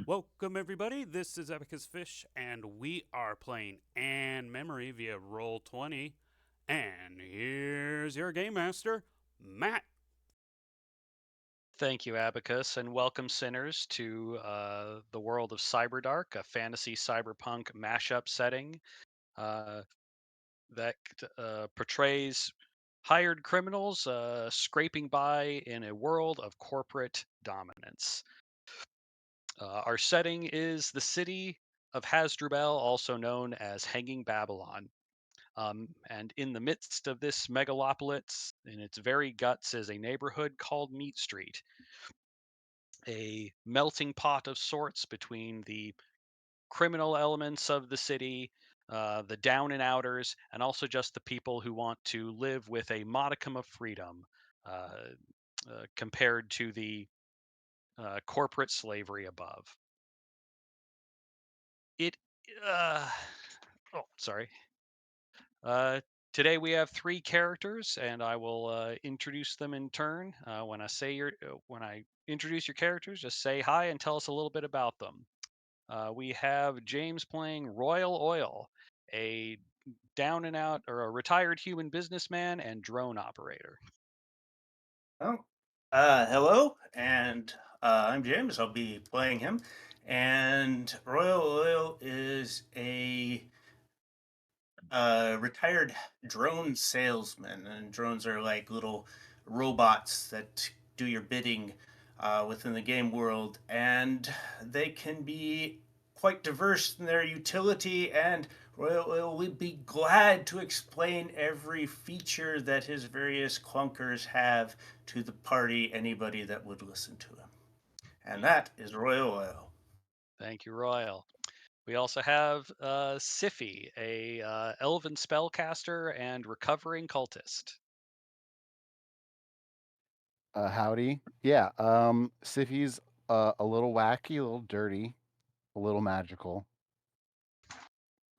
Welcome, everybody. This is Abacus Fish, and we are playing And Memory via Roll20. And here's your game master, Matt. Thank you, Abacus, and welcome, sinners, to the world of Cyberdark, a fantasy cyberpunk mashup setting uh, that portrays hired criminals scraping by in a world of corporate dominance. Our setting is the city of Hasdrubel, also known as Hanging Babylon. And in the midst of this megalopolis, in its very guts, is a neighborhood called Meat Street, a melting pot of sorts between the criminal elements of the city, the down and outers, and also just the people who want to live with a modicum of freedom uh, compared to the corporate slavery above. It, uh, oh, sorry. Uh, Today we have three characters, and I will introduce them in turn. When I introduce your characters, just say hi and tell us a little bit about them. We have James playing Royal Oil, a down and out or a retired human businessman and drone operator. Oh, hello, and I'm James. I'll be playing him. And Royal Oil is a retired drone salesman, and drones are like little robots that do your bidding within the game world, and they can be quite diverse in their utility. And Royal Oil would be glad to explain every feature that his various clunkers have to the party, anybody that would listen to him. And that is Royal Oil. Thank you, Royal. We also have Sify, a elven spellcaster and recovering cultist. Howdy. Yeah, Sify's a little wacky, a little dirty, a little magical.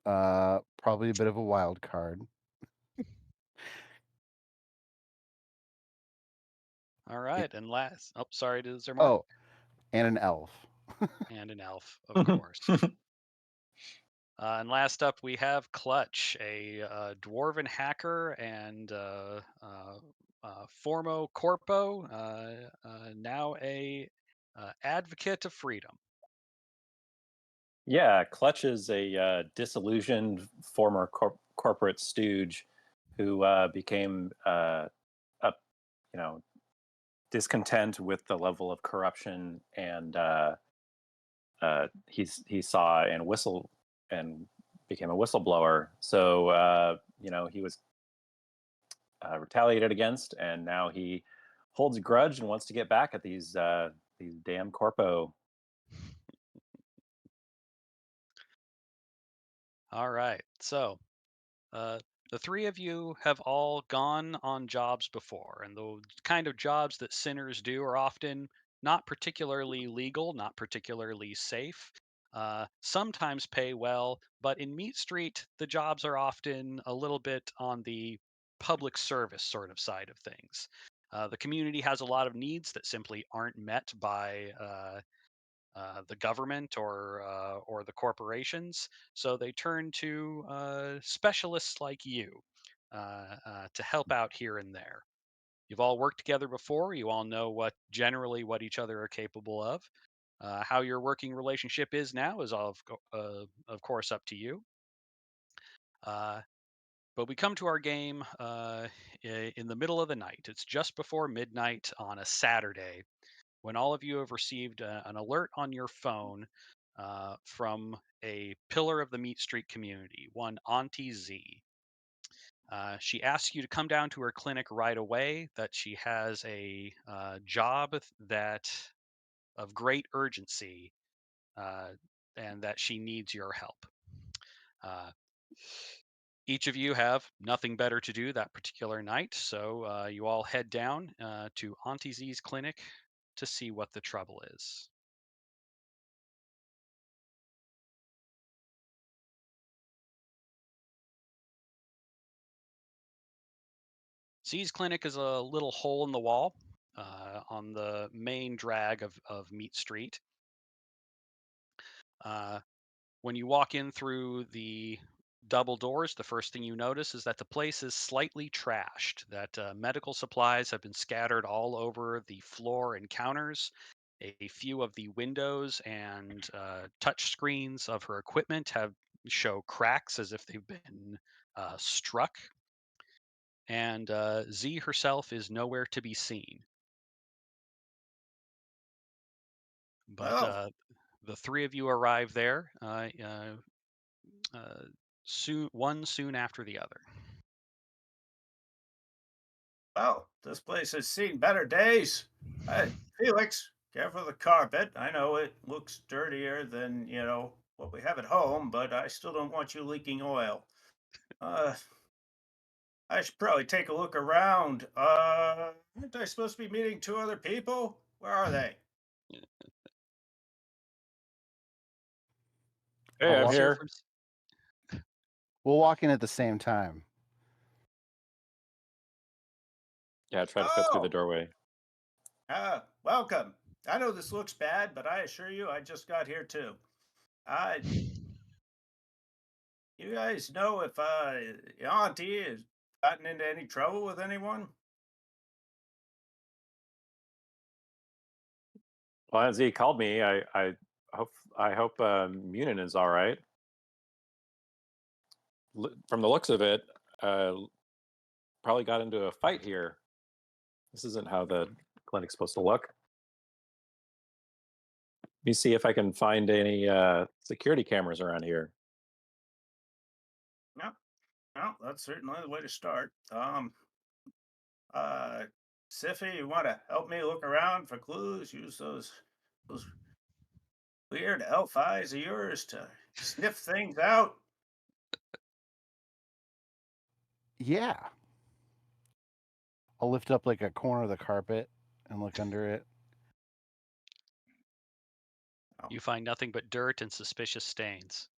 Probably a bit of a wild card. All Yeah. right, and last, oh, sorry, is there more? Oh, and an elf. And an elf, of course. And last up, we have Clutch, a dwarven hacker and Formo Corpo, now a advocate of freedom. Yeah, Clutch is a disillusioned former corporate stooge who became up, you know, discontent with the level of corruption, and he saw and whistle and became a whistleblower. So he was retaliated against, and now he holds a grudge and wants to get back at these damn corpo. All right, so uh, the three of you have all gone on jobs before, and the kind of jobs that sinners do are often not particularly legal, not particularly safe. Sometimes pay well, but in Meat Street, the jobs are often a little bit on the public service sort of side of things. The community has a lot of needs that simply aren't met by the government or the corporations. So they turn to specialists like you to help out here and there. You've all worked together before. You all know what each other are capable of. How your working relationship is now is of course up to you. Uh, but we come to our game in the middle of the night. It's just before midnight on a Saturday, when all of you have received an alert on your phone from a pillar of the Meat Street community, one Auntie Z. She asks you to come down to her clinic right away, that she has a job that of great urgency, uh, and that she needs your help. Uh, each of you have nothing better to do that particular night, so you all head down to Auntie Z's clinic to see what the trouble is. Z's clinic is a little hole in the wall on the main drag of Meat Street. Uh, when you walk in through the double doors, the first thing you notice is that the place is slightly trashed, that medical supplies have been scattered all over the floor and counters. A few of the windows and touch screens of her equipment have show cracks as if they've been struck. And Z herself is nowhere to be seen. But Well, the three of you arrive there soon after the other. well, this place has seen better days. Felix, careful of the carpet. I know it looks dirtier than, what we have at home, but I still don't want you leaking oil. Uh, I should probably take a look around. Aren't I supposed to be meeting two other people? Where are they? Hey, I'm walk- Let's hear here. from We'll walk in at the same time. Yeah, try to fit through the Oh, doorway. welcome. I know this looks bad, but I assure you, I just got here too. Uh, you guys know if your auntie has gotten into any trouble with anyone? Well, as he called me, I hope Munin is all right. From the looks of it, probably got into a fight here. This isn't how the clinic's supposed to look. Let me see if I can find any security cameras around here. No, no, that's certainly the way to start. Uh, Siffy, you want to help me look around for clues? Use those weird elf eyes of yours to sniff things out. Yeah. I'll lift up like a corner of the carpet and look under it. You find nothing but dirt and suspicious stains.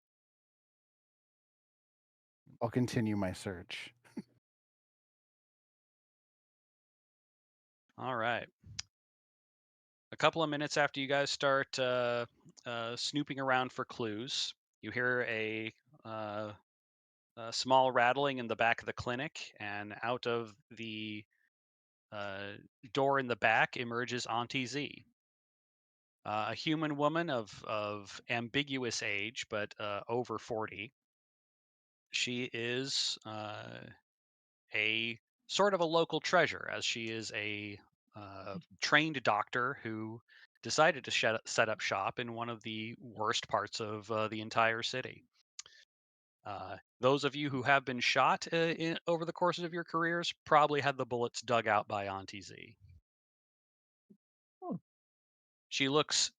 I'll continue my search. All right. A couple of minutes after you guys start snooping around for clues, you hear a small rattling in the back of the clinic, and out of the door in the back emerges Auntie Z. A human woman of ambiguous age, but over 40. She is a sort of a local treasure, as she is a trained doctor who decided to set up shop in one of the worst parts of the entire city. Those of you who have been shot over the course of your careers probably had the bullets dug out by Auntie Z. Hmm. She looks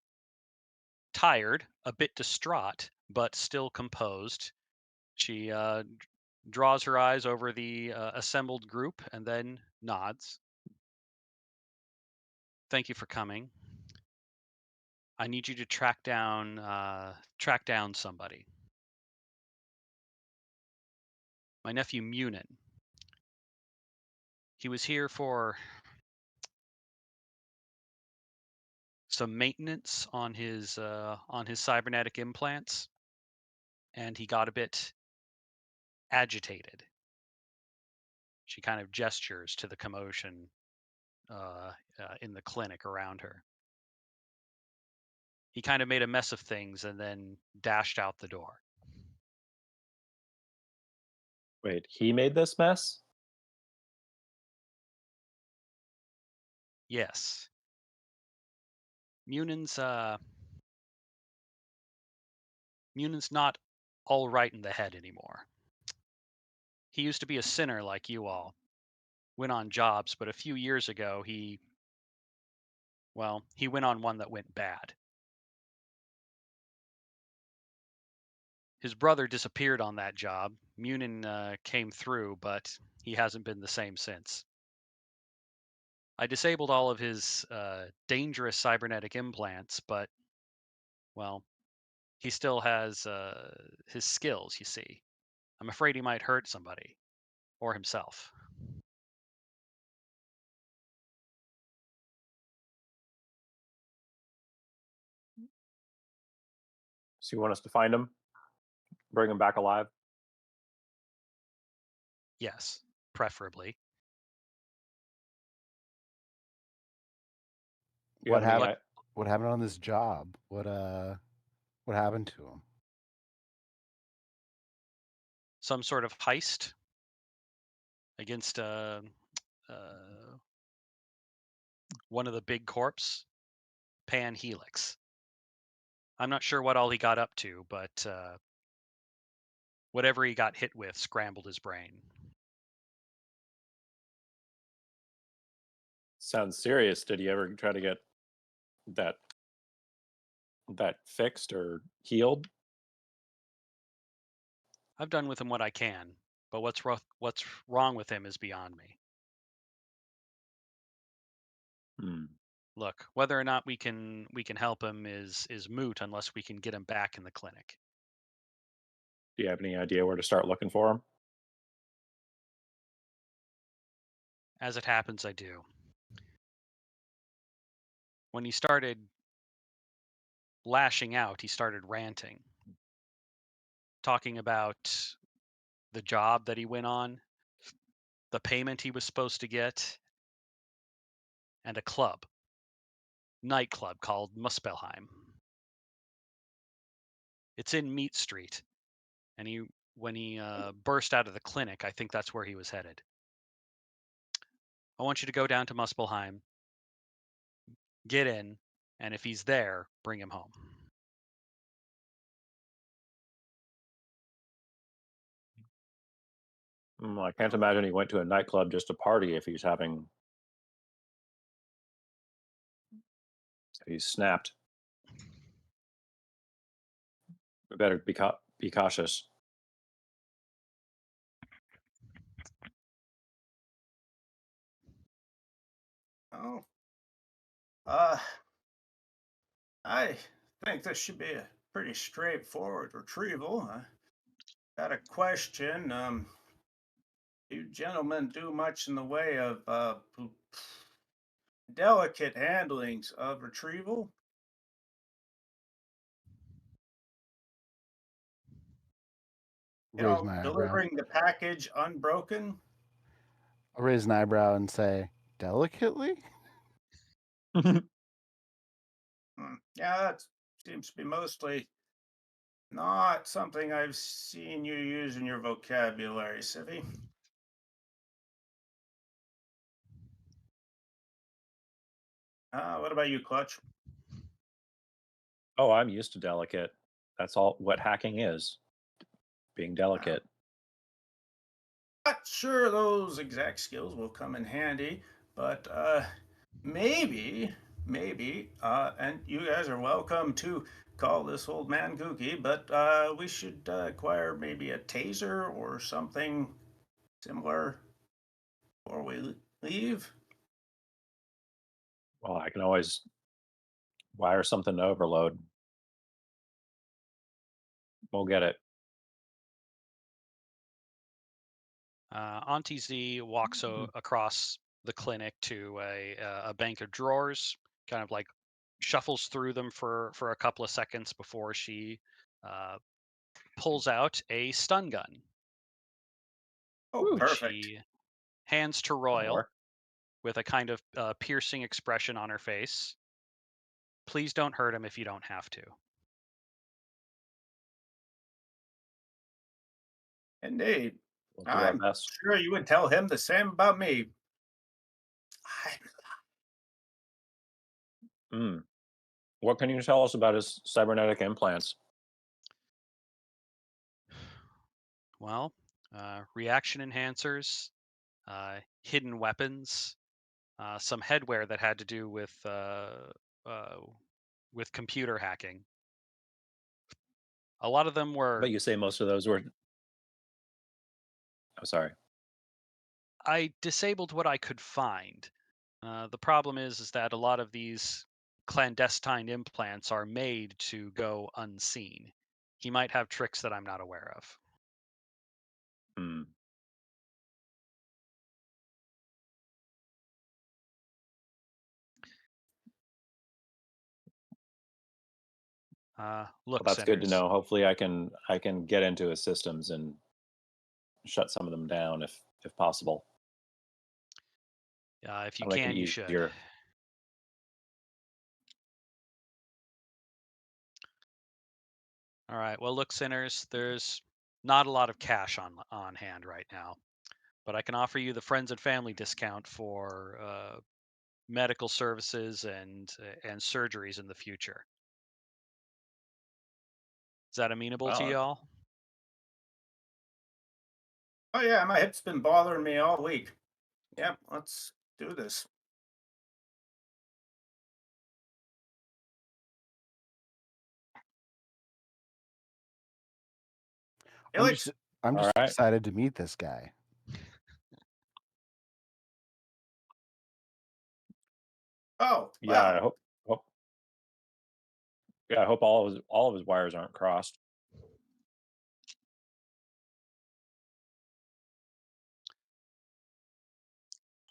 tired, a bit distraught, but still composed. She draws her eyes over the assembled group and then nods. Thank you for coming. I need you to track down somebody. My nephew Munin. He was here for some maintenance on his cybernetic implants, and he got a bit agitated. She kind of gestures to the commotion in the clinic around her. He kind of made a mess of things and then dashed out the door. Wait, he made this mess? Yes. Munin's not all right in the head anymore. He used to be a sinner like you all. Went on jobs, but a few years ago he went on one that went bad. His brother disappeared on that job. Munin came through, but he hasn't been the same since. I disabled all of his dangerous cybernetic implants, but, well, he still has his skills, you see. I'm afraid he might hurt somebody, or himself. So you want us to find him, bring him back alive? Yes, preferably. You What have any? What What happened on this job? What happened to him? some sort of heist against one of the big corps, Pan Helix. I'm not sure what all he got up to, but whatever he got hit with scrambled his brain. Sounds serious. Did he ever try to get that fixed or healed? I've done with him what I can, but what's wrong with him is beyond me. Hmm. Look, whether or not we can help him is moot unless we can get him back in the clinic. Do you have any idea where to start looking for him? As it happens, I do. When he started lashing out, he started ranting, talking about the job that he went on, the payment he was supposed to get, and a nightclub called Muspelheim. It's in Meat Street, and when he burst out of the clinic, I think that's where he was headed. I want you to go down to Muspelheim, get in, and if he's there, bring him home. I can't imagine he went to a nightclub just to party if he's snapped. We better be cautious. Oh, I think this should be a pretty straightforward retrieval. I got a question. Do you gentlemen do much in the way of delicate handlings of retrieval? You Raise know, my eyebrow. delivering the package unbroken? I'll raise an eyebrow and say, delicately? Yeah, that seems to be mostly not something I've seen you use in your vocabulary, Civvy. What about you, Clutch? Oh, I'm used to delicate. That's all what hacking is, being delicate. Not sure those exact skills will come in handy, but maybe, and you guys are welcome to call this old man kooky, but we should acquire maybe a taser or something similar before we leave. Well, I can always wire something to overload. We'll get it. Auntie Z walks across the clinic to a bank of drawers, kind of like shuffles through them for a couple of seconds before she pulls out a stun gun, Oh, Woo. which perfect. she hands to That'll Royal work. with a kind of piercing expression on her face. Please don't hurt him if you don't have to. Indeed. We'll do our I'm best. sure you would tell him the same about me. Mm. What can you tell us about his cybernetic implants? Well, reaction enhancers, hidden weapons, some headwear that had to do with computer hacking. A lot of them were. But you say most of those were. Oh, sorry. I disabled what I could find. The problem is that a lot of these clandestine implants are made to go unseen. He might have tricks that I'm not aware of. Hmm. Look, Well, that's good to sinners. know. Hopefully, I can get into his systems and shut some of them down if possible. If you I'll make it can, you should. easier. All right. Well, look, sinners. There's not a lot of cash on hand right now, but I can offer you the friends and family discount for medical services and surgeries in the future. Is that amenable to Well, y'all? Oh yeah, my hip's been bothering me all week. Yep, let's do this. I'm just Felix? I'm all just right. excited to meet this guy. Oh, Yeah, well, hope yeah, I hope all of his wires aren't crossed.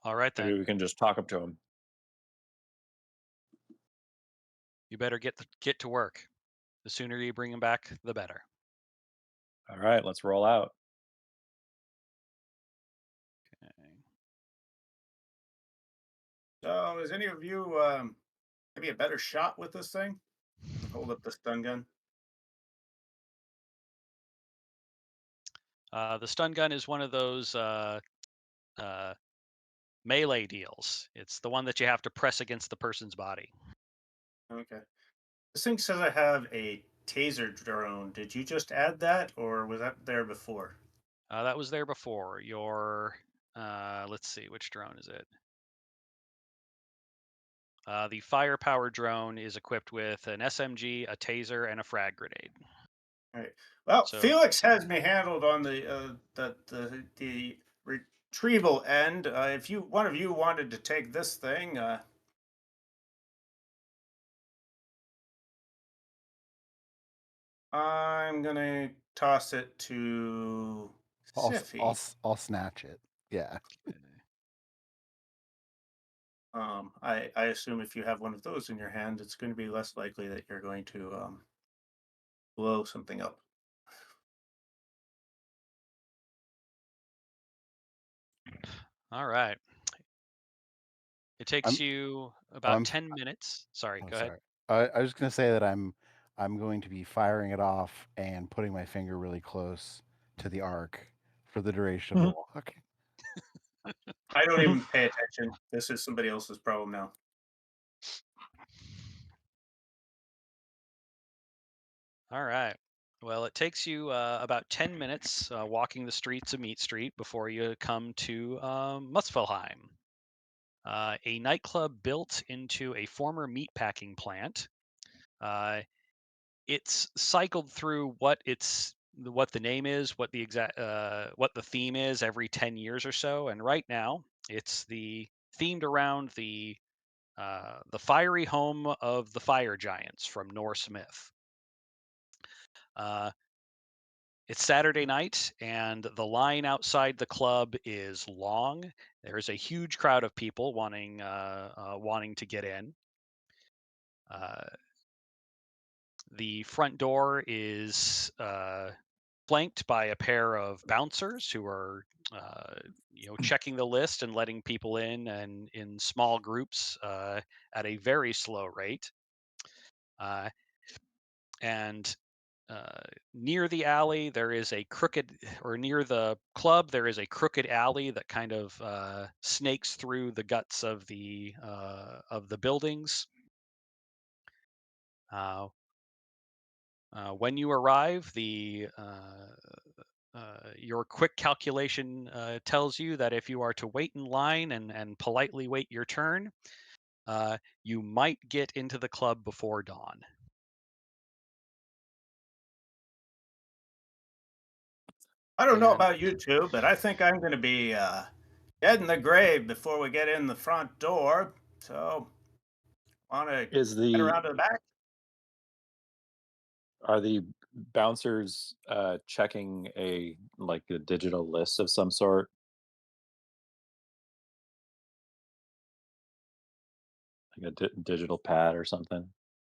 All right Maybe then. we can just talk up to him. You better get to work. The sooner you bring him back, the better. All right, let's roll out. Okay. so is any of you maybe a better shot with this thing? Hold up the stun gun. The stun gun is one of those uh, melee deals. It's the one that you have to press against the person's body. Okay. This thing says I have a taser drone. Did you just add that, or was that there before? That was there before. Your, let's see, which drone is it? The firepower drone is equipped with an SMG, a taser, and a frag grenade. All right. Well, So, Felix has me handled on the retrieval end. If you one of you wanted to take this thing, I'm gonna toss it to Siffy. I'll snatch it. Yeah. I assume if you have one of those in your hand, it's going to be less likely that you're going to blow something up. all right. It takes I'm you oh, about 10 minutes. Sorry, oh go ahead. sorry. I was gonna say that I'm going to be firing it off and putting my finger really close to the arc for the duration of the Mhm. walk. I don't even pay attention. This is somebody else's problem now. All right. Well, it takes you about 10 minutes walking the streets of Meat Street before you come to Muspelheim, a nightclub built into a former meatpacking plant. Uh, it's cycled through what the name is, what the theme is every 10 years or so, and right now it's themed around the fiery home of the fire giants from Norse myth. Uh, It's Saturday night, and the line outside the club is long. There's a huge crowd of people wanting to get in. Uh, the front door is flanked by a pair of bouncers who are, uh, checking the list and letting people in, and in small groups at a very slow rate. Uh, and near the alley there is a crooked or near the club there is a crooked alley that kind of snakes through the guts of the buildings. uh, when you arrive, the your quick calculation tells you that if you are to wait in line and politely wait your turn, you might get into the club before dawn. I don't know And about you two, but I think I'm going to be dead in the grave before we get in the front door. So, want to Is head the around to the back? Are the bouncers checking a digital list of some sort, like a digital pad or something?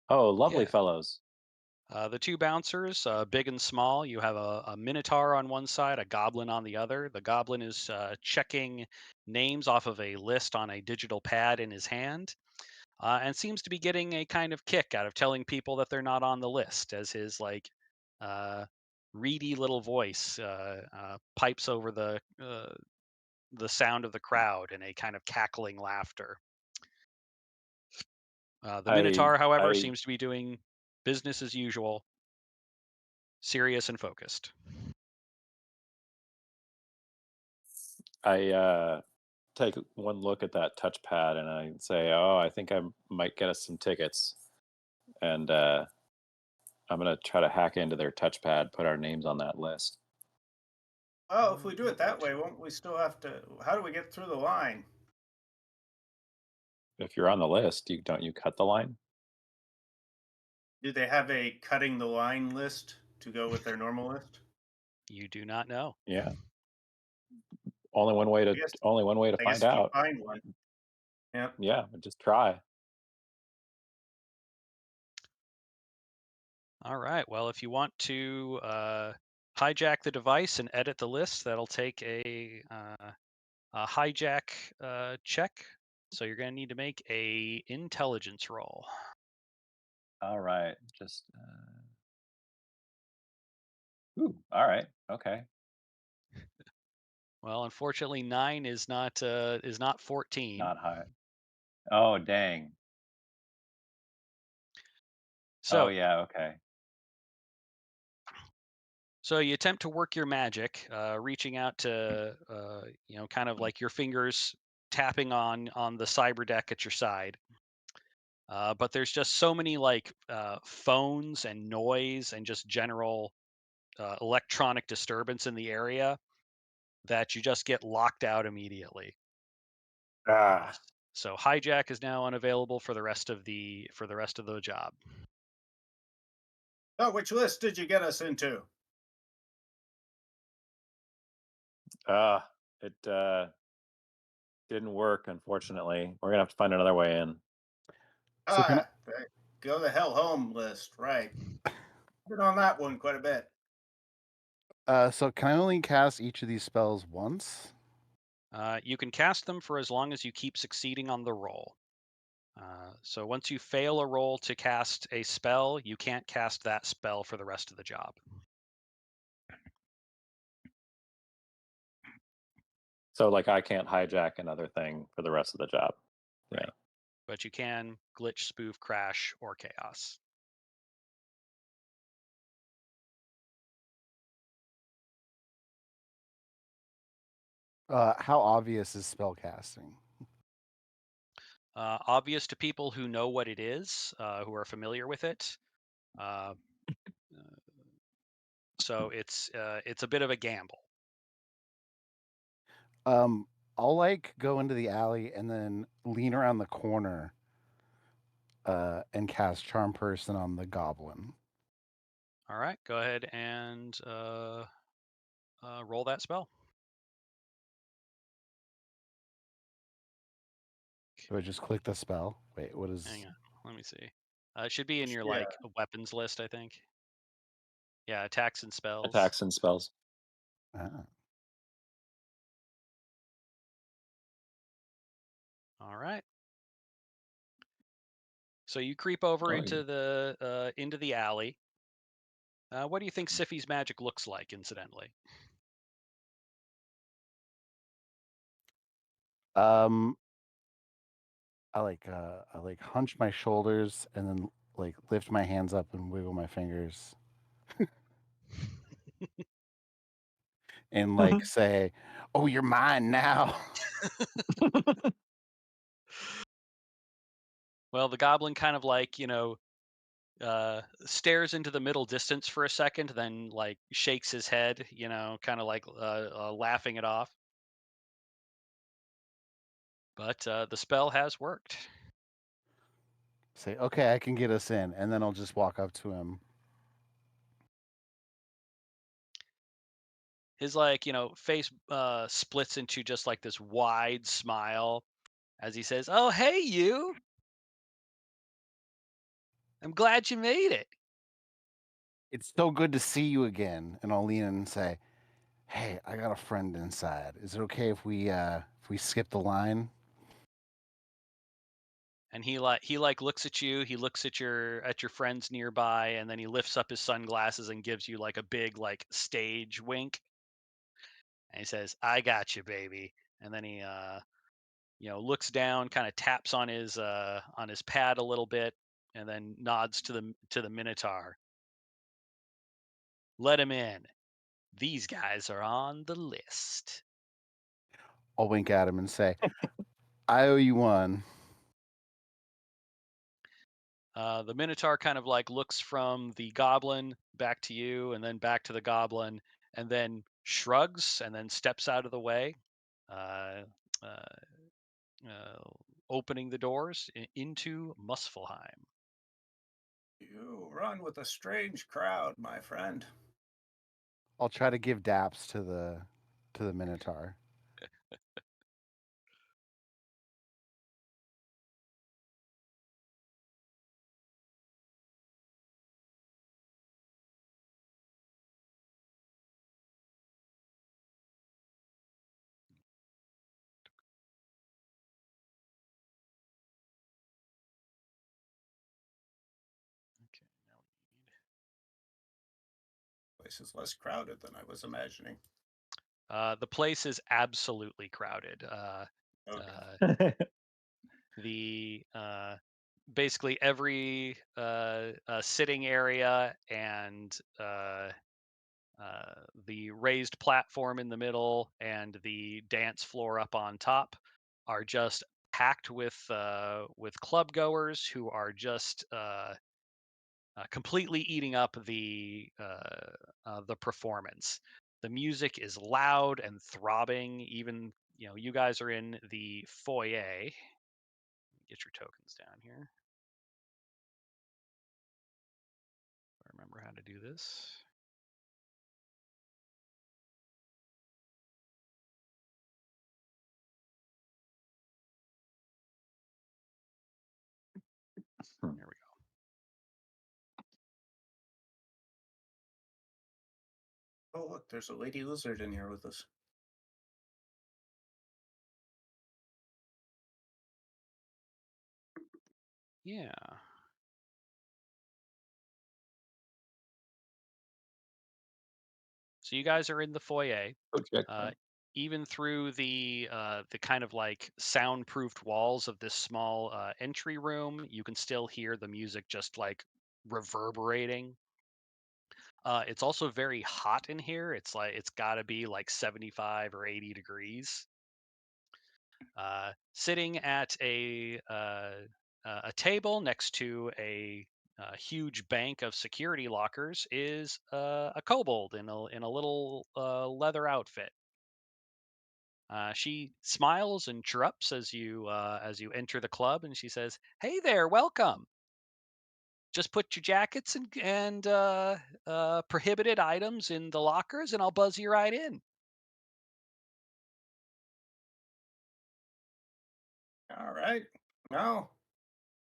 Oh, lovely yeah, fellows. The two bouncers, big and small, you have a minotaur on one side, a goblin on the other. The goblin is checking names off of a list on a digital pad in his hand, and seems to be getting a kind of kick out of telling people that they're not on the list, as his like uh, reedy little voice pipes over the sound of the crowd in a kind of cackling laughter. The I minotaur, however, I seems to be doing business as usual, serious and focused. I take one look at that touchpad and I say, "Oh, I think I might get us some tickets." And I'm gonna try to hack into their touchpad, put our names on that list. Oh, if we do it that way, won't we still have to? How do we get through the line? If you're on the list, you cut the line? Do they have a cutting the line list to go with their normal list? You do not know. Yeah. Only one way I to guess. only one way to I find guess if you out. find one. Yep. Yeah, just try. All right. Well, if you want to hijack the device and edit the list, that'll take a hijack check. So you're going to need to make a intelligence roll. All right. Just ooh, all right. Okay. Well, unfortunately, 9 is not 14. Not high. Oh, dang. Oh, So yeah, okay. so you attempt to work your magic, reaching out to kind of like your fingers tapping on the cyber deck at your side. But there's just so many like phones and noise and just general electronic disturbance in the area that you just get locked out immediately. Ah. So hijack is now unavailable for the rest of the job. Oh, which list did you get us into? It didn't work, unfortunately. We're gonna have to find another way in. So can Ah, the go the hell home list. Right. Been on that one quite a bit. can I only cast each of these spells once? You can cast them for as long as you keep succeeding on the roll. So once you fail a roll to cast a spell, you can't cast that spell for the rest of the job. So like I can't hijack another thing for the rest of the job. Yeah. Right. But you can glitch, spoof, crash, or chaos. How obvious is spell casting? Obvious to people who know what it is, who are familiar with it. Uh, so it's a bit of a gamble. I'll like go into the alley and then lean around the corner and cast Charm Person on the goblin. All right, go ahead and roll that spell. Do I just click the spell? Wait, what is? Hang on, let me see. It should be in your Yeah. like weapons list, I think. Yeah, attacks and spells. Attacks and spells. Ah. All right. So you creep over Oh, into the alley. What do you think Siffy's magic looks like, incidentally? Um, I like hunch my shoulders and then like lift my hands up and wiggle my fingers and like say, "Oh, you're mine now." Well, the goblin kind of like stares into the middle distance for a second, then like shakes his head, kind of like laughing it off. But the spell has worked. Say, "Okay, I can get us in," and then I'll just walk up to him. His like face splits into just like this wide smile as he says, "Oh, hey, you! I'm glad you made it." It's so good to see you again. And I'll lean in and say, hey, I got a friend inside. Is it okay if we skip the line? And he looks at you. He looks at your friends nearby, and then he lifts up his sunglasses and gives you like a big like stage wink. And he says, "I got you, baby." And then he looks down, kind of taps on his pad a little bit, and then nods to the Minotaur. Let him in. These guys are on the list. I'll wink at him and say, I owe you one. The Minotaur kind of like looks from the goblin back to you, and then back to the goblin, and then shrugs, and then steps out of the way, uh, uh, opening the doors into Muspelheim. You run with a strange crowd, my friend. I'll try to give daps to the Minotaur. Okay, now we need. Place is less crowded than I was imagining. The place is absolutely crowded. Okay. The basically every sitting area and the raised platform in the middle and the dance floor up on top are just packed with club goers who are just completely eating up the performance. The music is loud and throbbing. Even you guys are in the foyer. Get your tokens down here. I remember how to do this. There we go. Oh, look, there's a lady lizard in here with us. Yeah. So you guys are in the foyer. Even through the kind of like soundproofed walls of this small entry room, you can still hear the music just like reverberating. It's also very hot in here. It's got to be like 75 or 80 degrees. Sitting at a table next to a huge bank of security lockers is a kobold in a little leather outfit. She smiles and chirrups as you enter the club, and she says, "Hey there, welcome. Just put your jackets and prohibited items in the lockers, and I'll buzz you right in." All right. Well,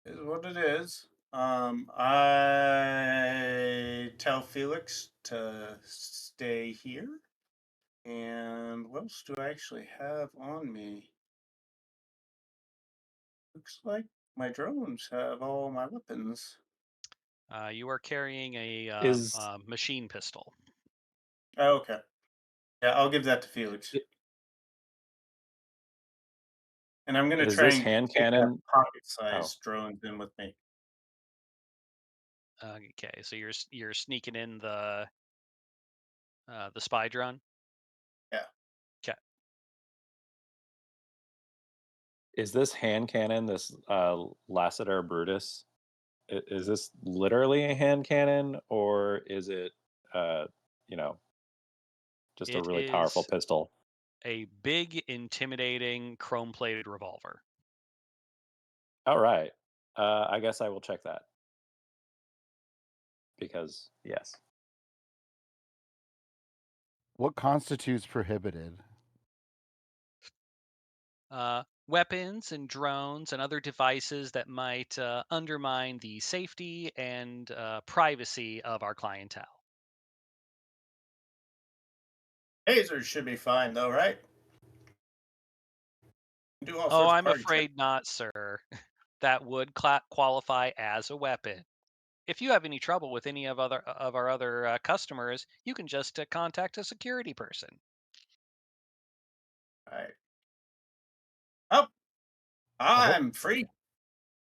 is what it is. I tell Felix to stay here. And what else do I actually have on me? Looks like my drones have all my weapons. You are carrying a Is machine pistol. Oh, okay. Yeah, I'll give that to Felix. It- And I'm gonna is try this and hand take that cannon? pocket-sized drones in with me. Okay, so you're sneaking in the spy drone. Yeah. Okay. Is this hand cannon, this Lassiter Brutus? Is this literally a hand cannon, or is it, you know, just a It really powerful is pistol? a big, intimidating, chrome-plated revolver. All right. I guess I will check that. Because, yes. What constitutes prohibited? weapons and drones and other devices that might undermine the safety and privacy of our clientele. Tasers should be fine, though, right? Do all Oh, sorts of I'm hard tricks. afraid not, sir. That would qualify as a weapon. If you have any trouble with any of our other customers, you can just contact a security person. All right. Oh, Oh, I'm free.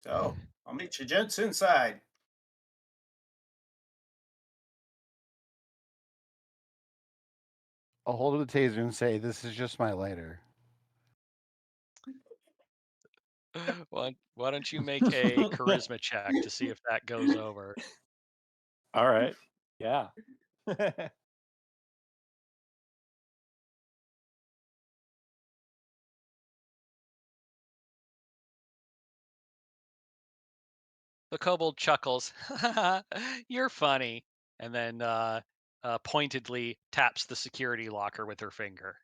So I'll meet you gents inside. I'll hold the taser and say, "This is just my lighter." Why don't you make a charisma check to see if that goes over? All right. Yeah. The kobold chuckles. You're funny, and then pointedly taps the security locker with her finger.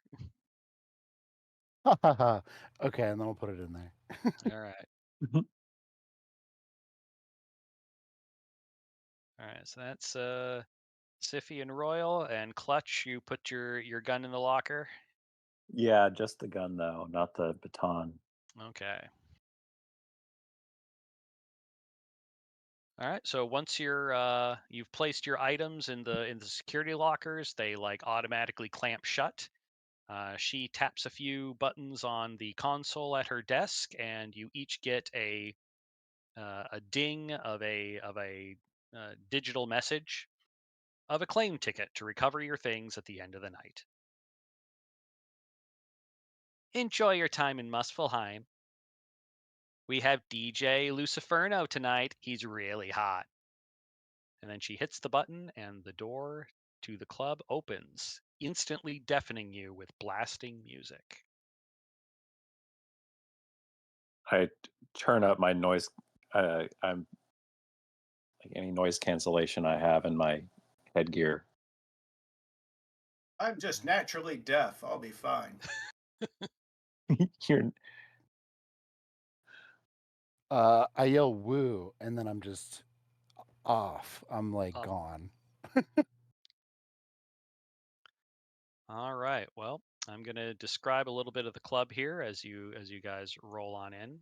Okay, and then I'll put it in there. All right. All right. So that's Siffy and Royal and Clutch. You put your gun in the locker. Yeah, just the gun though, not the baton. Okay. All right. So once you've placed your items in the security lockers, they like automatically clamp shut. She taps a few buttons on the console at her desk, and you each get a ding of a digital message of a claim ticket to recover your things at the end of the night. Enjoy your time in Muspelheim. We have DJ Luciferno tonight. He's really hot. And then she hits the button, and the door to the club opens, instantly deafening you with blasting music. I turn up my noise. I'm like any noise cancellation I have in my headgear. I'm just naturally deaf. I'll be fine. You're I yell "woo," and then I'm just off. I'm like Oh. gone. All right. Well, I'm going to describe a little bit of the club here as you guys roll on in.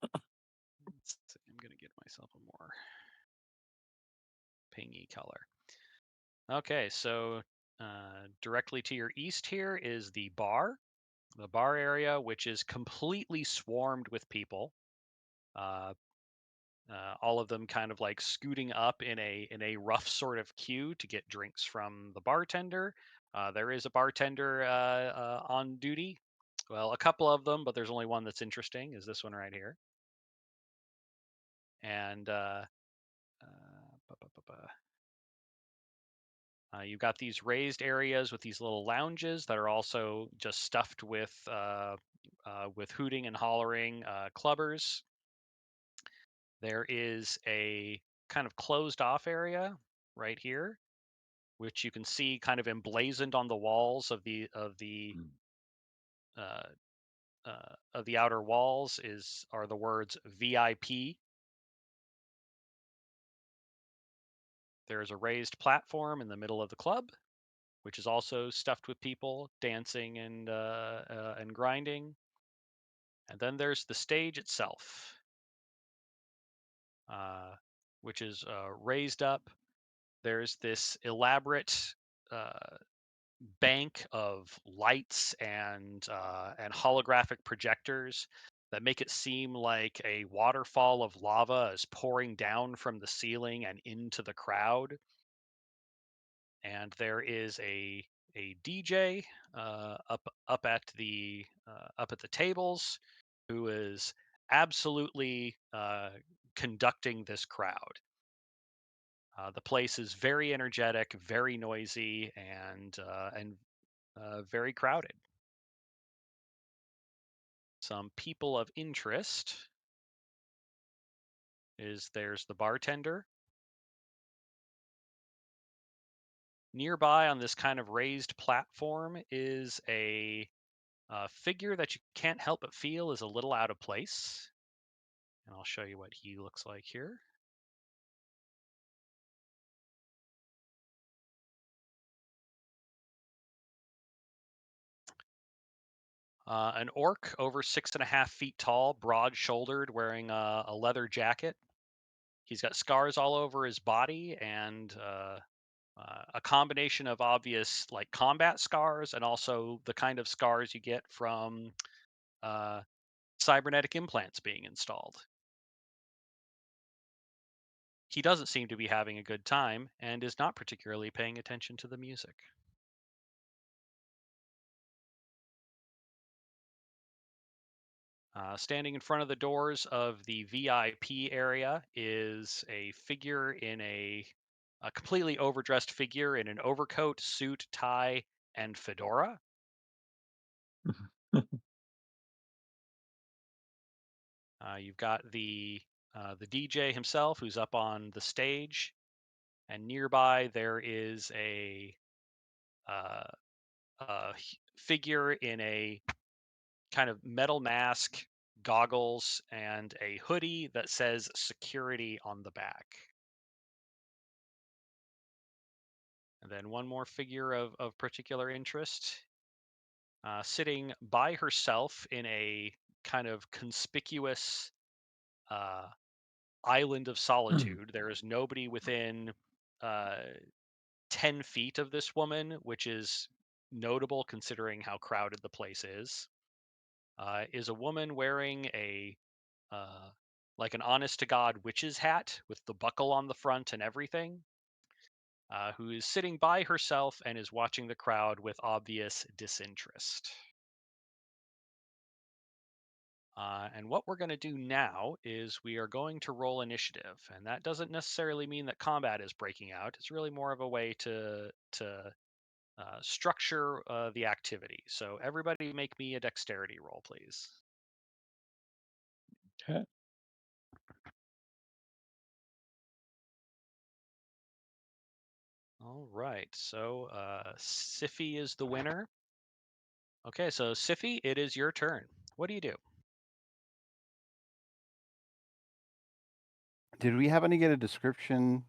Let's see, I'm going to get myself a more pingy color. Okay, so directly to your east here is the bar area, which is completely swarmed with people. Uh, all of them kind of like scooting up in a rough sort of queue to get drinks from the bartender. There is a bartender on duty. Well, a couple of them, but there's only one that's interesting. Is this one right here? And ba, ba, ba, you've got these raised areas with these little lounges that are also just stuffed with hooting and hollering clubbers. There is a kind of closed off area right here, which you can see kind of emblazoned on the walls of uh, the outer walls are the words VIP. There's a raised platform in the middle of the club, which is also stuffed with people dancing and grinding. And then there's the stage itself, which is raised up. There's this elaborate bank of lights and holographic projectors that make it seem like a waterfall of lava is pouring down from the ceiling and into the crowd. And there is a DJ up at the tables who is absolutely conducting this crowd. The place is very energetic, very noisy, and very crowded. Some people of interest there's the bartender. Nearby on this kind of raised platform is A figure that you can't help but feel is a little out of place. And I'll show you what he looks like here. An orc over 6.5 feet tall, broad-shouldered, wearing a leather jacket. He's got scars all over his body and a combination of obvious like combat scars and also the kind of scars you get from cybernetic implants being installed. He doesn't seem to be having a good time and is not particularly paying attention to the music. Standing in front of the doors of the VIP area is a figure in a completely overdressed figure in an overcoat, suit, tie, and fedora. You've got the DJ himself, who's up on the stage, and nearby there is uh, figure in a kind of metal mask, goggles, and a hoodie that says "security" on the back. And then one more figure of particular interest, sitting by herself in a kind of conspicuous uh, island of solitude. There is nobody within uh, 10 feet of this woman, which is notable considering how crowded the place is a woman wearing a like an honest to God witch's hat with the buckle on the front and everything, who is sitting by herself and is watching the crowd with obvious disinterest. And what we're going to do now is we are going to roll initiative, and that doesn't necessarily mean that combat is breaking out. It's really more of a way to structure the activity. So everybody, make me a dexterity roll, please. Okay. All right. So Siffy is the winner. Okay, so Siffy, it is your turn. What do you do? Did we happen to get a description,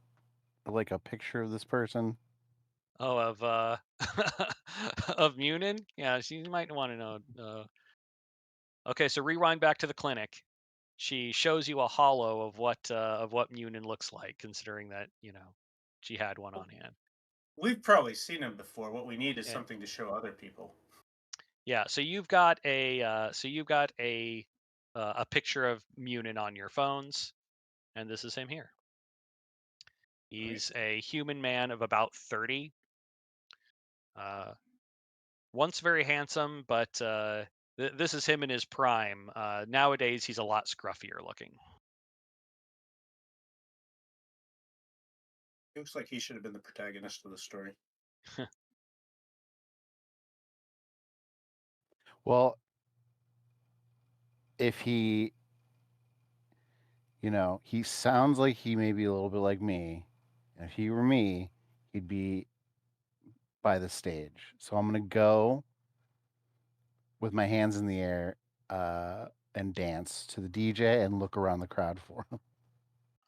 like a picture of this person? Oh, of of Munin? Yeah, she might want to know. Okay, so rewind back to the clinic. She shows you a hollow of what Munin looks like, considering that she had one on hand. We've probably seen him before. What we need is Yeah, something to show other people. yeah. So you've got a picture of Munin on your phones, and this is him here. He's a human man of about 30. Once very handsome, but this is him in his prime. Nowadays, he's a lot scruffier looking. Looks like he should have been the protagonist of the story. Well, if he, he sounds like he may be a little bit like me. If he were me, he'd be by the stage. So I'm going to go with my hands in the air and dance to the DJ and look around the crowd for him.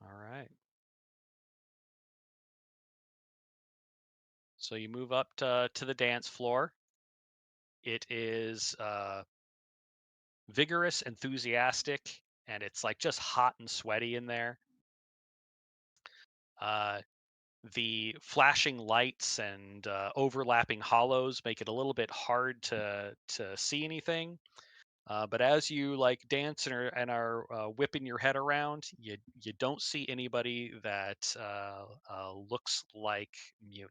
All right. So you move up to the dance floor. It is vigorous, enthusiastic, and it's like just hot and sweaty in there. The flashing lights and overlapping hollows make it a little bit hard to see anything. But as you like dance and are whipping your head around, you don't see anybody that looks like Munin.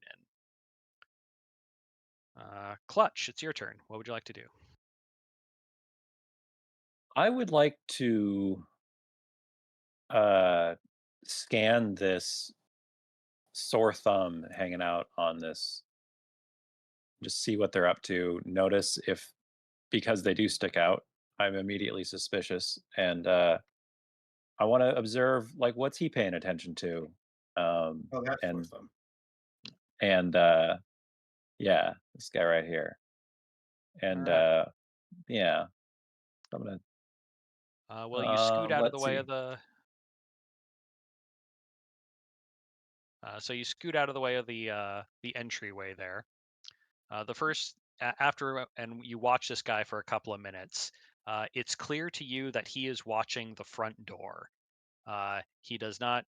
Clutch, it's your turn. What would you like to do? I would like to uh, scan this sore thumb hanging out on this, just see what they're up to. Notice if, because they do stick out, I'm immediately suspicious, and I want to observe like what's he paying attention to, Oh, that's and worth them. and yeah, this guy right here, and All right. Yeah. I'm gonna. Well, you scoot out of the Let's way see. of the. So you scoot out of the way of the entryway there. The first after and you watch this guy for a couple of minutes. It's clear to you that he is watching the front door. He does not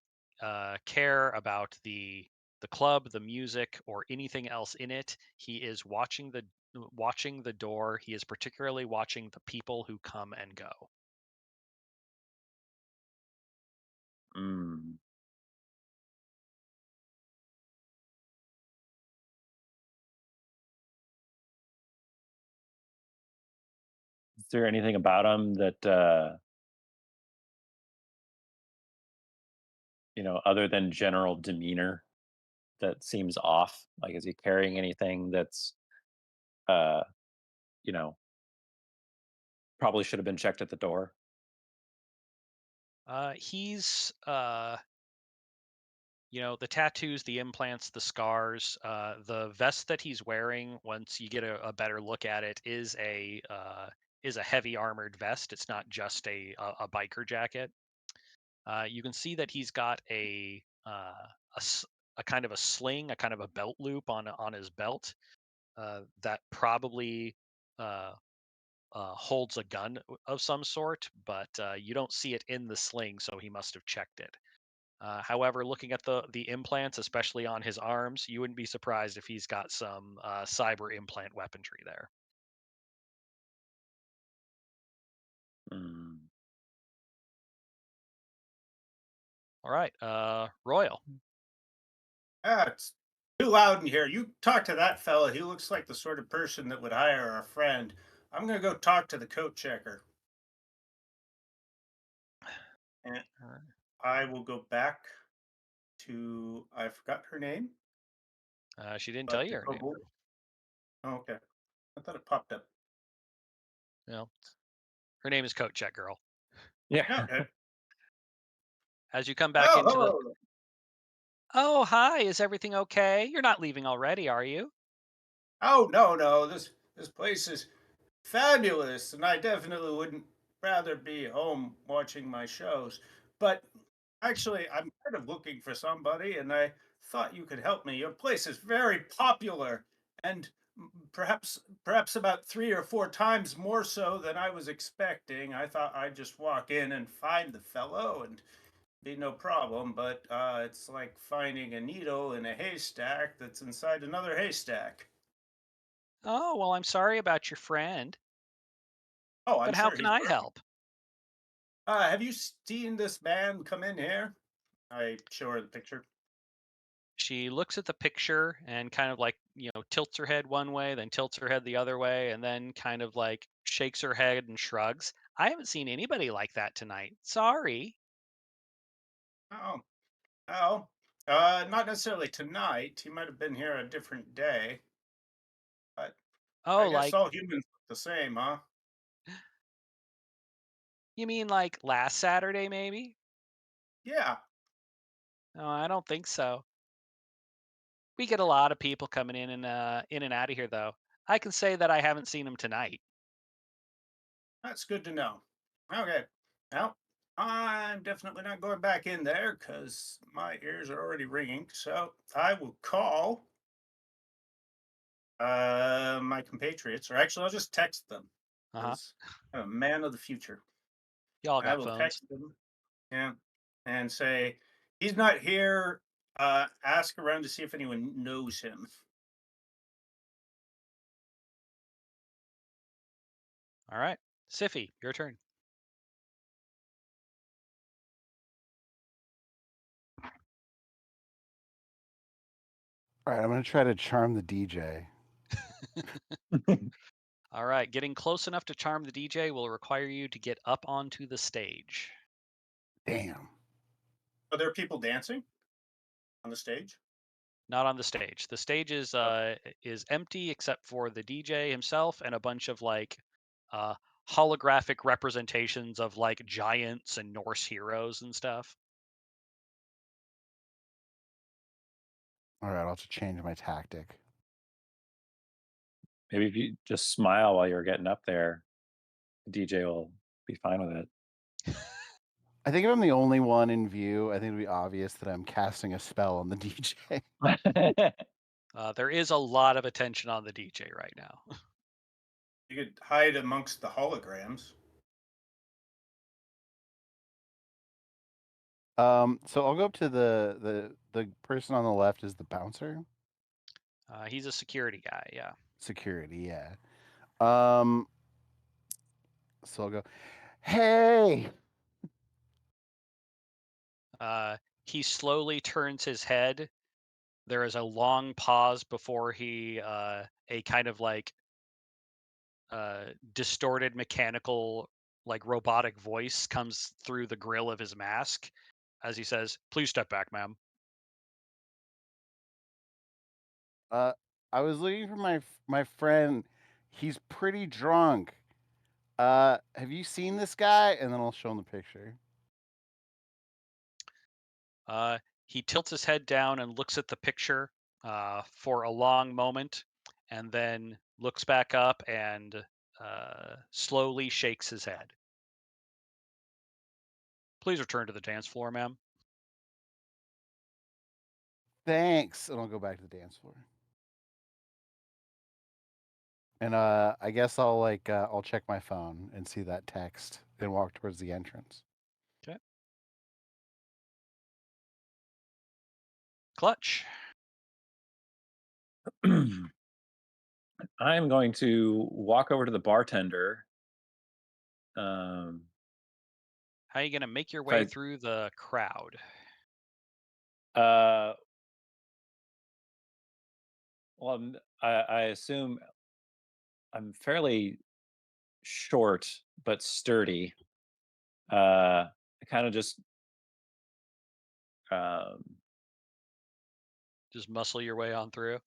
care about the club, the music, or anything else in it. He is watching the door. He is particularly watching the people who come and go. Mm. Is there anything about him that other than general demeanor that seems off? Like, is he carrying anything that's uh, you know, probably should have been checked at the door? He's the tattoos, the implants, the scars, the vest that he's wearing. Once you get a better look at it, is a heavy armored vest. It's not just a biker jacket. You can see that he's got a kind of a sling, a kind of a belt loop on his belt that probably uh, holds a gun of some sort, but you don't see it in the sling, so he must have checked it. However, looking at the implants, especially on his arms, you wouldn't be surprised if he's got some cyber implant weaponry there. Mm. All right, Royal. Ah, it's too loud in here. You talk to that fella. He looks like the sort of person that would hire a friend. I'm gonna go talk to the coat checker, and I will go back to I forgot her name, She didn't tell but you her name. oh, okay. I thought it popped up. No, her name is Coat Check Girl. Yeah. Okay. As you come back Oh, into the. hello. Oh, hi. Is everything okay? You're not leaving already, are you? Oh, no, no. This place is fabulous, and I definitely wouldn't rather be home watching my shows. But actually, I'm kind of looking for somebody, and I thought you could help me. Your place is very popular, and perhaps about 3 or 4 times more so than I was expecting. I thought I'd just walk in and find the fellow and be no problem, but it's like finding a needle in a haystack that's inside another haystack. Oh, well, I'm sorry about your friend, Oh, I'm but how sure can he's I very. help? Have you seen this man come in here? I show her the picture. She looks at the picture and kind of like, tilts her head one way, then tilts her head the other way, and then kind of like shakes her head and shrugs. I haven't seen anybody like that tonight. Sorry. Oh, oh, not necessarily tonight. He might have been here a different day, but I Oh, guess like, all humans look the same, huh? you mean like last Saturday, maybe? Yeah, No, I don't think so. We get a lot of people coming in and out of here, though. I can say that I haven't seen him tonight. that's good to know. Okay, well, I'm definitely not going back in there because my ears are already ringing. So I will call my compatriots, or actually, I'll just text them Uh huh. as a man of the future. Y'all I got will phones. text them, yeah, and say he's not here. Ask around to see if anyone knows him. All right, Siffy, your turn. All right, I'm gonna try to charm the DJ. All right, getting close enough to charm the DJ will require you to get up onto the stage. Damn. Are there people dancing on the stage? Not on the stage. The stage Oh, is empty except for the DJ himself and a bunch of like uh, holographic representations of like giants and Norse heroes and stuff. All right, I'll have to change my tactic. Maybe if you just smile while you're getting up there, DJ will be fine with it. I think if I'm the only one in view, I think it'd be obvious that I'm casting a spell on the DJ. There is a lot of attention on the DJ right now. You could hide amongst the holograms. So I'll go up to the person on the left is the bouncer. He's a security guy, yeah. Security, yeah. So I'll go, hey. He slowly turns his head. There is a long pause before he, a kind of like distorted mechanical, like robotic voice comes through the grill of his mask as he says, "Please step back, ma'am." I was looking for my friend. He's pretty drunk. Have you seen this guy? And then I'll show him the picture. He tilts his head down and looks at the picture for a long moment, and then looks back up and slowly shakes his head. "Please return to the dance floor, ma'am." Thanks. And I'll go back to the dance floor. And I guess I'll check my phone and see that text and walk towards the entrance. Okay. Clutch. I'm going to walk over to the bartender. How are you going to make your If way through the crowd? well, I assume I'm fairly short but sturdy. I kind of just um, Just muscle your way on through.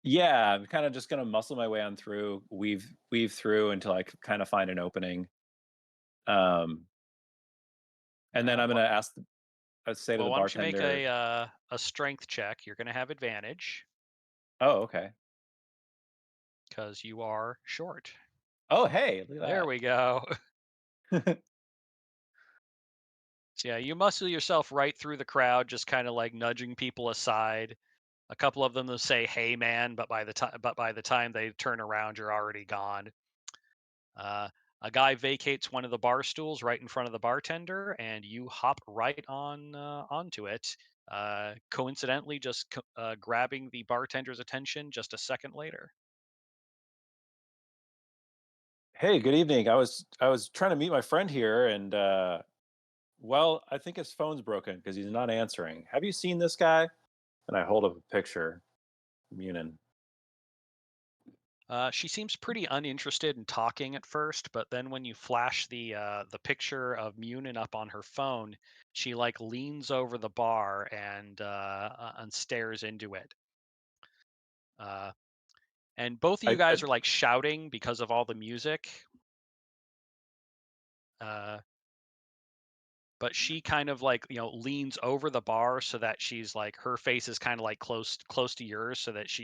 yeah, I'm kind of just gonna muscle my way on through, weave through until I kind of find an opening. Um, and then I'm gonna say to Well, the why don't you make bartender. a strength check? You're going to have advantage Oh, okay. because you are short. Oh, hey, look There at we go. that. So yeah, you muscle yourself right through the crowd, just kind of like nudging people aside. A couple of them will say, "Hey, man," but by the time they turn around, you're already gone. Uh, a guy vacates one of the bar stools right in front of the bartender, and you hop right onto it. Coincidentally, just grabbing the bartender's attention just a second later. Hey, good evening. I was trying to meet my friend here, and well, I think his phone's broken because he's not answering. Have you seen this guy? And I hold up a picture, Munin. She seems pretty uninterested in talking at first, but then when you flash the picture of Munin up on her phone, she like leans over the bar and stares into it. And both of you I guys are like shouting because of all the music. Uh, but she kind of like leans over the bar so that she's like her face is kind of like close to yours so that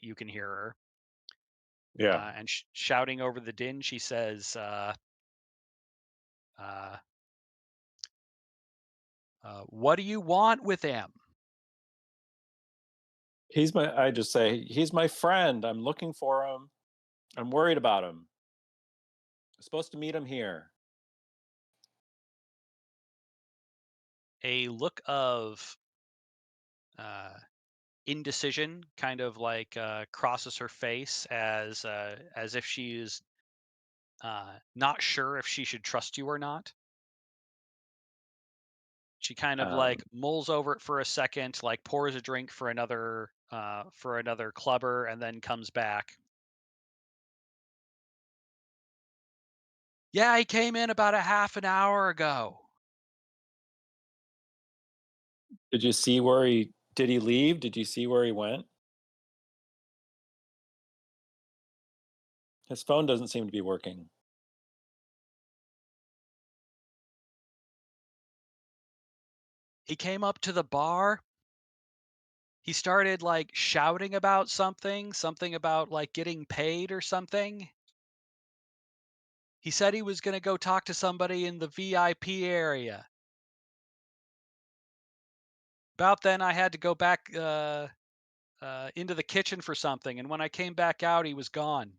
you can hear her. yeah. And shouting over the din, she says, uh, "What do you want with him?" I just say he's my friend. I'm looking for him. I'm worried about him. I'm supposed to meet him here. A look of uh, indecision kind of like crosses her face as if she's not sure if she should trust you or not. She kind of like Um, mulls over it for a second, like pours a drink for another clubber, and then comes back. "Yeah, he came in about a half an hour ago." did you see where he did he leave? Did you see where he went? His phone doesn't seem to be working. "He came up to the bar. He started like shouting about something about like getting paid or something." He said he was going to go talk to somebody in the VIP area. About then, I had to go back into the kitchen for something, and when I came back out, he was gone.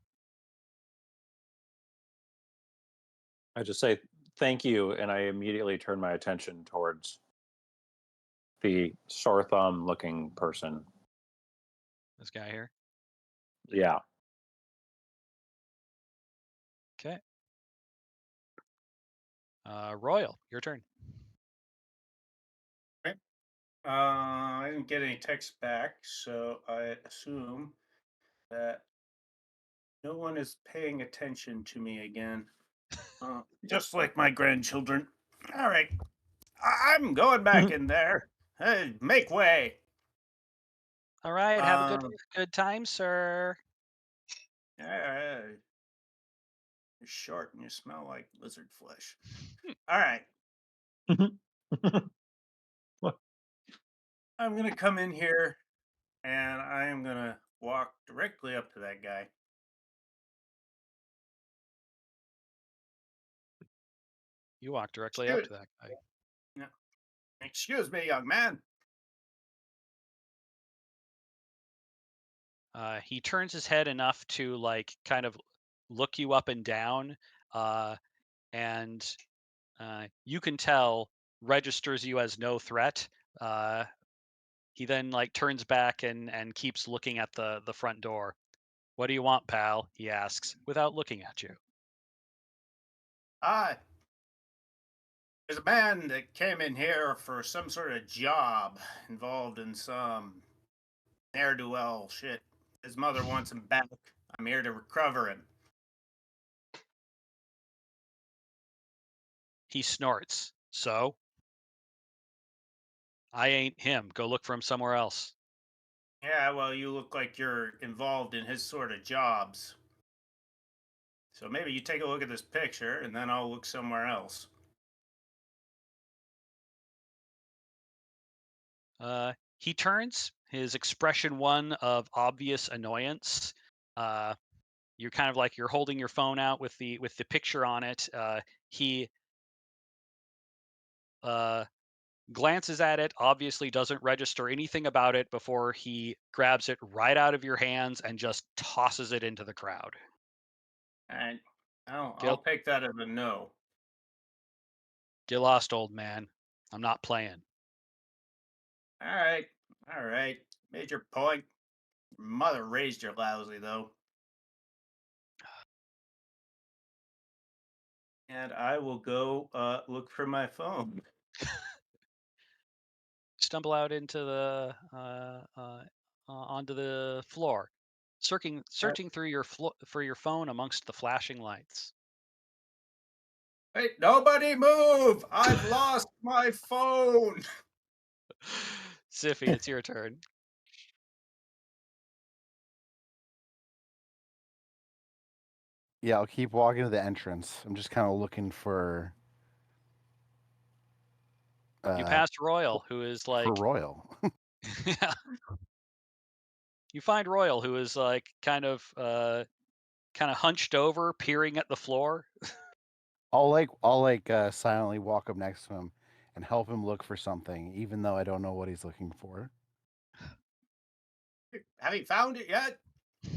I just say thank you, and I immediately turn my attention towards the sore thumb looking person. This guy here. Yeah. Okay. Royal, your turn. I didn't get any text back, so I assume that no one is paying attention to me again. Just like my grandchildren. All right. I'm going back in there. Hey, make way. All right. Have a Um, good time, sir. yeah, you're short and you smell like lizard flesh. All right. What? I'm going to come in here and I am going to walk directly up to that guy. You walk directly up to that guy. Yeah. Excuse me, young man. He turns his head enough to like kind of look you up and down, and you can tell registers you as no threat. He then like turns back and keeps looking at the front door. What do you want, pal? He asks without looking at you. Hi. There's a man that came in here for some sort of job involved in some ne'er-do-well shit. His mother wants him back. I'm here to recover him. He snorts. So? I ain't him. Go look for him somewhere else. Yeah, well, you look like you're involved in his sort of jobs. So maybe you take a look at this picture and then I'll look somewhere else. He turns, his expression one of obvious annoyance. You're kind of like you're holding your phone out with the picture on it. He glances at it, obviously doesn't register anything about it before he grabs it right out of your hands and just tosses it into the crowd. And I'll Get, take that as a no. get lost, old man. I'm not playing. All right. All right. Made your point. Your mother raised you lousy, though. And I will go look for my phone. Stumble out into the onto the floor, searching through your for your phone amongst the flashing lights. Hey, nobody move! I've lost my phone. Siffy, it's your turn. Yeah, I'll keep walking to the entrance. I'm just kind of looking for. You passed Royal, who is like for Royal. yeah. You find Royal, who is like kind of hunched over, peering at the floor. I'll silently walk up next to him and help him look for something, even though I don't know what he's looking for. Have you found it yet?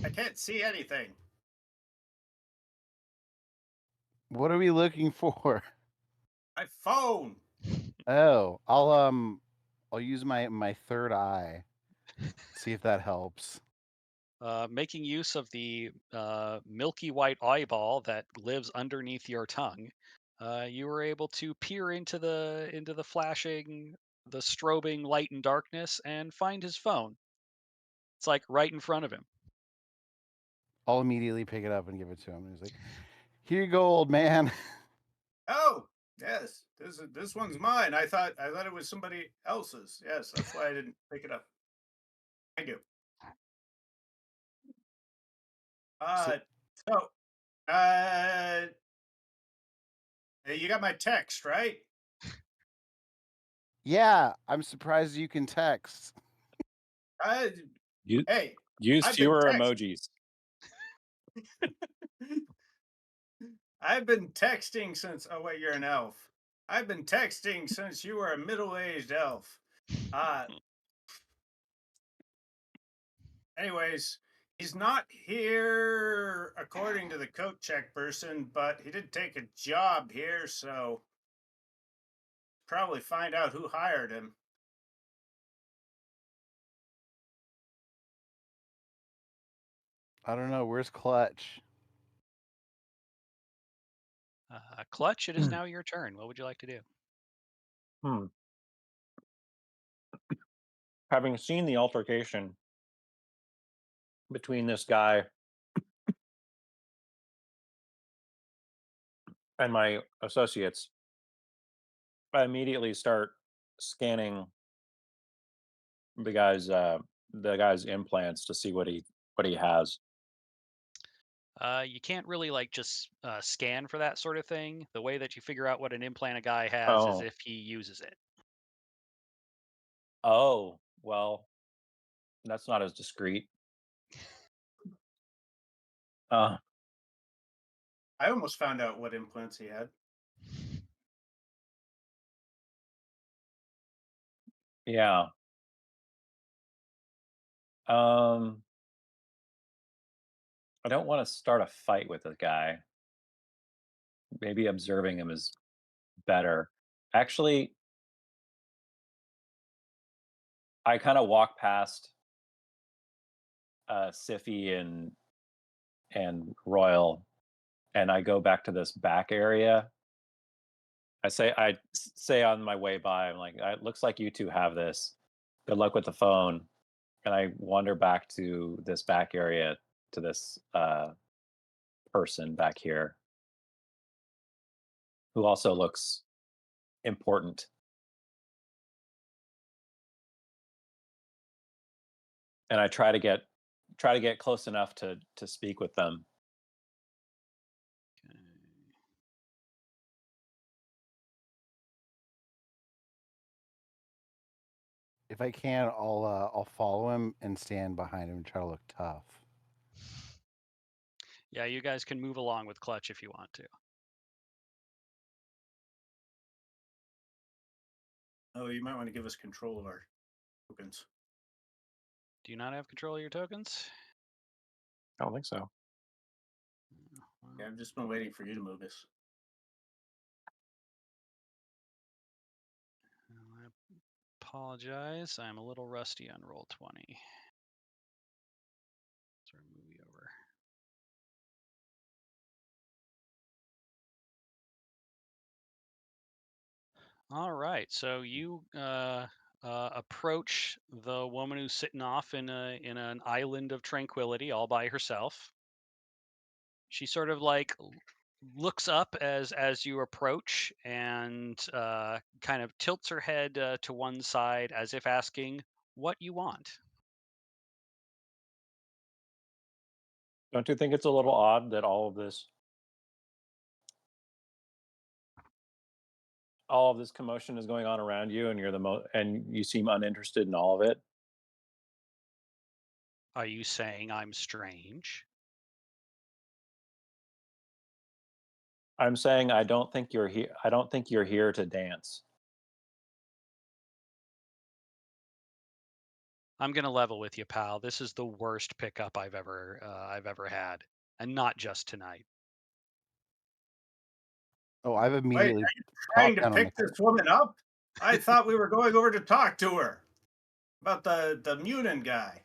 I can't see anything. What are we looking for? My phone. Oh, I'll use my third eye. See if that helps. Making use of the milky white eyeball that lives underneath your tongue, you were able to peer into the flashing, the strobing light and darkness and find his phone. It's like right in front of him. I'll immediately pick it up and give it to him. He's like, "Here you go, old man." Oh, yes. This one's mine. I thought it was somebody else's. Yes, that's why I didn't pick it up. Thank you. So, you got my text, right? Yeah, I'm surprised you can text. Hey, Use I've been fewer text- emojis. I've been texting since. Oh wait, you're an elf. I've been texting since you were a middle-aged elf. Uh, anyways, he's not here according to the coat check person, but he did take a job here, so probably find out who hired him. I don't know. Where's Clutch? Clutch, it is now your turn. What would you like to do? Hmm. Having seen the altercation between this guy and my associates, I immediately start scanning the guy's implants to see what he has. You can't really like just scan for that sort of thing. The way that you figure out what an implant a guy has is Oh, if he uses it. oh, well, that's not as discreet. Uh, I almost found out what implants he had. yeah. Um, I don't want to start a fight with this guy. Maybe observing him is better. Actually, I kind of walk past Siffy and Royal, and I go back to this back area. I say on my way by, I'm like, it looks like you two have this. Good luck with the phone. And I wander back to this back area to this person back here who also looks important. And I try to get close enough to speak with them. Okay. If I can, I'll follow him and stand behind him and try to look tough. Yeah, you guys can move along with Clutch if you want to. Oh, you might want to give us control of our tokens. Do you not have control of your tokens? I don't think so. Well, Yeah, I've just been waiting for you to move us. I apologize. I'm a little rusty on Roll20. Sort of move you over. All right, so you approach the woman who's sitting off in an island of tranquility, all by herself. She sort of like looks up as you approach and kind of tilts her head to one side as if asking what you want. Don't you think it's a little odd that all of this commotion is going on around you and and you seem uninterested in all of it? Are you saying I'm strange? I'm saying I don't think you're here. I don't think you're here to dance. I'm gonna level with you, pal. This is the worst pickup I've ever had, and not just tonight. Oh, I've Wait, immediately are you trying popped to down on the. pick this woman up? I thought we were going over to talk to her about the Munin guy.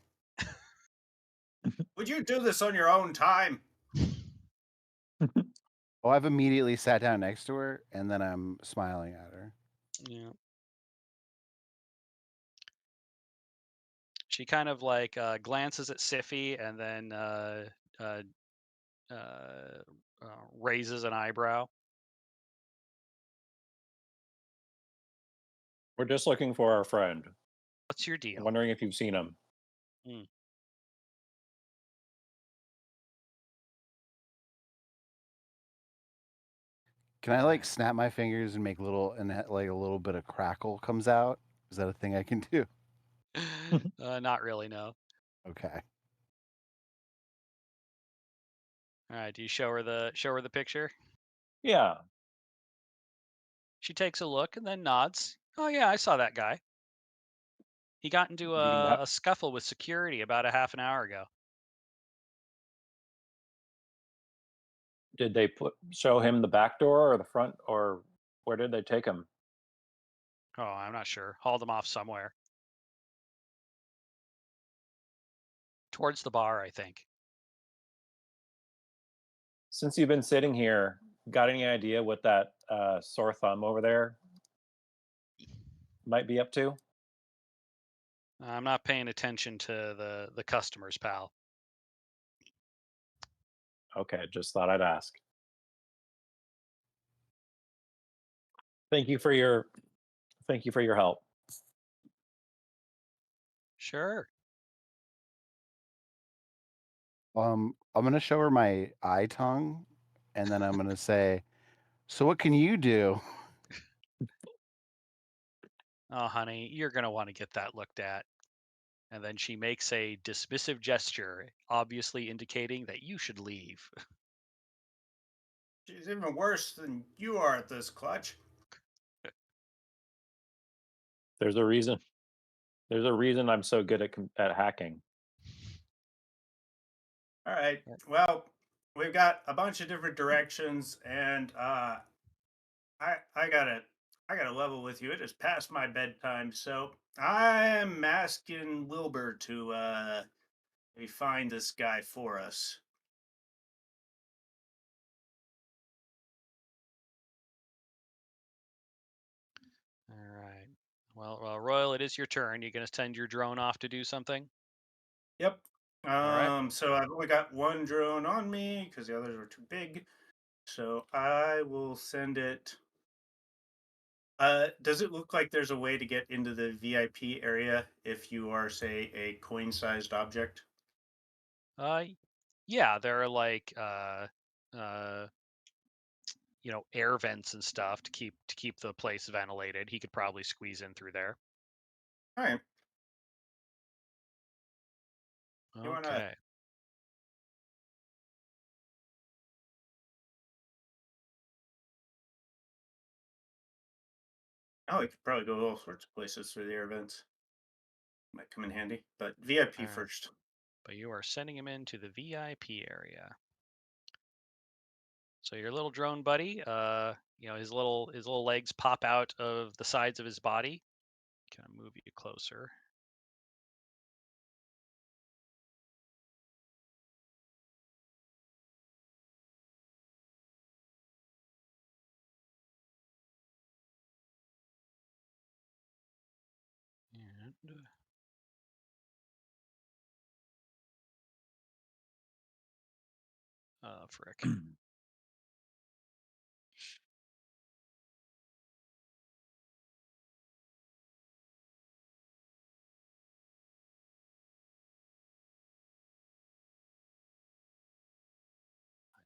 Would you do this on your own time? Oh, I've immediately sat down next to her, and then I'm smiling at her. Yeah. She kind of like glances at Siffy and then uh, raises an eyebrow. We're just looking for our friend. What's your deal? Wondering if you've seen him. Hmm. Can I like snap my fingers and make like a little bit of crackle comes out? Is that a thing I can do? Not really, no. Okay. All right, do you show her the picture? Yeah. She takes a look and then nods. Oh yeah, I saw that guy. He got into Do you a scuffle with security about a half an hour ago. Did they show him the back door or the front, or where did they take him? Oh, I'm not sure. Hauled him off somewhere. Towards the bar, I think. Since you've been sitting here, got any idea what that sore thumb over there might be up to? I'm not paying attention to the customers, pal. Okay, just thought I'd ask. Thank you for your help. Sure. I'm gonna show her my eye tongue, and then I'm gonna say, "So what can you do?" Oh, honey, you're gonna want to get that looked at. And then she makes a dismissive gesture, obviously indicating that you should leave. She's even worse than you are at this, Clutch. There's a reason. There's a reason I'm so good at hacking. All right. Yeah. Well, we've got a bunch of different directions, and I gotta level with you. It is past my bedtime, so I'm asking Wilbur to maybe find this guy for us. All right. Well, Royal, it is your turn. You gonna send your drone off to do something? Yep. All right. So I've only got one drone on me because the others were too big. So I will send it. Does it look like there's a way to get into the VIP area if you are, say, a coin-sized object? Uh, yeah, there are like uh, air vents and stuff to keep the place ventilated. He could probably squeeze in through there. All right. You wanna? Okay. Oh, you could probably go all sorts of places through the air vents. Might come in handy, but VIP All right. first. But you are sending him into the VIP area. So your little drone buddy, his little legs pop out of the sides of his body. Can I move you closer? And frick.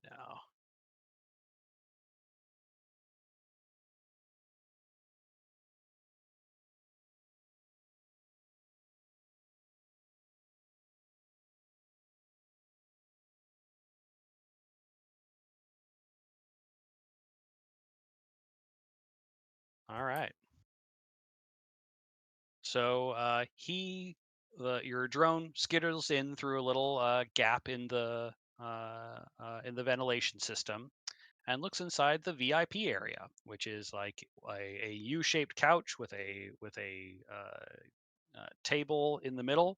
No. All right. So your drone skitters in through a little gap in the ventilation system and looks inside the VIP area, which is like a U-shaped couch with a table in the middle,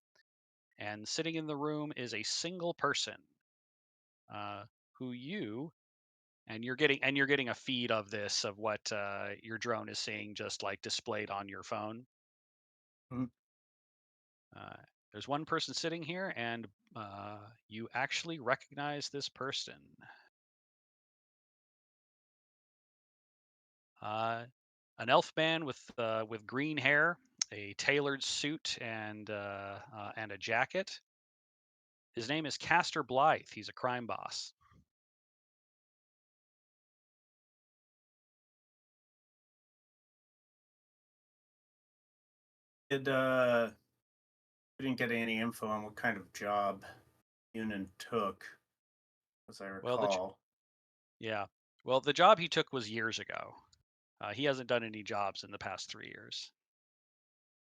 and sitting in the room is a single person uh, who you and you're getting a feed of this of what your drone is seeing just like displayed on your phone. Mhm. Uh, there's one person sitting here, and you actually recognize this person. Uh, an elf man with green hair, a tailored suit, and a jacket. His name is Castor Blythe. He's a crime boss. Did we didn't get any info on what kind of job Unan took, as I Well, the ch- recall. yeah. Well, the job he took was years ago. He hasn't done any jobs in the past 3 years.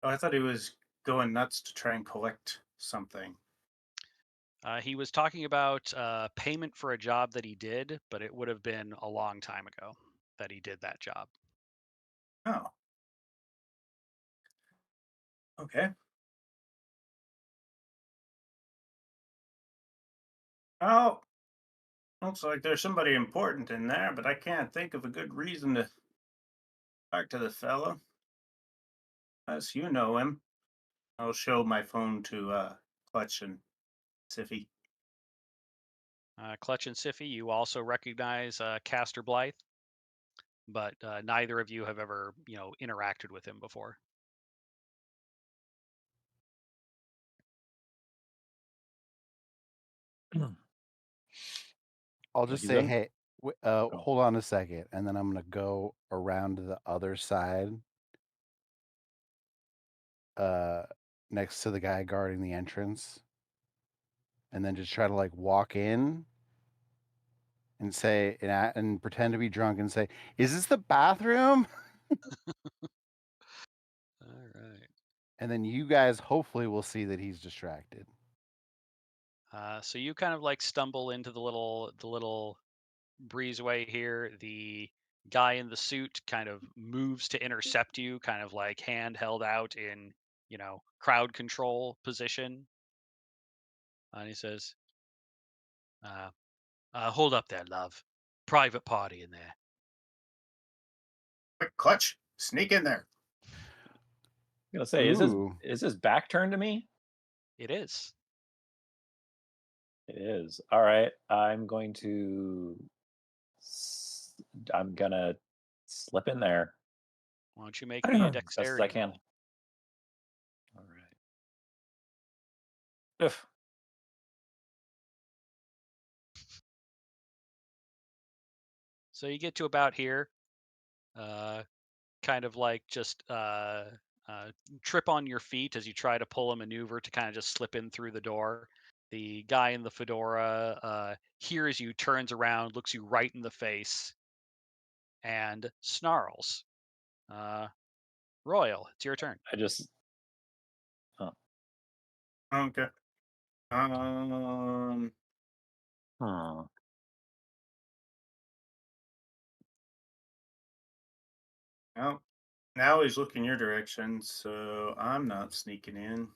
Oh, I thought he was going nuts to try and collect something. He was talking about payment for a job that he did, but it would have been a long time ago that he did that job. Oh, okay. Oh, looks like there's somebody important in there, but I can't think of a good reason to talk to the fellow. Unless you know him. I'll show my phone to Clutch and Siffy. Clutch and Siffy, you also recognize Castor Blythe, but neither of you have ever, interacted with him before. I'll Well, just he's say, in. hey, Oh, hold on a second, and then I'm gonna go around to the other side, uh, next to the guy guarding the entrance, and then just try to like walk in and say and pretend to be drunk and say, "Is this the bathroom?" All right. And then you guys hopefully will see that he's distracted. So you kind of like stumble into the little breezeway here. The guy in the suit kind of moves to intercept you, kind of like hand held out in, crowd control position. And he says, uh, hold up there, love. Private party in there. Quick, Clutch, sneak in there. I'm gonna say, Ooh, is his back turned to me? It is. It is. All right. I'm gonna slip in there Why don't you make me a as best as I dexterity can. roll? All right. Oof. So you get to about here, uh, kind of like just trip on your feet as you try to pull a maneuver to kind of just slip in through the door. The guy in the fedora hears you, turns around, looks you right in the face, and snarls. Uh, Royal, it's your turn. I just. Oh, Okay. Um. hmm. Well, now he's looking your direction, so I'm not sneaking in.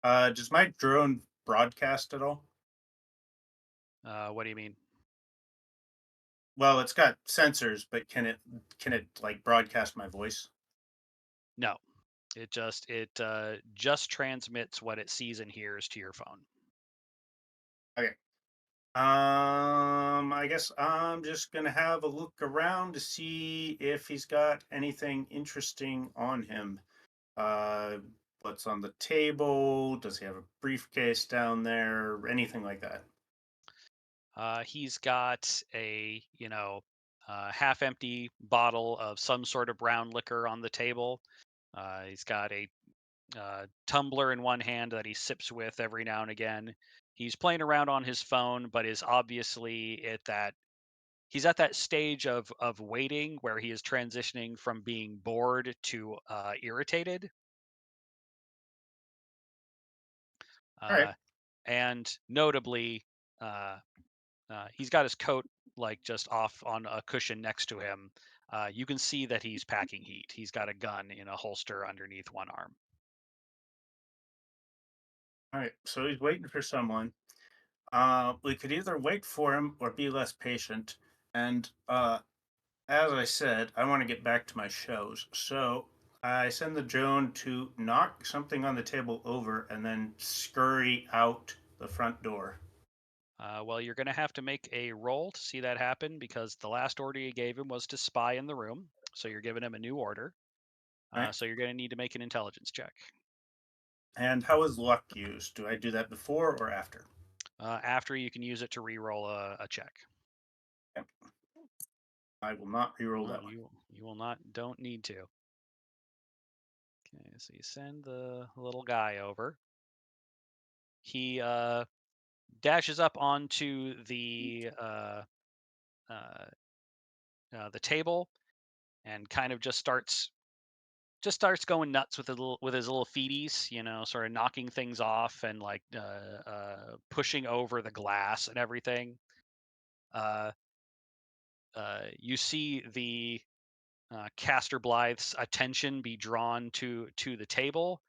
Does my drone broadcast at all? What do you mean? Well, it's got sensors, but can it like broadcast my voice? No, it just transmits what it sees and hears to your phone. Okay. I guess I'm just gonna have a look around to see if he's got anything interesting on him. Uh, what's on the table? Does he have a briefcase down there? Anything like that? He's got a, half-empty bottle of some sort of brown liquor on the table. He's got a tumbler in one hand that he sips with every now and again. He's playing around on his phone, but is obviously he's at that stage of waiting where he is transitioning from being bored to irritated. All right. Uh, and notably, uh, he's got his coat like just off on a cushion next to him. You can see that he's packing heat. He's got a gun in a holster underneath one arm. All right. So he's waiting for someone. We could either wait for him or be less patient. And as I said, I want to get back to my shows. So I send the drone to knock something on the table over and then scurry out the front door. Well, you're going to have to make a roll to see that happen because the last order you gave him was to spy in the room. So you're giving him a new order. Right. So you're going to need to make an intelligence check. And how is luck used? Do I do that before or after? After you can use it to re-roll a check. Yep. I will not reroll No, that one. you will not. Don't need to. Okay, so you send the little guy over. He dashes up onto the table and kind of just starts going nuts with his little feeties, sort of knocking things off and like pushing over the glass and everything. You see the Caster Blythe's attention be drawn to the table.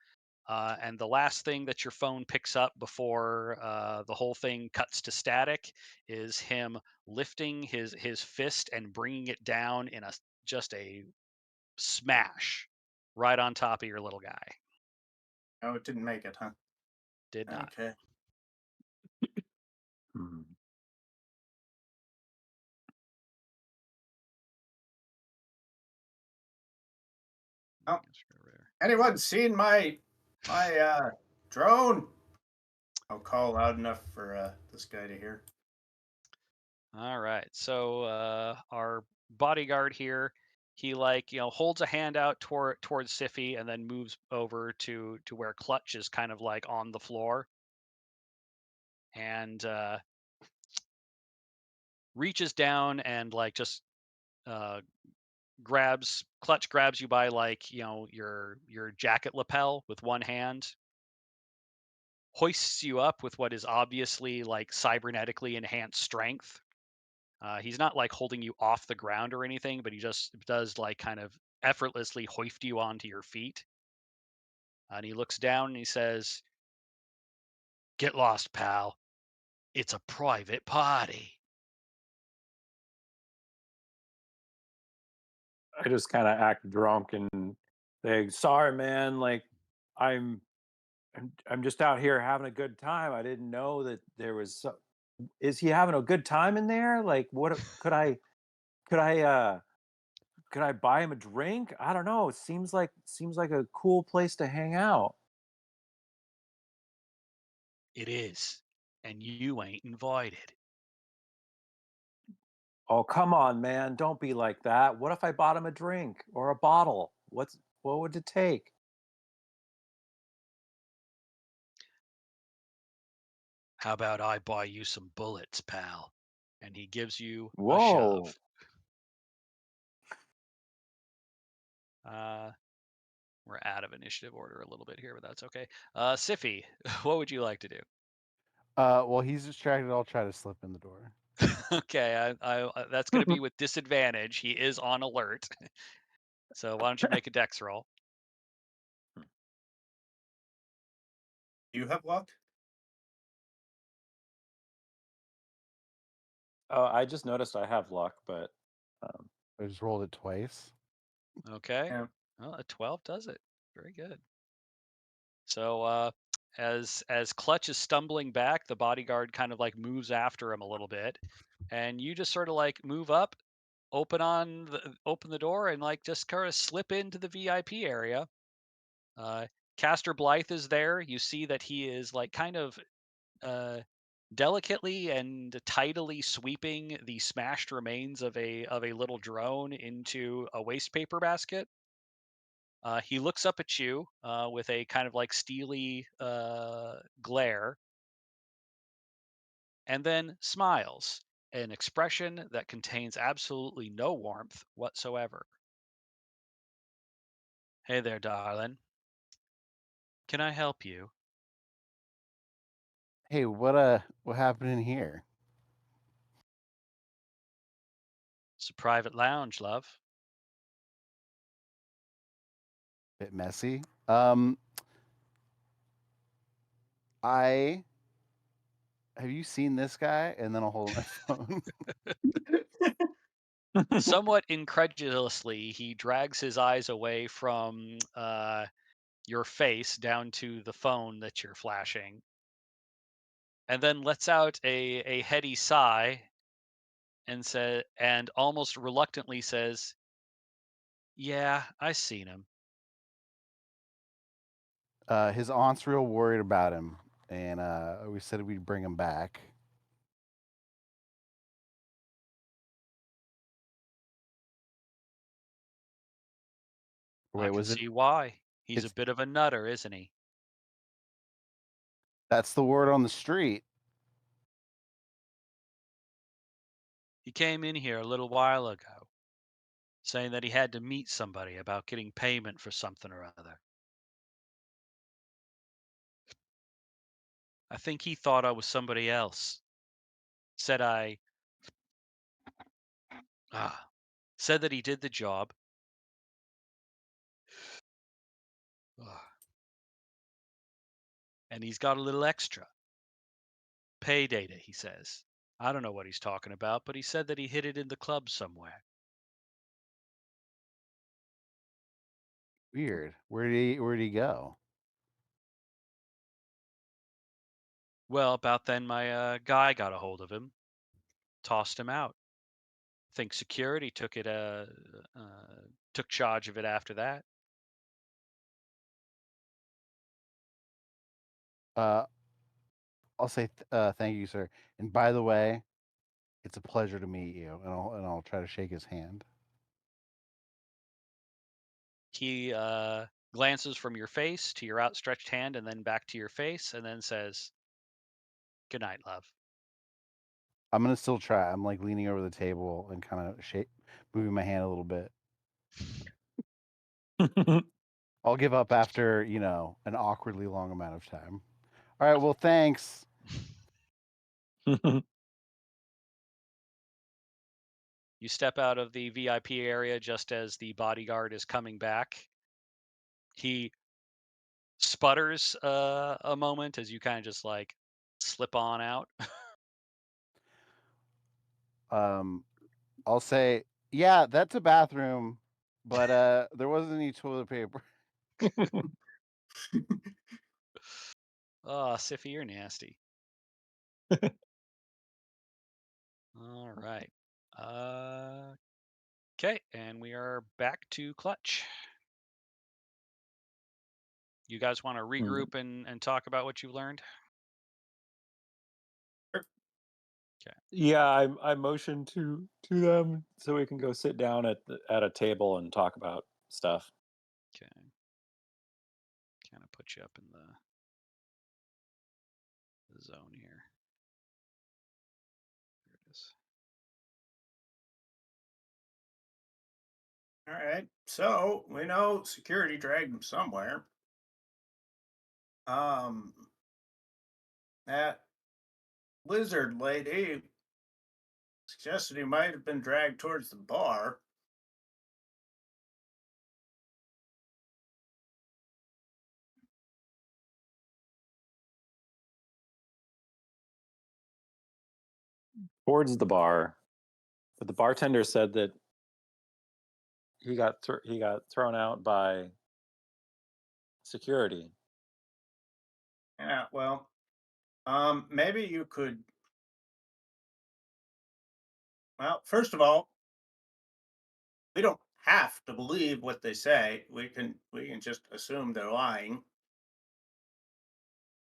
And the last thing that your phone picks up before the whole thing cuts to static is him lifting his fist and bringing it down in just a smash right on top of your little guy. Oh, it didn't make it, huh? Did not. Okay. Hmm. Oh. Anyone seen my drone? I'll call loud enough for this guy to hear. All right. So our bodyguard here, he holds a hand out towards Siffy and then moves over to where Clutch is kind of like on the floor and reaches down and like just Clutch grabs you by like your jacket lapel with one hand, hoists you up with what is obviously like cybernetically enhanced strength. He's not like holding you off the ground or anything, but he just does like kind of effortlessly hoist you onto your feet. And he looks down and he says, "Get lost, pal. It's a private party." I just kind of act drunk and say, "Sorry, man. Like, I'm, I'm just out here having a good time. I didn't know that there was. Is he having a good time in there? Like, what could I, could I buy him a drink? I don't know. It seems like a cool place to hang out." It is, and you ain't invited. Oh, come on, man. Don't be like that. What if I bought him a drink or a bottle? What would it take? How about I buy you some bullets, pal? And he gives you a Whoa. shove. We're out of initiative order a little bit here, but that's okay. Siffy, what would you like to do? Well, he's distracted. I'll try to slip in the door. Okay, that's going to be with disadvantage. He is on alert. So why don't you make a dex roll? Do you have luck? Oh, I just noticed I have luck, but I just rolled it twice. Okay. Yeah. Well, a 12 does it. Very good. So as Clutch is stumbling back, the bodyguard kind of like moves after him a little bit, and you just sort of like move up, open the door, and like just kind of slip into the VIP area. Caster Blythe is there. You see that he is like kind of delicately and tidily sweeping the smashed remains of a little drone into a waste paper basket. He looks up at you with a kind of like steely glare, and then smiles, an expression that contains absolutely no warmth whatsoever. "Hey there, darling. Can I help you?" Hey, what happened in here? "It's a private lounge, love." Bit messy. I have you seen this guy? And then I'll hold my phone. Somewhat incredulously, he drags his eyes away from your face down to the phone that you're flashing, and then lets out a heady sigh and almost reluctantly says, "Yeah, I seen him." His aunt's real worried about him, and we said we'd bring him back. I Wait, can was it? see why. He's a It's bit of a nutter, isn't he? that's the word on the street. He came in here a little while ago, saying that he had to meet somebody about getting payment for something or other. I think he thought I was somebody else. Said said that he did the job. And he's got a little extra. Pay data, he says. I don't know what he's talking about, but he said that he hid it in the club somewhere. Weird. Where'd he go? Well, about then my guy got a hold of him, tossed him out. Think security took charge of it after that. I'll say thank you, sir. And by the way, it's a pleasure to meet you. And I'll try to shake his hand. He glances from your face to your outstretched hand and then back to your face and then says, "Good night, love." I'm gonna still try. I'm like leaning over the table and kind of moving my hand a little bit. I'll give up after, an awkwardly long amount of time. All right, well, thanks. You step out of the VIP area just as the bodyguard is coming back. He sputters a moment as you kind of just like slip on out. I'll say, yeah, that's a bathroom, but there wasn't any toilet paper. Oh, Siffy, you're nasty. All right. Okay, and we are back to Clutch. You guys want to regroup and talk about what you learned? Yeah, I motioned to them so we can go sit down at a table and talk about stuff. Okay. Kind of put you up in the zone here. There it is. All right. So we know security dragged him somewhere. That lizard lady suggested he might have been dragged towards the bar. Towards the bar, but the bartender said that he got thrown out by security. Yeah, well, maybe you could. Well, first of all, we don't have to believe what they say. We can just assume they're lying.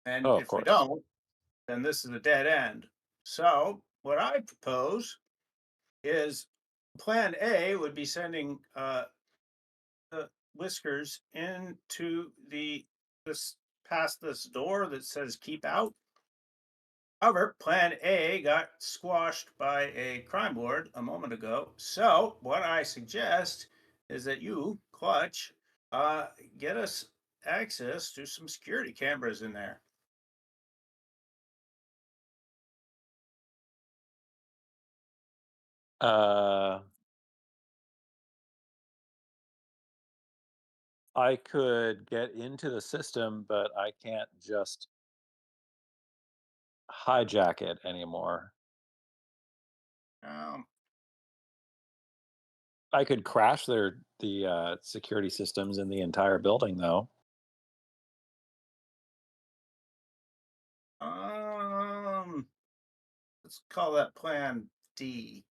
And Oh, of if we course. don't, then this is a dead end. So what I propose is plan A would be sending the Whiskers into this past this door that says keep out. However, plan A got squashed by a crime lord a moment ago. So what I suggest is that you, Clutch, get us access to some security cameras in there. I could get into the system, but I can't just hijack it anymore. Um, I could crash the security systems in the entire building, though. um, let's call that plan D.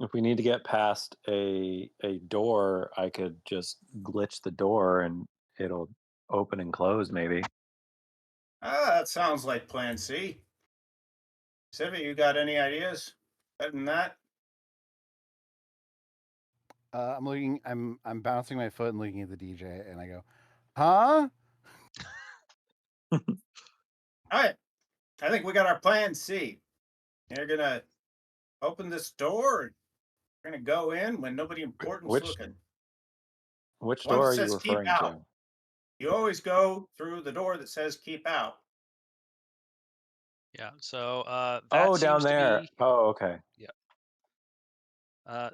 If we need to get past a door, I could just glitch the door and it'll open and close, maybe. That sounds like plan C. Sivi, you got any ideas better than that? I'm bouncing my foot and looking at the DJ, and I go, huh? All right. I think we got our plan C. You're gonna open this door. And we're gonna go in when nobody important's Which looking. which One door that are you says "Keep referring Out." to? You always go through the door that says "Keep Out." Yeah. So that Oh, down seems to there. be Oh, okay.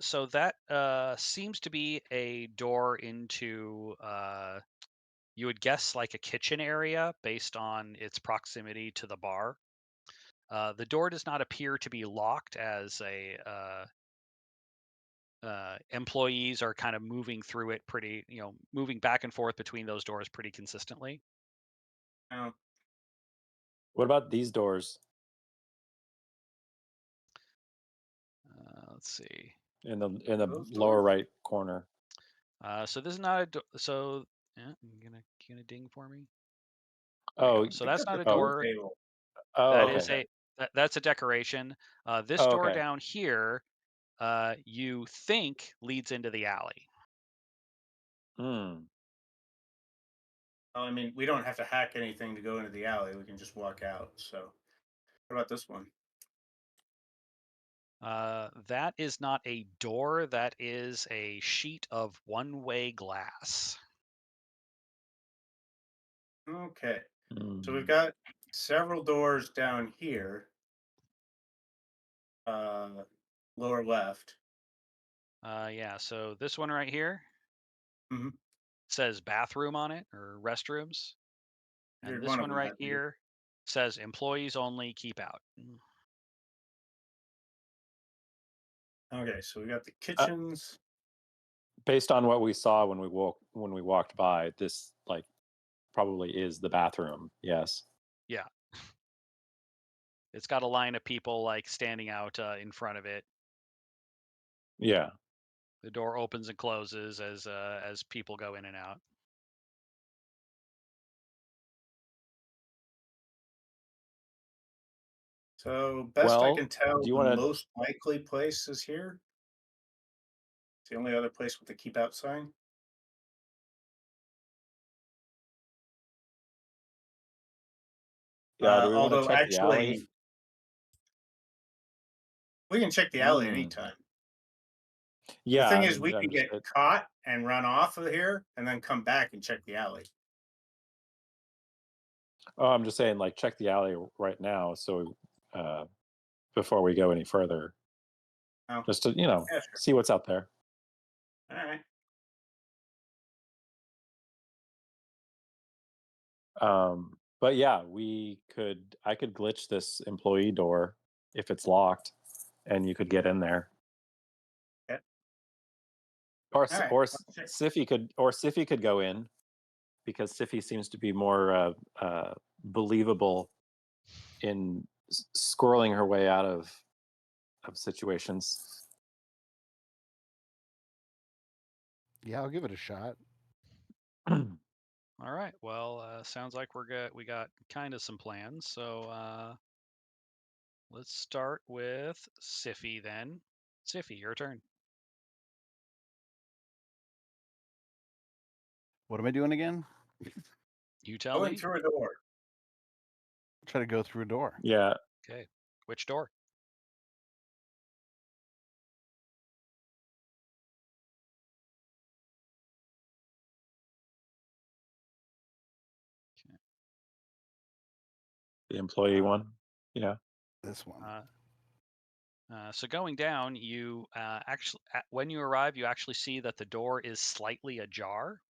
so that seems to be a door into you would guess like a kitchen area based on its proximity to the bar. The door does not appear to be locked as employees are kind of moving through it pretty, moving back and forth between those doors pretty consistently. Now, What about these doors Let's see. in the those lower doors. right corner? So this is not a so yeah, gonna ding for me. There you Oh, go. So I think that's that's not a a oh, pool door. table. oh, That Oh, is okay. okay. that's a decoration. This Oh, door okay. down here, you think leads into the alley. Hmm. Oh, I mean, we don't have to hack anything to go into the alley. We can just walk out. So, what about this one? That is not a door. That is a sheet of one-way glass. Okay. So we've Hmm. got several doors down here, uh, lower left. Yeah. So this one right here Hmm. says bathroom on it or restrooms, and Figured this one of one them right had to be. here says employees only, keep out. Okay, so we got the Uh, kitchens. based on what we saw when we walked by, this like probably is the bathroom. Yes. Yeah. It's got a line of people like standing out in front of it. Yeah. The door opens and closes as people go in and out. So best I can Well, tell, do you the want to? most likely place is here. It's the only other place with the keep out sign. Yeah. Do we want to Although check the alley? actually, we can check the alley Hmm. anytime. The Yeah. thing I is, mean, we I'm can just. get caught and run off of here, and then come back and check the alley. Oh, I'm just saying, like, check the alley right now, so before we go any further, Oh, just to yeah, sure. see what's out there. All right. But yeah, I could glitch this employee door if it's locked, and you could get in there. Yeah. Or All S- right. or Let's S- check. Siffy could go in because Siffy seems to be more believable in squirreling her way out of situations. Yeah, I'll give it a shot. All right. Well, sounds like we got kind of some plans. So let's start with Siffy then. Siffy, your turn. What am I doing again? You tell Going me. through a door. Try to go through a door. Yeah. Okay. Which door? The employee Uh, one. Yeah. This one. so going down, you actually, when you arrive, you actually see that the door is slightly ajar.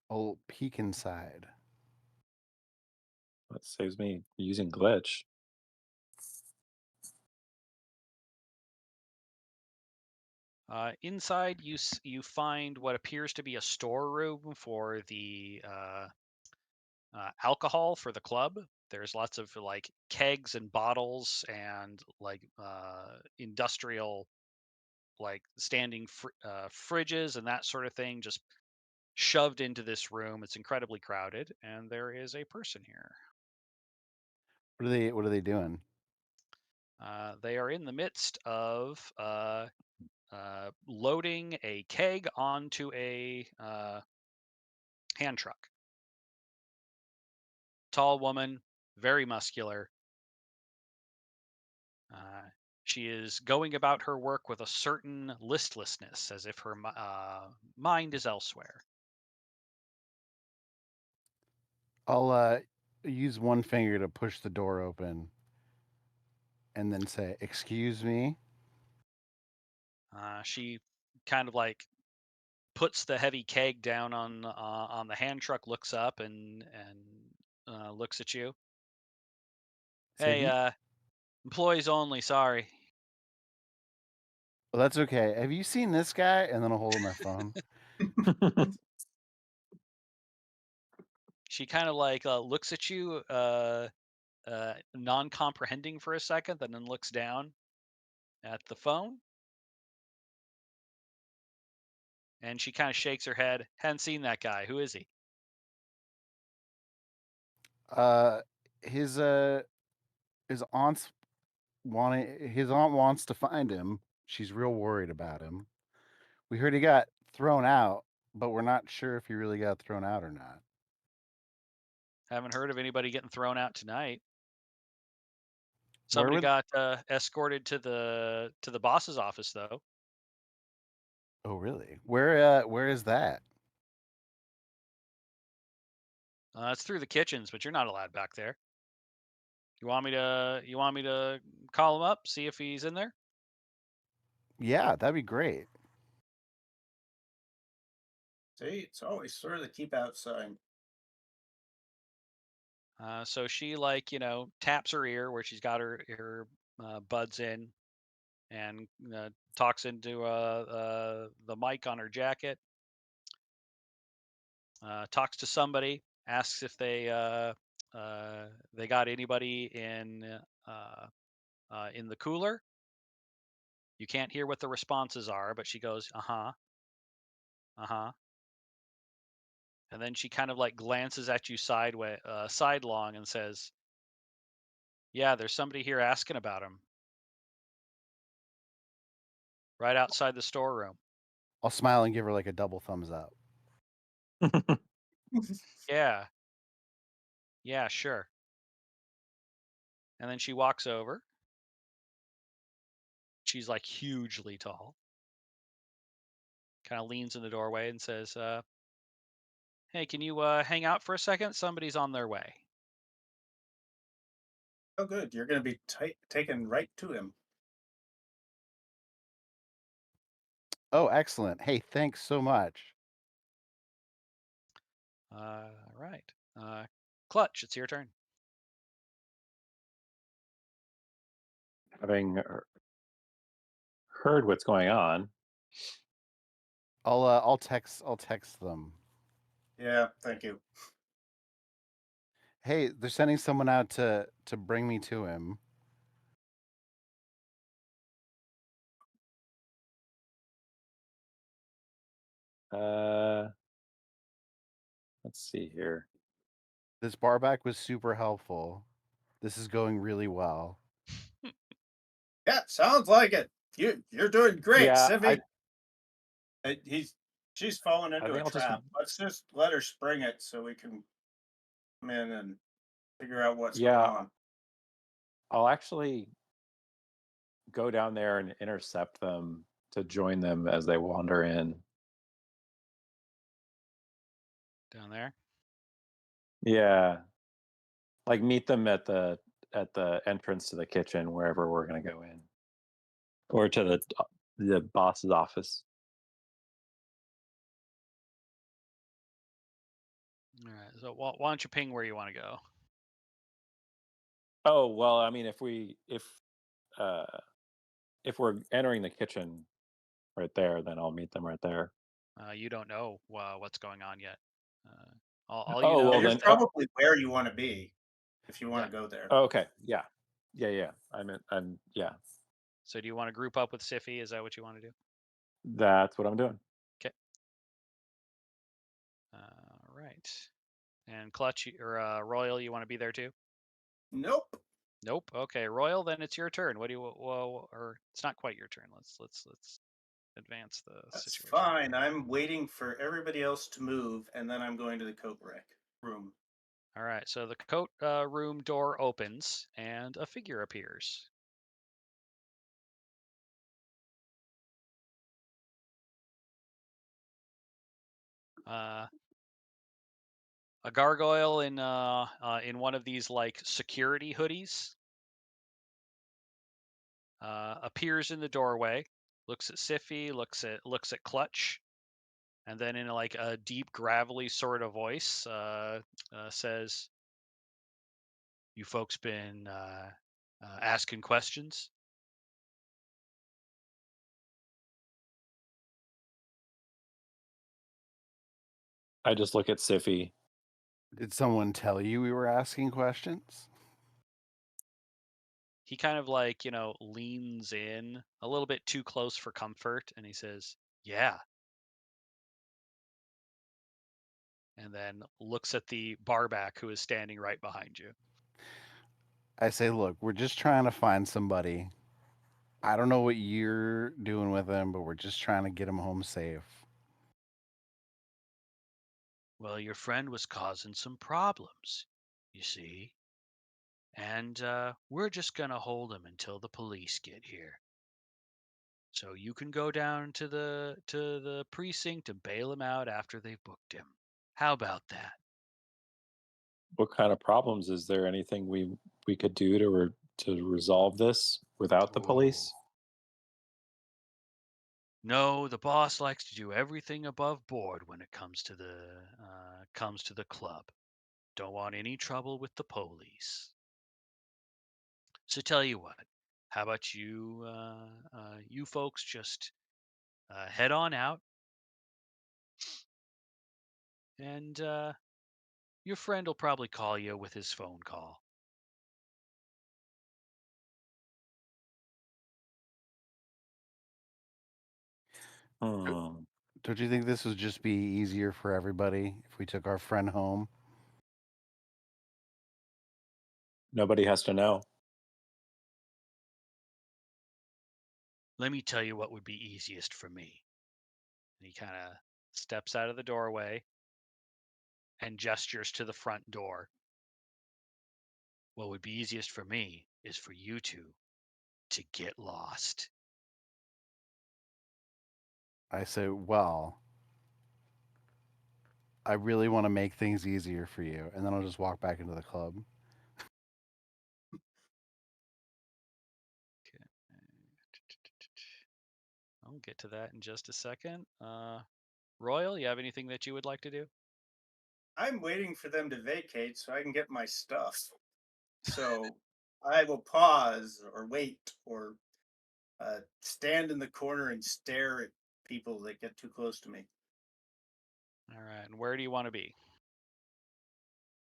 I'll peek inside. That saves me using glitch. Inside, you find what appears to be a storeroom for the alcohol for the club. There's lots of like kegs and bottles and like industrial like standing fridges and that sort of thing just shoved into this room. It's incredibly crowded, and there is a person here. What are they doing? They are in the midst of loading a keg onto a hand truck. Tall woman, very muscular. She is going about her work with a certain listlessness, as if her mind is elsewhere. I'll use one finger to push the door open and then say, "Excuse me." She kind of like puts the heavy keg down on the hand truck, looks up and looks at you. Say, Hey, employees only. Sorry. "Well, that's okay. Have you seen this guy?" And then I'll hold up my phone. She kind of like looks at you, non-comprehending for a second, then looks down at the phone, and she kind of shakes her head. Hadn't seen that guy. Who is he? Uh, his aunt's his aunt wants to find him. She's real worried about him. We heard he got thrown out, but we're not sure if he really got thrown out or not. Haven't heard of anybody getting thrown out tonight. Where Somebody would? got escorted to the boss's office though. Oh, really? Where is that? It's through the kitchens, but you're not allowed back there. You want me to call him up, see if he's in there? Yeah, that'd be great. See, it's always sort of the keep outside. So she like taps her ear where she's got her buds in, and talks into the mic on her jacket. Talks to somebody, asks if they got anybody in the cooler. You can't hear what the responses are, but she goes, uh huh. And then she kind of like glances at you sidelong, and says, "Yeah, there's somebody here asking about him right outside the storeroom." I'll smile and give her like a double thumbs up. Yeah, yeah, sure. And then she walks over. She's like hugely tall. Kind of leans in the doorway and says, "Hey, can you hang out for a second? Somebody's on their way." Oh, good. You're going to be taken right to him. Oh, excellent. Hey, thanks so much. Right. Clutch, it's your turn. Having heard what's going on, I'll text them. Yeah, thank you. Hey, they're sending someone out to bring me to him. uh, let's see here. This barback was super helpful. This is going really well. Yeah, sounds like it. You're doing great, Yeah, Civi. She's fallen I into think a I'll just trap. Let's just let her spring it so we can come in and figure out what's going yeah, on. I'll actually go down there and intercept them to join them as they wander in. Down there. Yeah, like meet them at the entrance to the kitchen, wherever we're gonna go in, or to the boss's office. All right. So why don't you ping where you want to go? Oh well, I mean, uh, if we're entering the kitchen right there, then I'll meet them right there. You don't know what's going on yet. All you Oh Yeah, well, know you're is then. that probably where you want to be if you want yeah. to go there. Oh, okay, yeah, yeah. I'm yeah. So do you want to group up with Siffy? Is that what you want to do? That's what I'm doing. Okay. Right. And Clutch or Royal, you want to be there too? Nope. Nope. Okay, Royal. Then it's your turn. What do you? Well, or it's not quite your turn. Let's advance the That's situation. fine. I'm waiting for everybody else to move, and then I'm going to the coat rack room. All right, so the coat room door opens and a figure appears. A gargoyle in one of these like security hoodies appears in the doorway, looks at Siffy, looks at Clutch, and then in like a deep gravelly sort of voice says, "You folks been asking questions?" I just look at Siffy. Did someone tell you we were asking questions? He kind of like, leans in a little bit too close for comfort, and he says, "Yeah." And then looks at the barback who is standing right behind you. I say, look, we're just trying to find somebody. I don't know what you're doing with him, but we're just trying to get him home safe. Well, your friend was causing some problems, you see. And we're just going to hold him until the police get here. So you can go down to the precinct and bail him out after they've booked him. How about that? What kind of problems? Is there anything we could do to resolve this without the police? Ooh. No, the boss likes to do everything above board when it comes to the club. Don't want any trouble with the police. So tell you what, how about you folks just head on out, and your friend will probably call you with his phone call. Hmm. Don't you think this would just be easier for everybody if we took our friend home? Nobody has to know. Let me tell you what would be easiest for me. And he kind of steps out of the doorway and gestures to the front door. What would be easiest for me is for you two to get lost. I say, well, I really want to make things easier for you. And then I'll just walk back into the club. Okay. I'll get to that in just a second. Royal, you have anything that you would like to do? I'm waiting for them to vacate so I can get my stuff. So I will pause or wait or stand in the corner and stare at people that get too close to me. All right. And where do you want to be?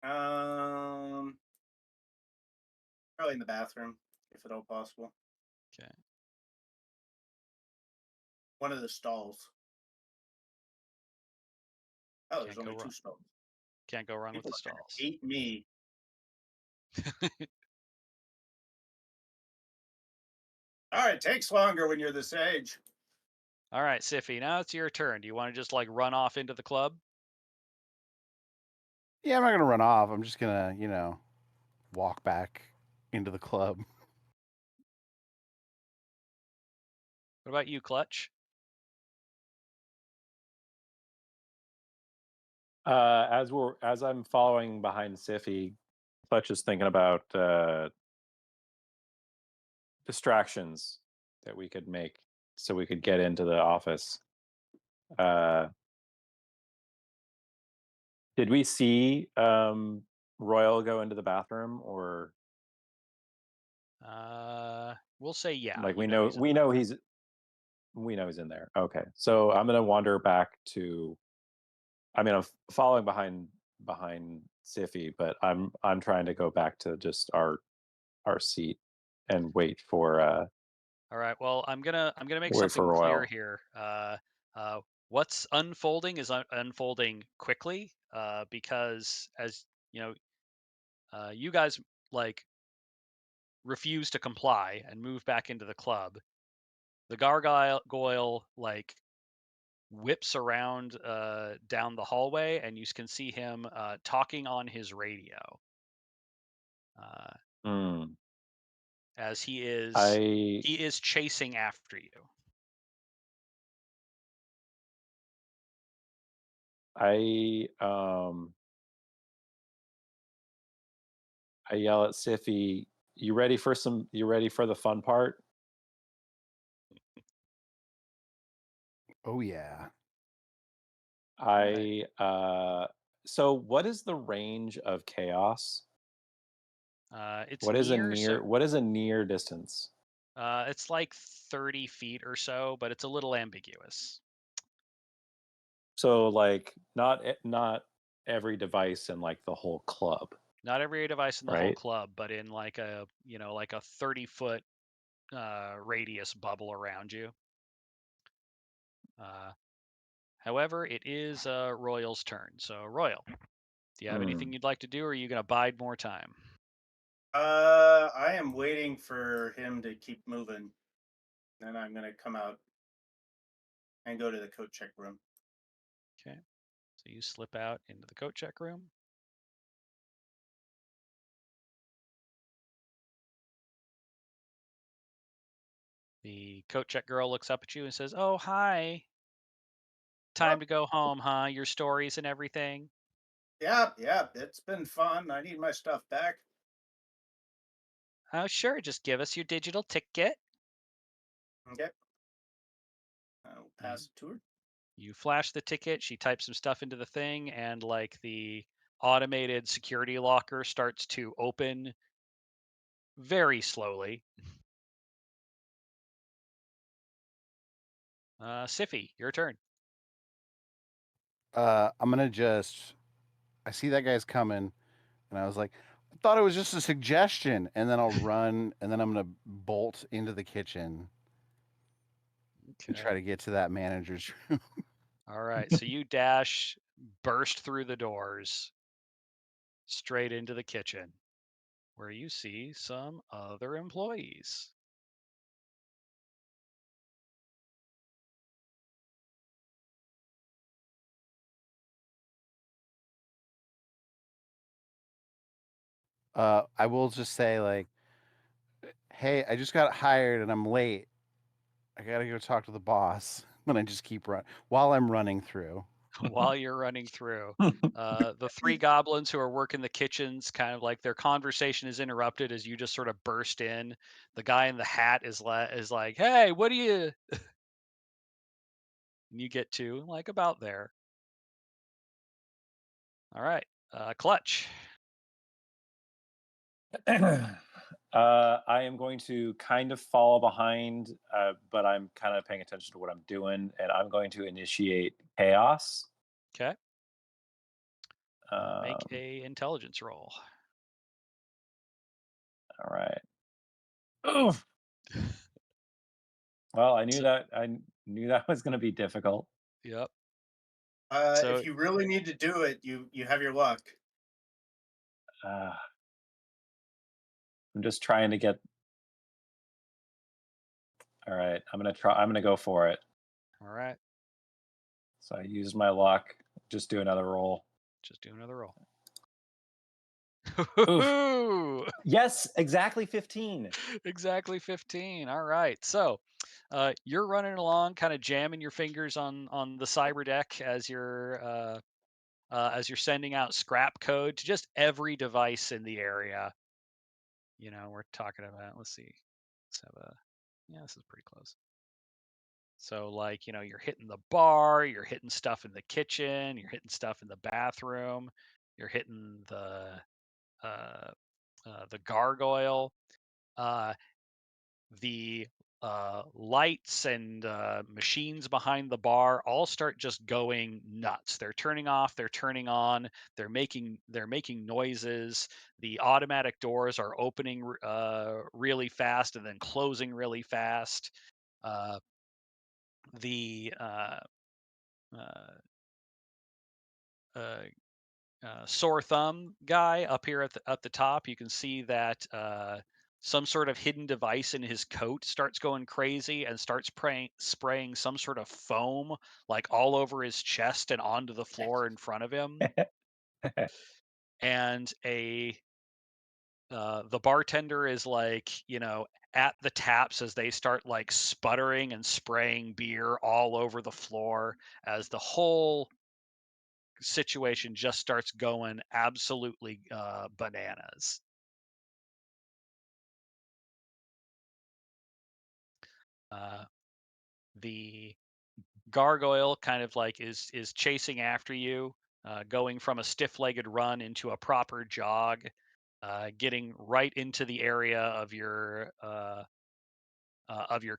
Um, Probably in the bathroom, if at all possible. Okay. One of the stalls. Oh, there's Can't go only wrong. two stalls. Can't go wrong with People the are gonna stalls. hate me. All right, takes longer when you're this age. All right, Siffy, now it's your turn. Do you want to just like run off into the club? Yeah, I'm not going to run off. I'm just going to, walk back into the club. What about you, Clutch? As I'm following behind Siffy, Clutch is thinking about distractions that we could make so we could get into the office. Did we see Royal go into the bathroom, or We'll say yeah. like You know he's in we the know bathroom. he's in there? Okay, so I'm gonna wander back to. I mean, I'm following behind Siffy, but I'm trying to go back to just our seat and wait for All right. Well, I'm gonna make wait for something clear Royal. here. What's unfolding is unfolding quickly because as you know, you guys like refuse to comply and move back into the club. The gargoyle like whips around down the hallway, and you can see him talking on his radio uh, Hmm. as he I is chasing after you. I I yell at Siffy, you ready for the fun part? Oh yeah. Right. So what is the range of chaos? It's near, so What is a near distance? it's like 30 feet or so, but it's a little ambiguous. So like not every device in like the whole club, Not every device in the whole right? club, but in like a like a 30-foot radius bubble around you. Uh, However, it is Royal's turn. So Royal, do you have anything Hmm. you'd like to do, or are you going to bide more time? I am waiting for him to keep moving. Then I'm gonna come out and go to the coat check room. Okay. So you slip out into the coat check room. The coat check girl looks up at you and says, "Oh, hi. Time Oh, to go home, huh? Your stories and everything." yeah, it's been fun. I need my stuff back. Oh, sure. Just give us your digital ticket. Okay, I'll You pass it to her. you flash the ticket. She types some stuff into the thing, and like the automated security locker starts to open very slowly. Siffy, your turn. I'm gonna just. I see that guy's coming, and I was like, I thought it was just a suggestion, and then I'll run, and then I'm gonna bolt into the kitchen and try Okay. to get to that manager's room. All right. So you dash, burst through the doors, straight into the kitchen, where you see some other employees. I will just say like, hey, I just got hired and I'm late. I gotta go talk to the boss. But I just keep run while I'm running through. While you're running through. The three goblins who are working the kitchens, kind of like their conversation is interrupted as you just sort of burst in. The guy in the hat is like, "Hey, what do you?" And you get to like about there. All right, Clutch. I am going to kind of fall behind, but I'm kind of paying attention to what I'm doing, and I'm going to initiate chaos. Okay, make Um, a intelligence roll. all right. Oof. Well, I knew that was going to be difficult. Yep. So If you really need to do it, you have your luck. Uh, I'm just trying to get. All right, I'm gonna try. I'm gonna go for it. all right, So I use my luck. Just do another roll. just do another roll. Oof. Yes, exactly 15. Exactly 15. All right. So you're running along, kind of jamming your fingers on the cyber deck as you're sending out scrap code to just every device in the area. We're talking about. Let's see. Let's have a. Yeah, this is pretty close. So like you're hitting the bar, you're hitting stuff in the kitchen, you're hitting stuff in the bathroom, you're hitting uh, the gargoyle. Uh, the lights and machines behind the bar all start just going nuts. They're turning off, they're turning on, they're making noises. The automatic doors are opening really fast and then closing really fast. Uh, the uh, uh, Sore thumb guy up here at the top, you can see that some sort of hidden device in his coat starts going crazy and starts spraying some sort of foam like all over his chest and onto the floor in front of him. And the bartender is like, at the taps as they start like sputtering and spraying beer all over the floor as the whole situation just starts going absolutely bananas. Uh, the gargoyle kind of like is chasing after you, going from a stiff-legged run into a proper jog, getting right into the area of your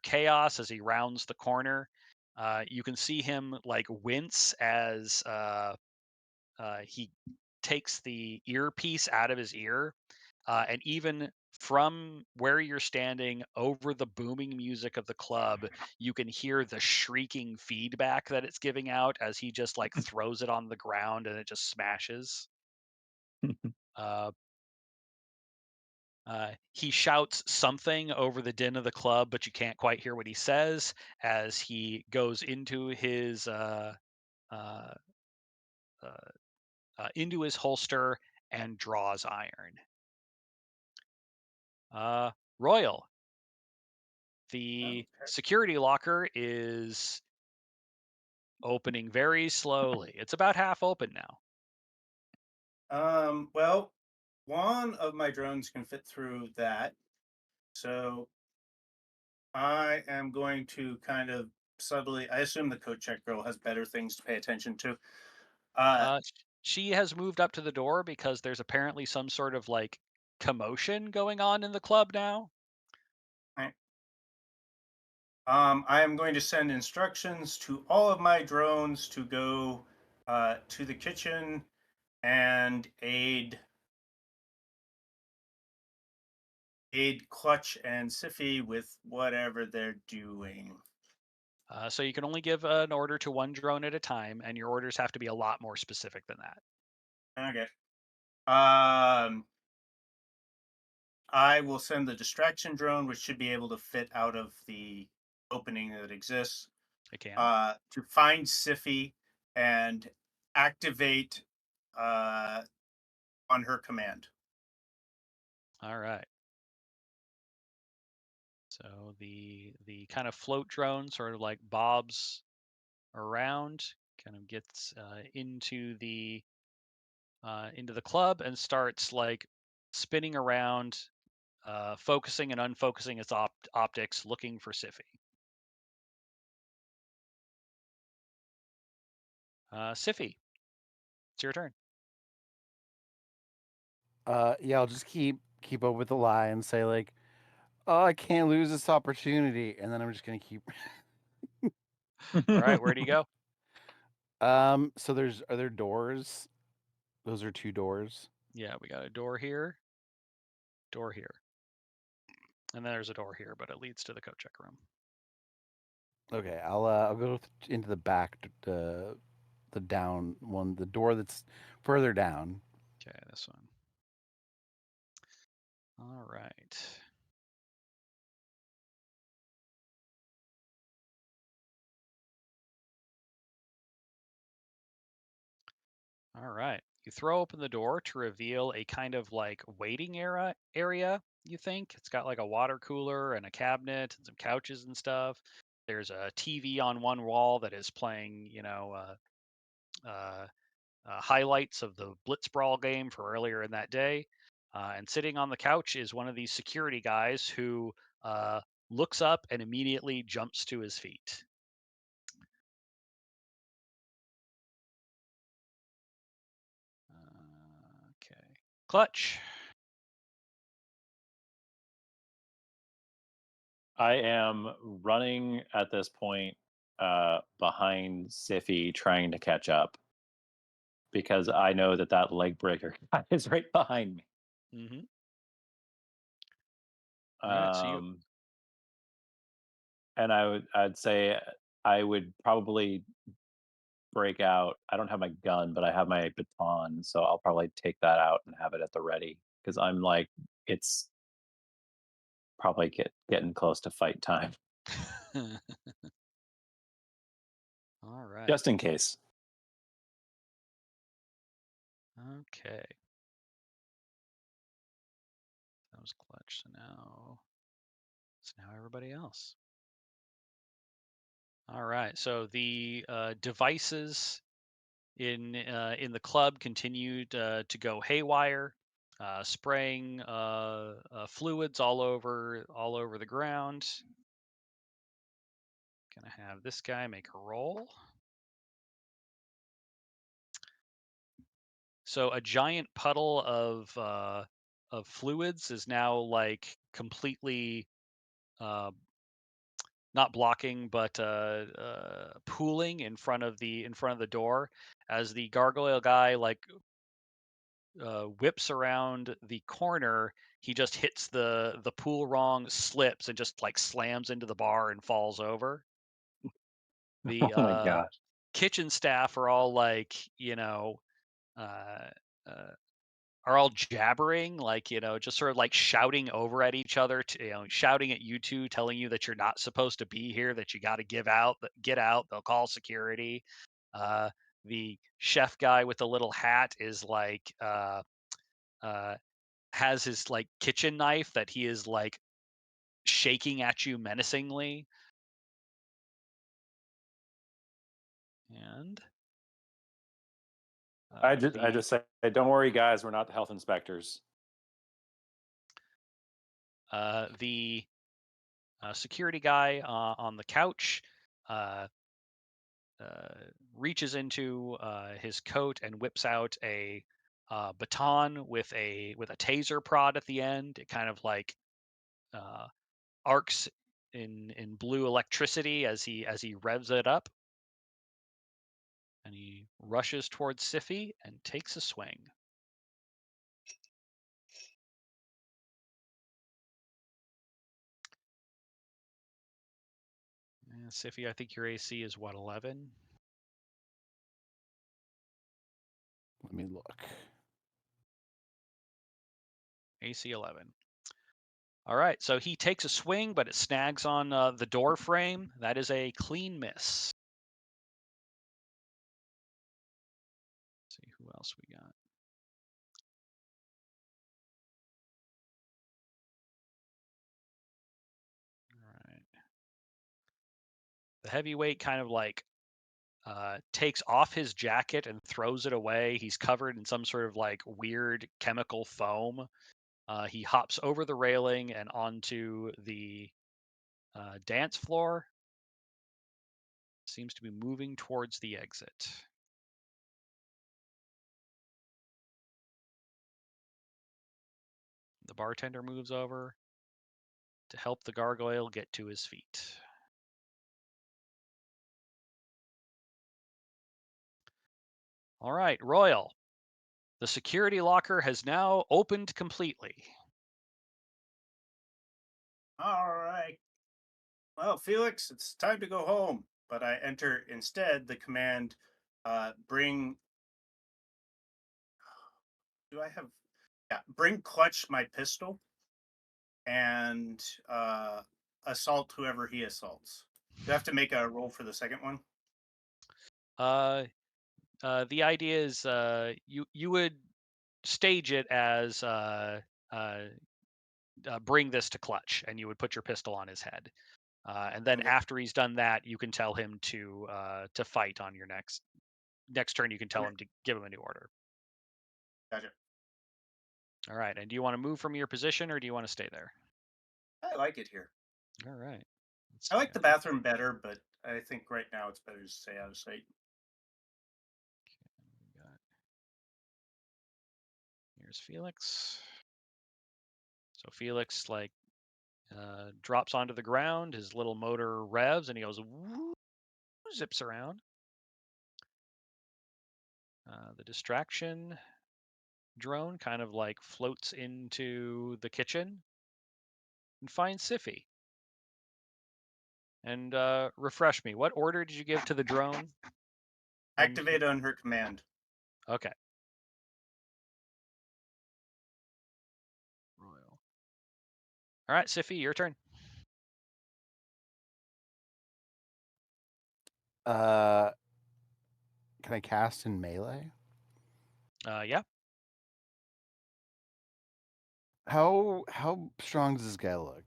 chaos as he rounds the corner. You can see him like wince as he takes the earpiece out of his ear, and even from where you're standing over the booming music of the club, you can hear the shrieking feedback that it's giving out as he just like throws it on the ground and it just smashes. Uh, he shouts something over the din of the club, but you can't quite hear what he says as he goes uh, uh, into his holster and draws iron. Royal, the Okay. security locker is opening very slowly. It's about half open now. Well, one of my drones can fit through that, so I am going to kind of subtly. I assume the coat check girl has better things to pay attention to. Uh, She has moved up to the door because there's apparently some sort of like commotion going on in the club now. I I am going to send instructions to all of my drones to go to the kitchen and aid Clutch and Siffy with whatever they're doing. So you can only give an order to one drone at a time, and your orders have to be a lot more specific than that. Okay. Um, I will send the distraction drone, which should be able to fit out of the opening that exists, I can. to find Siffy and activate uh, on her command. All right. So the kind of float drone sort of like bobs around, kind of gets into the club and starts like spinning around, focusing and unfocusing its optics, looking for Siffy. Siffy, it's your turn. Yeah, I'll just keep up with the lie and say like, "Oh, I can't lose this opportunity," and then I'm just gonna keep. All right, where do you go? So are there doors? Those are two doors. Yeah, we got a door here, and then there's a door here, but it leads to the coat check room. Okay, I'll go into the back, the down one, the door that's further down. Okay, this one. All right. All right. You throw open the door to reveal a kind of like waiting area, you think. It's got like a water cooler and a cabinet and some couches and stuff. There's a TV on one wall that is playing, highlights of the Blitzbrawl game for earlier in that day. And sitting on the couch is one of these security guys who uh, looks up and immediately jumps to his feet. Okay. Clutch. I am running at this point behind Siffy, trying to catch up because I know that that leg breaker guy is right behind me. Mm-hmm. All right. So you Um, and I'd say I would probably break out. I don't have my gun, but I have my baton, so I'll probably take that out and have it at the ready because I'm like it's probably getting close to fight time, All right. just in case. Okay. That was clutch. So now everybody else. All right. So the devices in the club continued to go haywire, spraying fluids all over the ground. Gonna have this guy make a roll. So a giant puddle of fluids is now like completely not blocking, but pooling in front of the door as the gargoyle guy like whips around the corner. He just hits the pool wrong, slips, and just like slams into the bar and falls over. The Oh my gosh. kitchen staff are all like, uh, uh, are all jabbering, like, just sort of like shouting over at each other, shouting at you two, telling you that you're not supposed to be here, that you got to get out. They'll call security. Uh, the chef guy with the little hat is like, has his like kitchen knife that he is like shaking at you menacingly. And I just say, don't worry, guys. We're not the health inspectors. The security guy on the couch reaches into his coat and whips out a baton with a taser prod at the end. It kind of like arcs in blue electricity as he revs it up, and he rushes towards Siffy and takes a swing. Siffy, I think your AC is what, 11? Let me look. AC 11. All right, so he takes a swing, but it snags on the door frame. That is a clean miss. Let's see who else we got. All right. The heavyweight kind of like takes off his jacket and throws it away. He's covered in some sort of like weird chemical foam. He hops over the railing and onto the dance floor. Seems to be moving towards the exit. The bartender moves over to help the gargoyle get to his feet. All right, Royal. The security locker has now opened completely. All right. Well, Felix, it's time to go home. But I enter instead the command, bring. Do I have? Yeah, bring Clutch my pistol and assault whoever he assaults. Do I have to make a roll for the second one? The idea is you would stage it as bring this to Clutch, and you would put your pistol on his head. And then Okay. after he's done that, you can tell him to fight on your next turn. You can tell Okay. him to give him a new order. Gotcha. All right. And do you want to move from your position, or do you want to stay there? I like it here. All right. Let's I like see. the bathroom better, but I think right now it's better to stay out of sight. We got- Here's Felix. So Felix like drops onto the ground. His little motor revs, and he goes woo, zips around. The distraction drone kind of like floats into the kitchen and finds Siffy. And refresh me. What order did you give to the drone? Activate on her command. Okay. Royal. All right, Siffy, your turn. Can I cast in melee? Yeah. How strong does this guy look?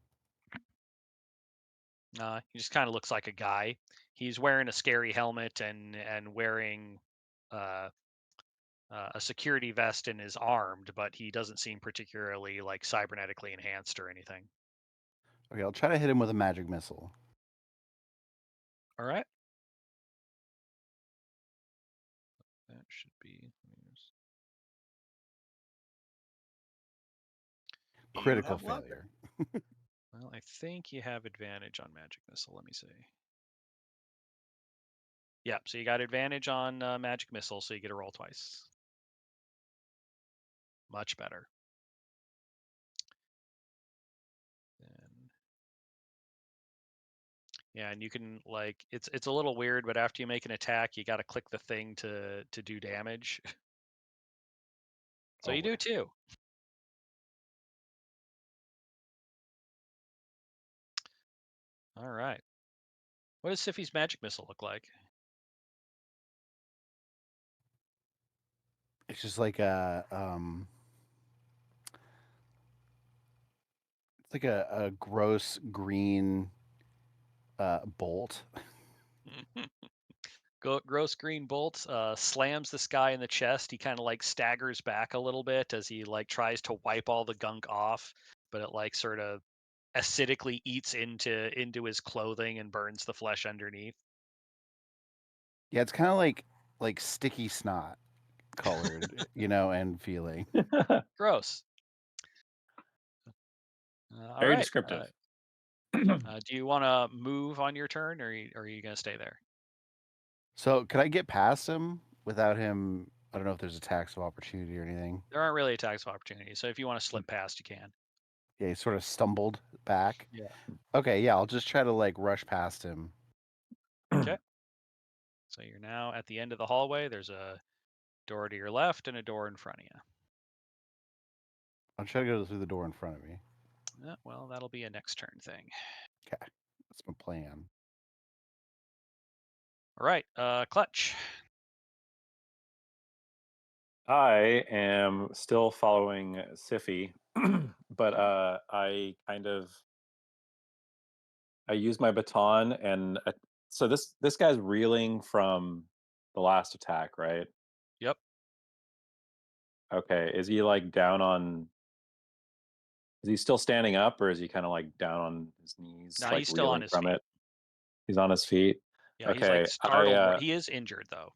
He just kind of looks like a guy. He's wearing a scary helmet and wearing uh, a security vest and is armed, but he doesn't seem particularly like cybernetically enhanced or anything. Okay, I'll try to hit him with a magic missile. All right. That should be. Do you Critical have luck? failure. Well, I think you have advantage on magic missile. Let me see. Yeah, so you got advantage on magic missile, so you get to roll twice. Much better. Then, yeah, and you can like it's a little weird, but after you make an attack, you got to click the thing to do damage. So Oh, you do too. All right. What does Siffy's magic missile look like? It's just like a it's like a gross green bolt. Gross green bolt slams this guy in the chest. He kind of like staggers back a little bit as he like tries to wipe all the gunk off, but it like sort of acidically eats into his clothing and burns the flesh underneath. Yeah, it's kind of like sticky snot colored, and feeling. Gross. All Very right. descriptive. Do you want to move on your turn, or are you going to stay there? So, could I get past him without him? I don't know if there's attacks of opportunity or anything. There aren't really attacks of opportunity, so if you want to slip past, you can. Yeah, he sort of stumbled back. Yeah. Okay, yeah, I'll just try to like rush past him. Okay. So you're now at the end of the hallway. There's a door to your left and a door in front of you. I'll try to go through the door in front of me. Well, that'll be a next turn thing. Okay, that's my plan. All right, Clutch. I am still following Siffy, but I use my baton and so this guy's reeling from the last attack, right? Yep. Okay, is he like down on? Is he still standing up, or is he kind of like down on his knees, No, like he's still on reeling his from feet. it? He's on his feet. Yeah, he's like Okay, startled. He is injured though.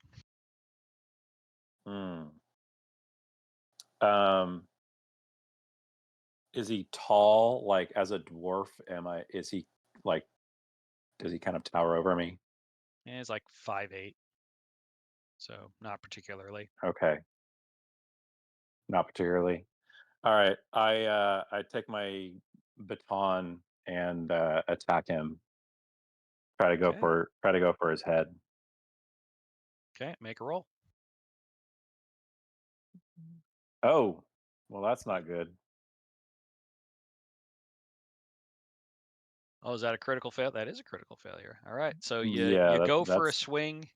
Hmm. Um, is he tall? Like as a dwarf, is he like? Does he kind of tower over me? And he's like 5'8", so not particularly. Okay, not particularly. All right, I take my baton and attack him. Try to go Okay. for his head. Okay, make a roll. Oh, well, that's not good. Oh, is that a critical fail? That is a critical failure. All right, so you Yeah, go for a that's swing,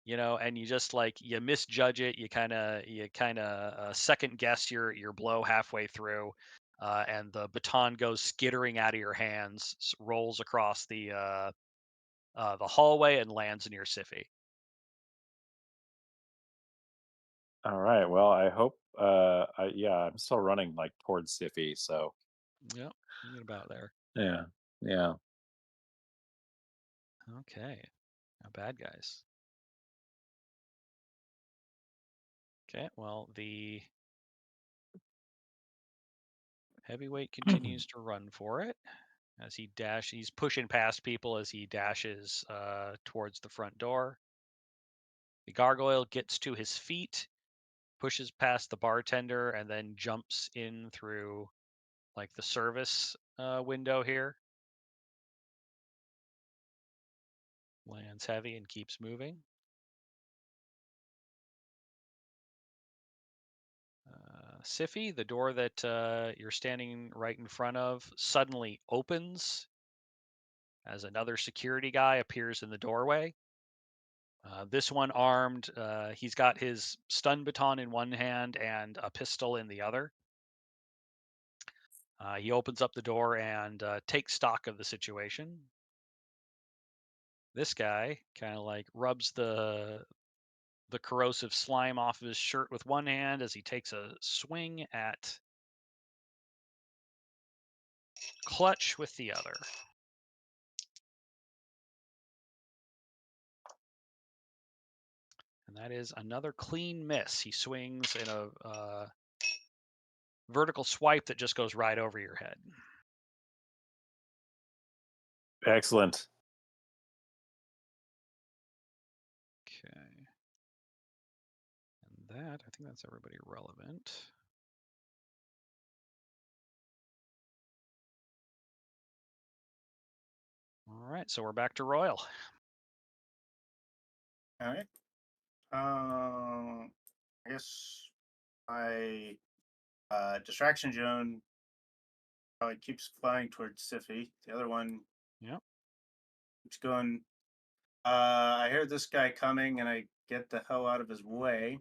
and you just like you misjudge it. You kind of second guess your blow halfway through, and the baton goes skittering out of your hands, rolls across the hallway, and lands near Siffy. all right. Well, I hope. I'm still running like towards Siffy. So Yep, you get about there. yeah, yeah. Okay, not bad, guys. Okay, well the heavyweight continues to run for it as he's pushing past people as he dashes towards the front door. The gargoyle gets to his feet, pushes past the bartender, and then jumps in through like the service window here. Lands heavy and keeps moving. Siffy, the door that you're standing right in front of suddenly opens as another security guy appears in the doorway. This one armed, he's got his stun baton in one hand and a pistol in the other. He opens up the door and takes stock of the situation. This guy kind of like rubs the corrosive slime off of his shirt with one hand as he takes a swing at Clutch with the other. And that is another clean miss. He swings in a vertical swipe that just goes right over your head. Excellent. Okay. And that, I think that's everybody relevant. All right, so we're back to Royal. All right. I guess my distraction zone probably keeps flying towards Siffy. The other one Yep. keeps going. I hear this guy coming, and I get the hell out of his way.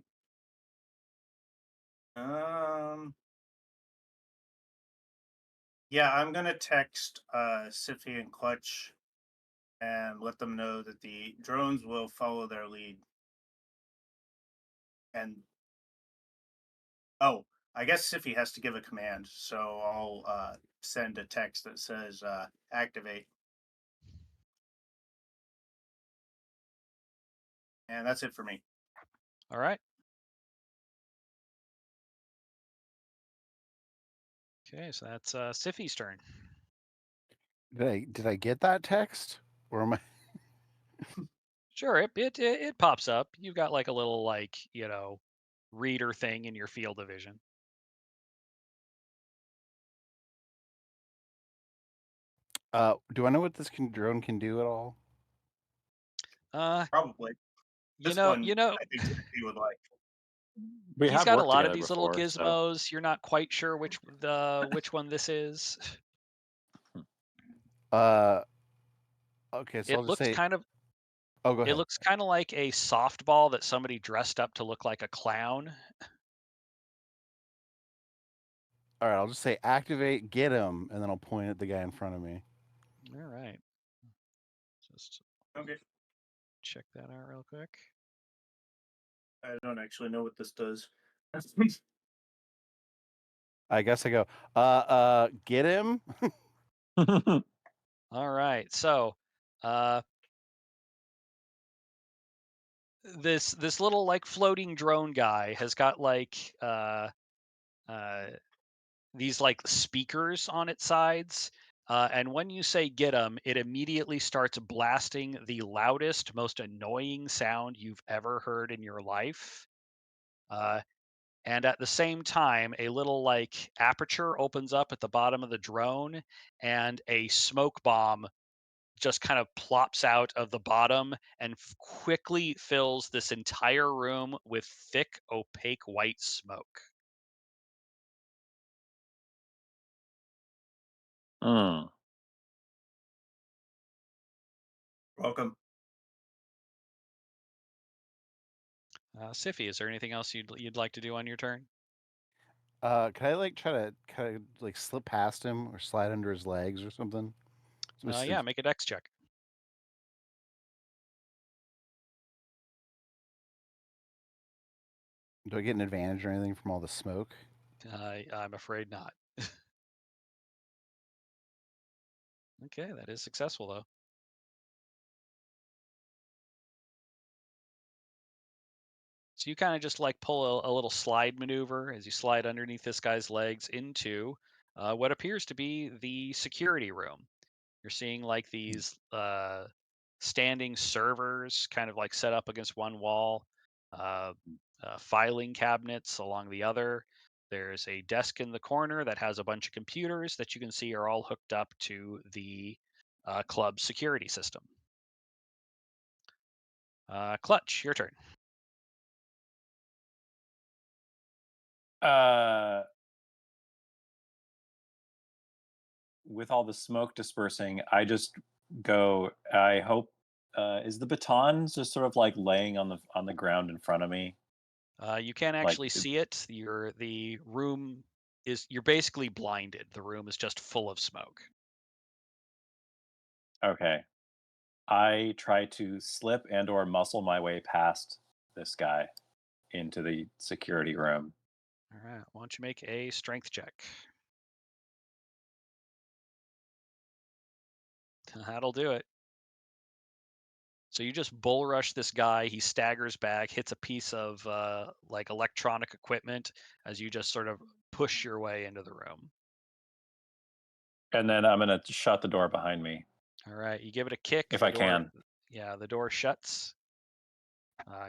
Yeah, I'm gonna text Siffy and Clutch and let them know that the drones will follow their lead. And oh, I guess Siffy has to give a command, so I'll send a text that says activate. And that's it for me. All right. Okay, so that's Siffy's turn. Did I get that text? Or am I? Sure, it pops up. You've got like a little reader thing in your field of vision. Do I know what this drone can do at all? Probably. You This know, one, I think Siffy would like. We he's have got a worked lot of together these little before, so gizmos. You're not quite sure which one this is. Okay, so It I'll just looks say. kind of Oh, go it ahead. looks kind of like a softball that somebody dressed up to look like a clown. All right, I'll just say activate, get him, and then I'll point at the guy in front of me. All right. Just Okay. check that out real quick. I don't actually know what this does. I guess I go. Get him. All right. So, this little like floating drone guy has got like these like speakers on its sides. And when you say get them, it immediately starts blasting the loudest, most annoying sound you've ever heard in your life. And at the same time, a little like aperture opens up at the bottom of the drone, and a smoke bomb just kind of plops out of the bottom and quickly fills this entire room with thick, opaque white smoke. Mm. Welcome. Siffy, is there anything else you'd like to do on your turn? Can I like try to kind of like slip past him or slide under his legs or something? Yeah, make a dex check. Do I get an advantage or anything from all the smoke? I'm afraid not. Okay, that is successful though. So you kind of just like pull a little slide maneuver as you slide underneath this guy's legs into what appears to be the security room. You're seeing like these standing servers kind of like set up against one wall, uh, filing cabinets along the other. There's a desk in the corner that has a bunch of computers that you can see are all hooked up to the club security system. Clutch, your turn. With all the smoke dispersing, I just go. I hope. Is the baton just sort of like laying on the ground in front of me? You can't Like, actually see it. The room you're basically blinded. The room is just full of smoke. okay. I try to slip and/or muscle my way past this guy into the security room. All right. Why don't you make a strength check? That'll do it. So you just bull rush this guy. He staggers back, hits a piece of like electronic equipment as you just sort of push your way into the room. And then I'm gonna shut the door behind me All right. You give it a kick. if The I door, can. yeah, the door shuts,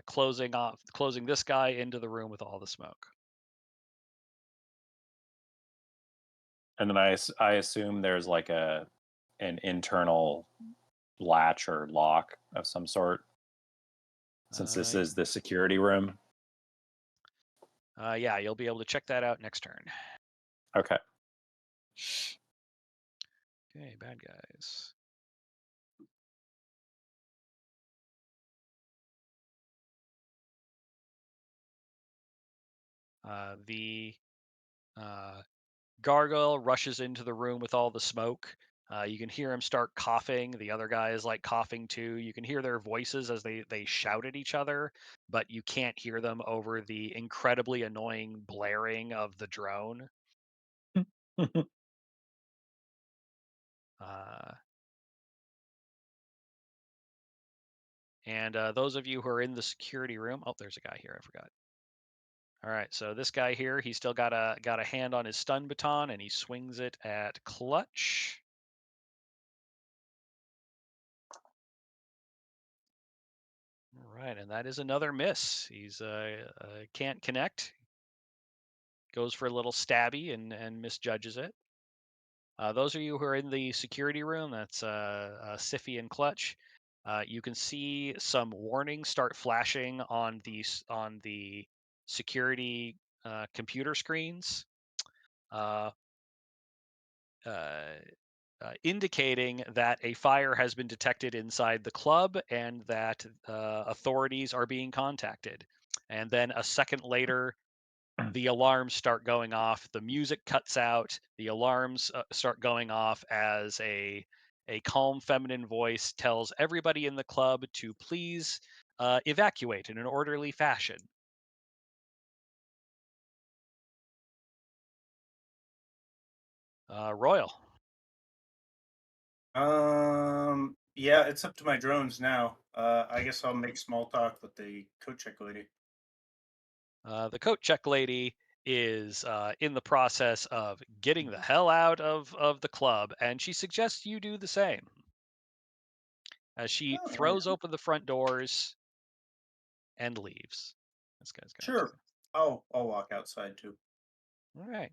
closing this guy into the room with all the smoke. And then I assume there's like an internal latch or lock of some sort, since this is the security room. Yeah, you'll be able to check that out next turn. Okay. Okay, bad guys. The gargoyle rushes into the room with all the smoke. You can hear him start coughing. The other guy is like coughing too. You can hear their voices as they shout at each other, but you can't hear them over the incredibly annoying blaring of the drone. And those of you who are in the security room, oh, there's a guy here. I forgot. All right, so this guy here, he's still got a hand on his stun baton, and he swings it at Clutch. All right, and that is another miss. He's can't connect. Goes for a little stabby and misjudges it. Those of you who are in the security room, that's Siffy and Clutch. You can see some warnings start flashing on the security computer screens, indicating that a fire has been detected inside the club and that authorities are being contacted. And then a second later, the alarms start going off. The music cuts out. The alarms start going off as a calm feminine voice tells everybody in the club to please evacuate in an orderly fashion. Royal. Yeah, it's up to my drones now. I guess I'll make small talk with the coat check lady. The coat check lady is in the process of getting the hell out of the club, and she suggests you do the same. As she Oh, throws open the front doors and leaves. This guy's got. sure. I'll walk outside too. All right.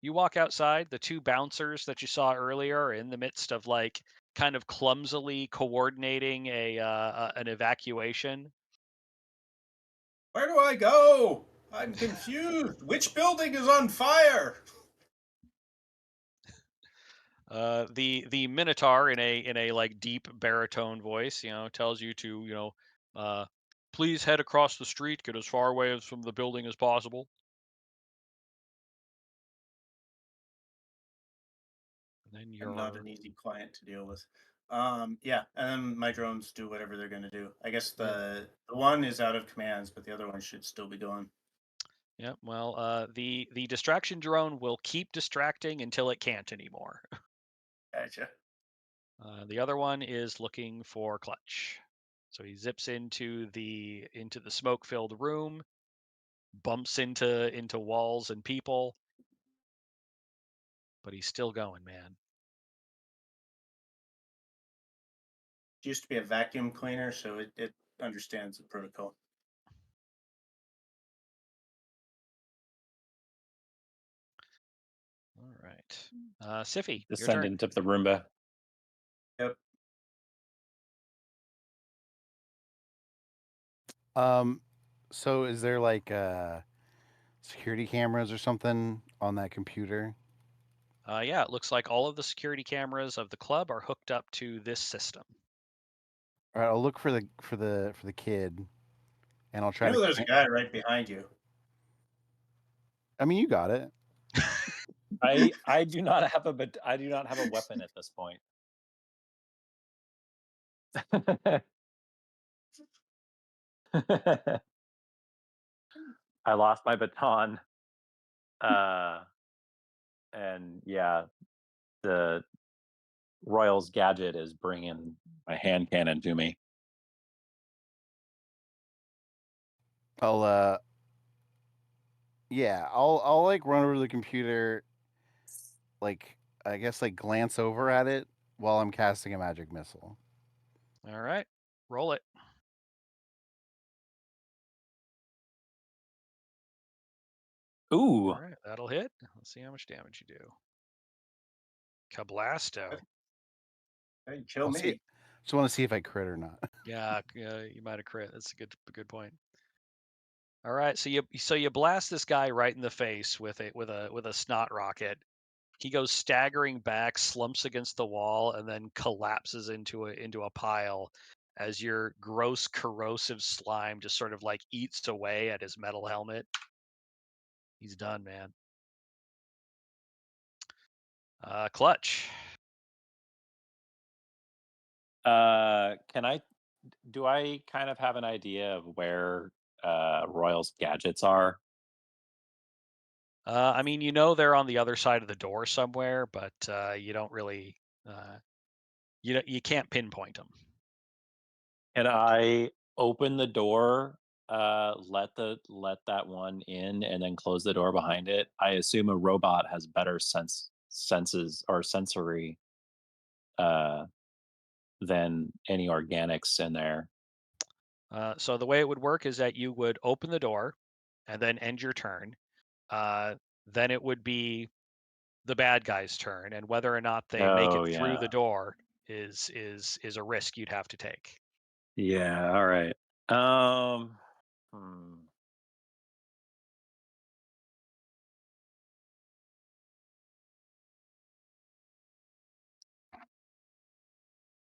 You walk outside. The two bouncers that you saw earlier are in the midst of like kind of clumsily coordinating an evacuation. Where do I go? I'm confused. Which building is on fire? The Minotaur in a like deep baritone voice, tells you to please head across the street, get as far away from the building as possible. And then I'm not you're an easy client to deal with. Yeah, and then my drones do whatever they're gonna do. I guess the one is out of commands, but the other one should still be going. yeah. Well, the distraction drone will keep distracting until it can't anymore. Gotcha. The other one is looking for Clutch. So he zips into the smoke-filled room, bumps into walls and people, but he's still going, man. It used to be a vacuum cleaner, so it understands the protocol. All right. Siffy, your turn. Descendant of the Roomba. Yep. So is there like security cameras or something on that computer? Yeah, it looks like all of the security cameras of the club are hooked up to this system. All right, I'll look for the kid, and I'll You try know, to. there's a guy right behind you. I mean, you got it. I do not have a weapon at this point. I lost my baton. And yeah, the Royals gadget is bringing my hand cannon to me. I'll yeah, I'll like run over to the computer, like I guess like glance over at it while I'm casting a magic missile. All right, roll it. Ooh, All right, that'll hit. Let's see how much damage you do. Kablasto. Hey, kill I'll see. me. Just want to see if I crit or not. Yeah, you might have crit. That's a good point. All right, so you blast this guy right in the face with a snot rocket. He goes staggering back, slumps against the wall, and then collapses into a pile as your gross corrosive slime just sort of like eats away at his metal helmet. He's done, man. Clutch. do I kind of have an idea of where Royals gadgets are? I mean, you know they're on the other side of the door somewhere, but you don't really, you can't pinpoint them. Can I open the door, let that one in, and then close the door behind it? I assume a robot has better senses or sensory uh, than any organics in there. So the way it would work is that you would open the door and then end your turn. Then it would be the bad guy's turn, and whether or not they make it Oh through yeah, the door is a risk you'd have to take. yeah. All right. Hmm.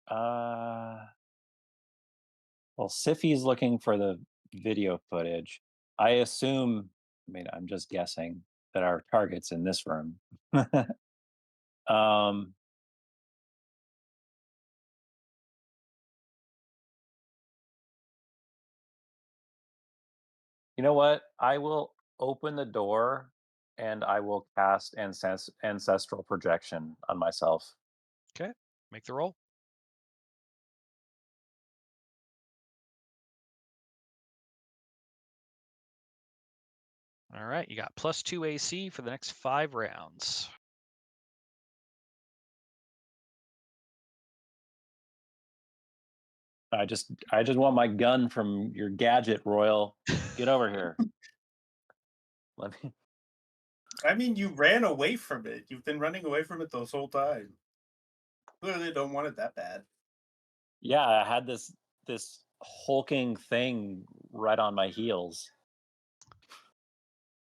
Uh, well, Siffy's looking for the video footage. I assume, I mean, I'm just guessing that our target's in this room. um, you know what? I will open the door and I will cast ancestral projection on myself. Okay, make the roll. All right, you got +2 AC for the next 5 rounds. I just want my gun from your gadget, Royal. Get over here. Let me. I mean, you ran away from it. You've been running away from it this whole time. Clearly, don't want it that bad. Yeah, I had this hulking thing right on my heels.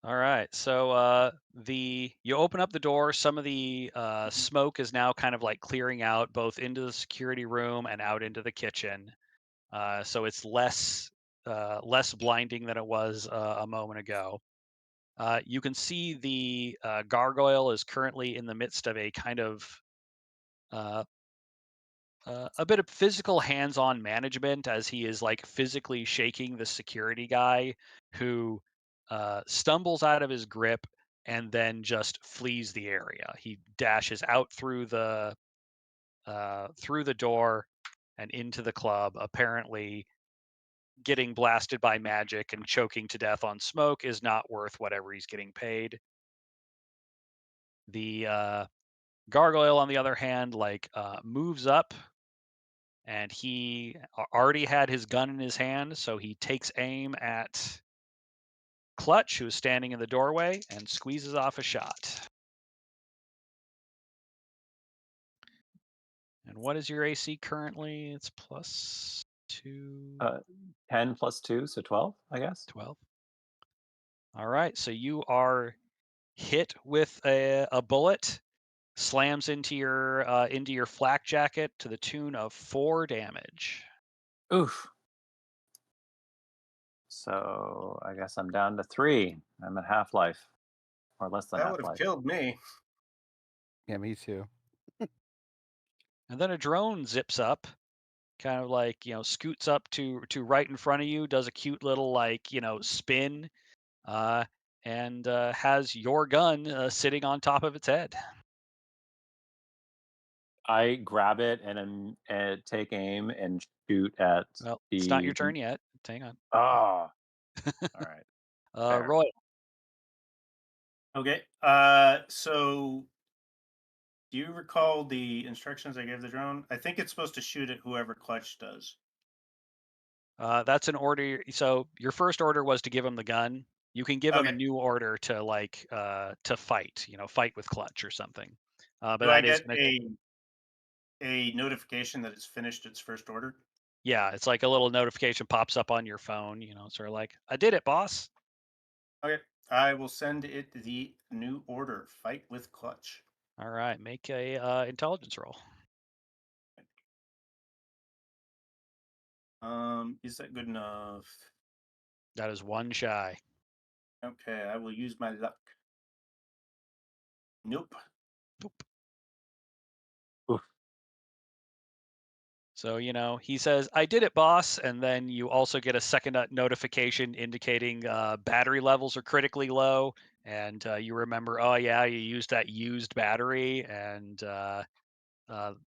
All right, so you open up the door. Some of the smoke is now kind of like clearing out both into the security room and out into the kitchen. So it's less blinding than it was a moment ago. You can see the gargoyle is currently in the midst of a kind of uh, a bit of physical hands-on management as he is like physically shaking the security guy who stumbles out of his grip and then just flees the area. He dashes out through the door and into the club, apparently getting blasted by magic and choking to death on smoke is not worth whatever he's getting paid. The gargoyle, on the other hand, like moves up, and he already had his gun in his hand, so he takes aim at Clutch, who is standing in the doorway, and squeezes off a shot. And what is your AC currently? It's +2. 10 plus 2, so 12, I guess. 12. All right, so you are hit with a bullet, slams into your flak jacket to the tune of 4 damage. Oof. So I guess I'm down to 3. I'm at half life, or less than That would half have life. killed me. Yeah, me too. And then a drone zips up, kind of like, scoots up to right in front of you, does a cute little like, spin, uh, and has your gun sitting on top of its head. I grab it and take aim and shoot at Well, it's not your the. turn yet. Hang on. Ah, all right, fair. Roy. Okay. So do you recall the instructions I gave the drone? I think it's supposed to shoot at whoever Clutch does. That's an order. So your first order was to give him the gun. You can give him a Okay. new order to like to fight. Fight with clutch or something. But Do I that is get gonna. a notification that it's finished its first order? Yeah, it's like a little notification pops up on your phone. Sort of like, I did it, boss. Okay. I will send it the new order. Fight with Clutch. All right, make a intelligence roll. Is that good enough? That is 1 shy. Okay, I will use my luck. Nope. Nope. Oof. So, he says, I did it, boss. And then you also get a second notification indicating battery levels are critically low. And you remember, oh, yeah, you used that used battery. And the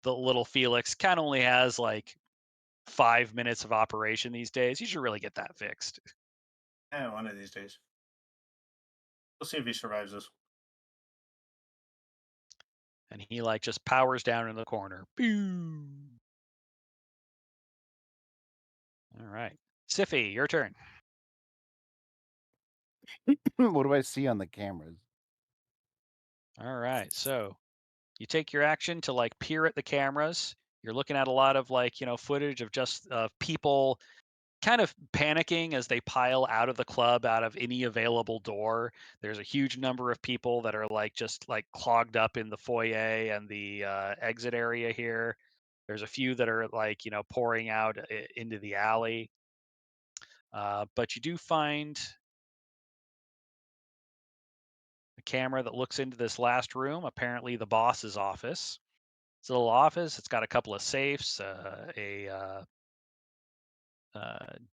little Felix kind of only has like 5 minutes of operation these days. You should really get that fixed. One of these days. We'll see if he survives this. And he like just powers down in the corner. Boom. All right. Siffy, your turn. What do I see on the cameras? All right. So you take your action to like peer at the cameras. You're looking at a lot of like, footage of just people kind of panicking as they pile out of the club out of any available door. There's a huge number of people that are like just like clogged up in the foyer and the exit area here. There's a few that are like, pouring out into the alley. But you do find a camera that looks into this last room, apparently the boss's office. It's a little office. It's got a couple of safes,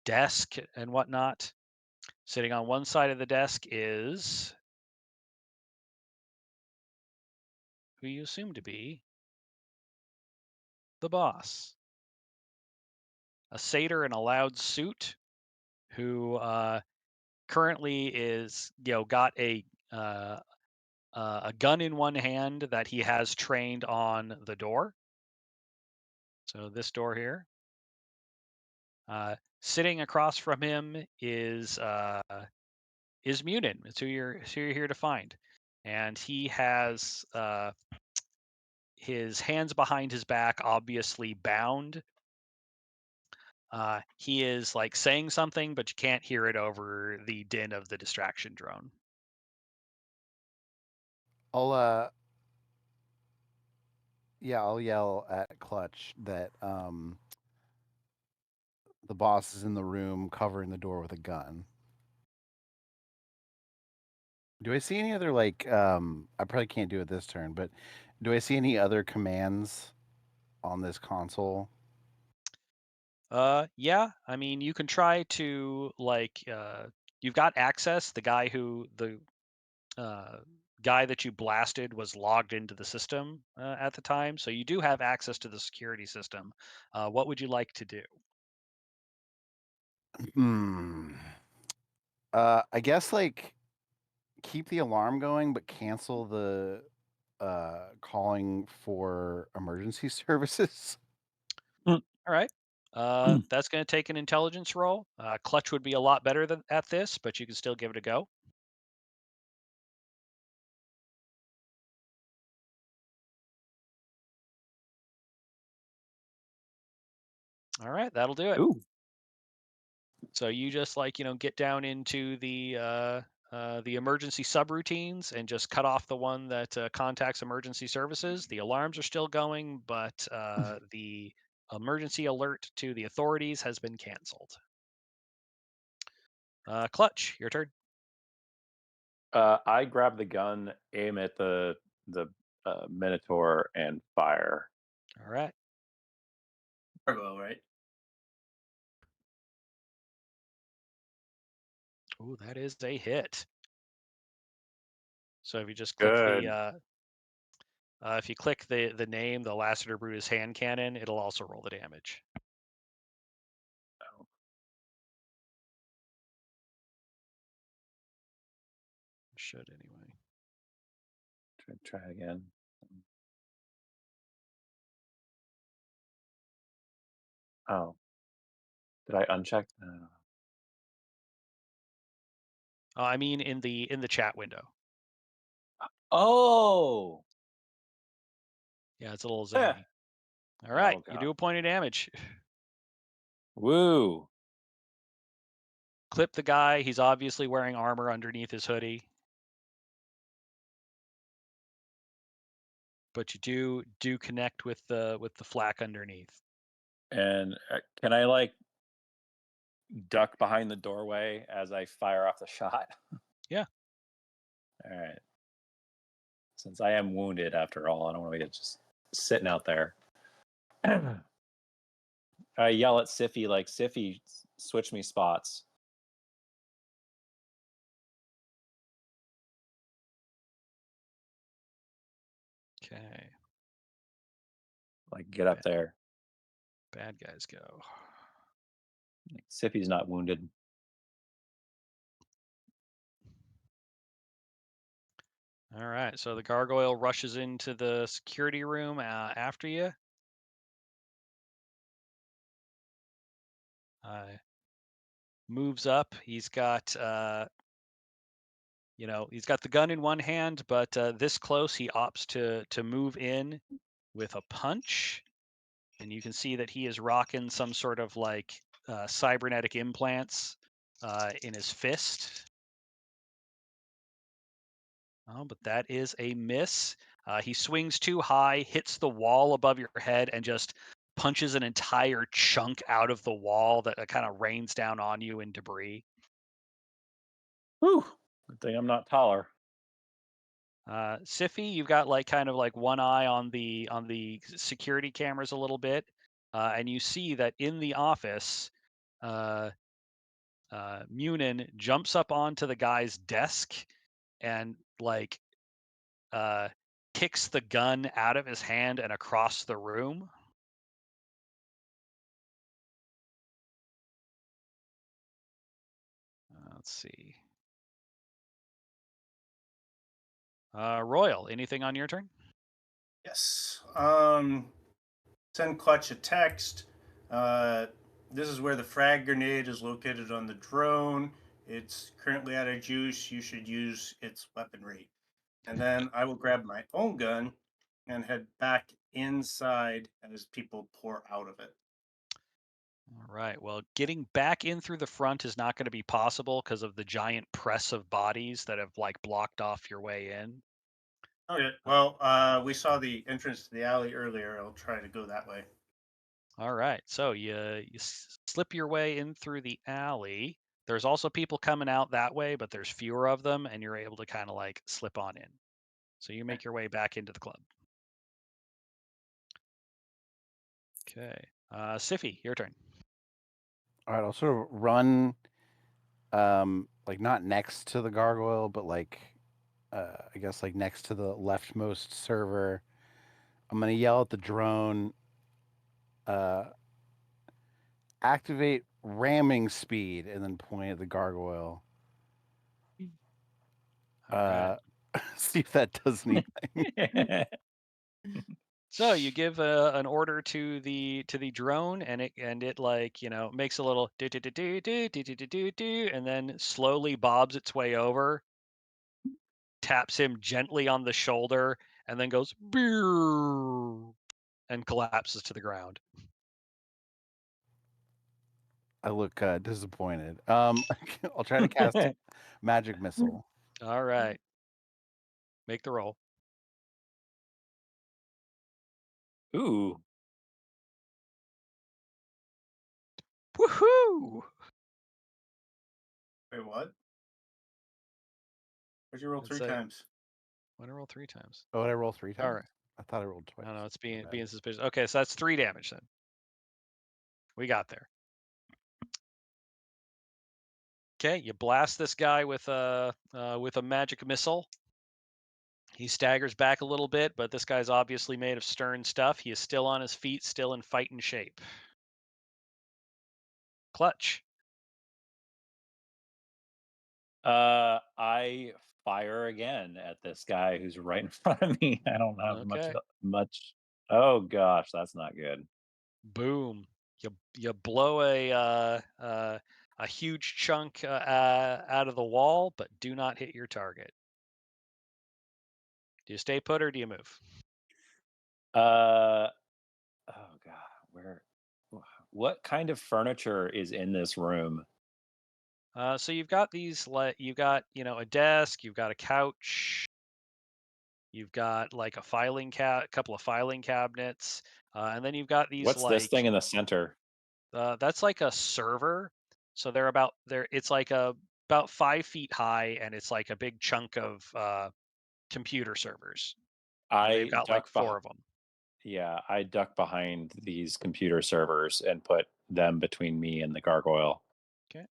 desk, and whatnot. Sitting on one side of the desk is who you assume to be the boss, a satyr in a loud suit who currently is, got uh, a gun in one hand that he has trained on the door. So this door here. Sitting across from him is Munin. It's who you're here to find, and he has his hands behind his back, obviously bound. He is like saying something, but you can't hear it over the din of the distraction drone. I'll yeah, I'll yell at Clutch that the boss is in the room covering the door with a gun. Do I see any other like I probably can't do it this turn, but do I see any other commands on this console? Yeah, I mean, you can try to like you've got access. The uh, guy that you blasted was logged into the system at the time, so you do have access to the security system. What would you like to do? Hmm. I guess like keep the alarm going, but cancel the calling for emergency services. All right. That's going to take an intelligence roll. Clutch would be a lot better at this, but you can still give it a go. All right, that'll do it. Ooh. So you just like get down into the the emergency subroutines and just cut off the one that contacts emergency services. The alarms are still going, but the emergency alert to the authorities has been canceled. Clutch, your turn. I grab the gun, aim at the Minotaur, and fire. All right. Gargoyle, right? Ooh, that is a hit. So if you just click the if you click the name, the Lassiter Brutus hand cannon, it'll also roll the damage. Should anyway. Try again. Oh, did I uncheck? I mean in the chat window. Oh, Yeah, it's a little Eh. zany. All right, Oh, you God. do a point of damage. Woo! Clip the guy. He's obviously wearing armor underneath his hoodie. But you do connect with the flak underneath. And can I like duck behind the doorway as I fire off the shot? Yeah. All right. Since I am wounded after all, I don't want to be just sitting out there. I yell at Siffy like, Siffy, switch me spots. Okay. Like, get up there. Bad guys go. Siffy's not wounded. All right, so the gargoyle rushes into the security room after you. Moves up. He's got, he's got the gun in one hand, but this close, he opts to move in with a punch, and you can see that he is rocking some sort of like cybernetic implants in his fist. Oh, but that is a miss. He swings too high, hits the wall above your head, and just punches an entire chunk out of the wall that kind of rains down on you in debris. Whew. Good thing I'm not taller. Siffy, you've got like kind of like one eye on the security cameras a little bit, and you see that in the office, Munin jumps up onto the guy's desk and like kicks the gun out of his hand and across the room. Let's see. Royal, anything on your turn? Yes. Send Clutch a text. This is where the frag grenade is located on the drone. It's currently out of juice. You should use its weaponry. And then I will grab my own gun and head back inside as people pour out of it. All right. Well, getting back in through the front is not going to be possible because of the giant press of bodies that have like blocked off your way in. Okay. Well, we saw the entrance to the alley earlier. I'll try to go that way. All right. So you slip your way in through the alley. There's also people coming out that way, but there's fewer of them, and you're able to kind of like slip on in. So you make your way back into the club. Okay. Siffy, your turn. All right, I'll sort of run, like not next to the gargoyle, but like, I guess like next to the leftmost server. I'm gonna yell at the drone. Activate ramming speed, and then point at the gargoyle. All right. See if that does anything. So you give an order to the drone, and it like makes a little do do do do do do do do do, and then slowly bobs its way over, taps him gently on the shoulder, and then goes "Beer," and collapses to the ground. I look disappointed. I'll try to cast magic missile. All right. Make the roll. Ooh. Woohoo! Wait, what? Where'd you roll It's 3 a- times? Why did I roll 3 times? Oh, did I roll 3 times? All right. I thought I rolled twice. No, it's My being bad. suspicious. Okay, so that's 3 damage then. We got there. Okay, you blast this guy with a magic missile. He staggers back a little bit, but this guy's obviously made of stern stuff. He is still on his feet, still in fighting shape. Clutch. I fire again at this guy who's right in front of me. I don't have Okay. much. Oh gosh, that's not good. Boom. You blow a huge chunk out of the wall, but do not hit your target. Do you stay put or do you move? Oh god, what kind of furniture is in this room? So you've got these you've got a desk, you've got a couch, you've got like a couple of filing cabinets, and then you've got these What's this thing in the center? that's like a server. So they're it's like about 5 feet high, and it's like a big chunk of computer servers. And they've I got like duck 4 of them. Yeah, I duck behind these computer servers and put them between me and the gargoyle. Okay.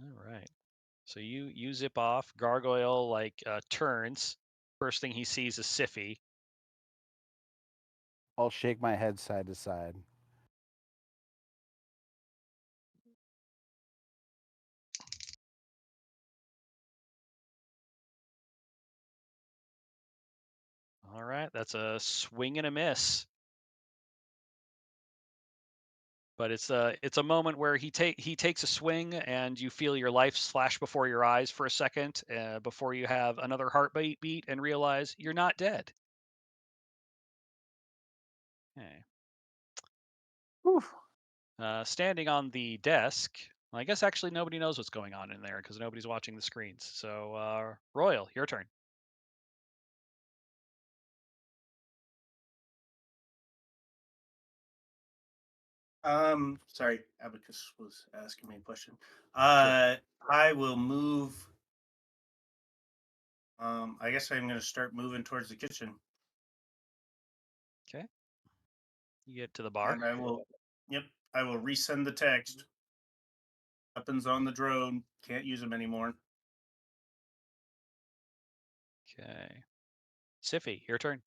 All right. So you zip off. Gargoyle turns. First thing he sees is Siffy. I'll shake my head side to side. All right, that's a swing and a miss. But it's a moment where he takes a swing, and you feel your life flash before your eyes for a second before you have another heartbeat beat and realize you're not dead. Okay. Standing on the desk. Well, I guess actually nobody knows what's going on in there because nobody's watching the screens. So Royal, your turn. Sorry, Abacus was asking me a question. I will move. I guess I'm going to start moving towards the kitchen. Okay. You get to the bar. And I will, yep, I will resend the text. Weapons on the drone. Can't use them anymore. Okay. Siffy, your turn.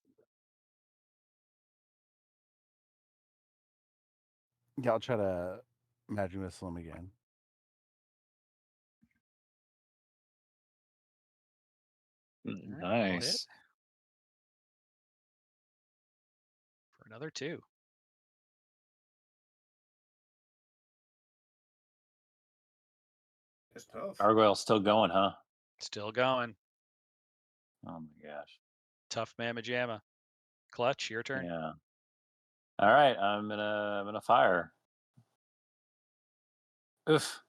Yeah, I'll try to magic missile him again. All right, that'll hit Nice. for another 2. It's tough. Gargoyle's still going, huh? Still going. Oh my gosh. Tough mamma jamma. Clutch, your turn. Yeah. All right, I'm gonna fire. Oof.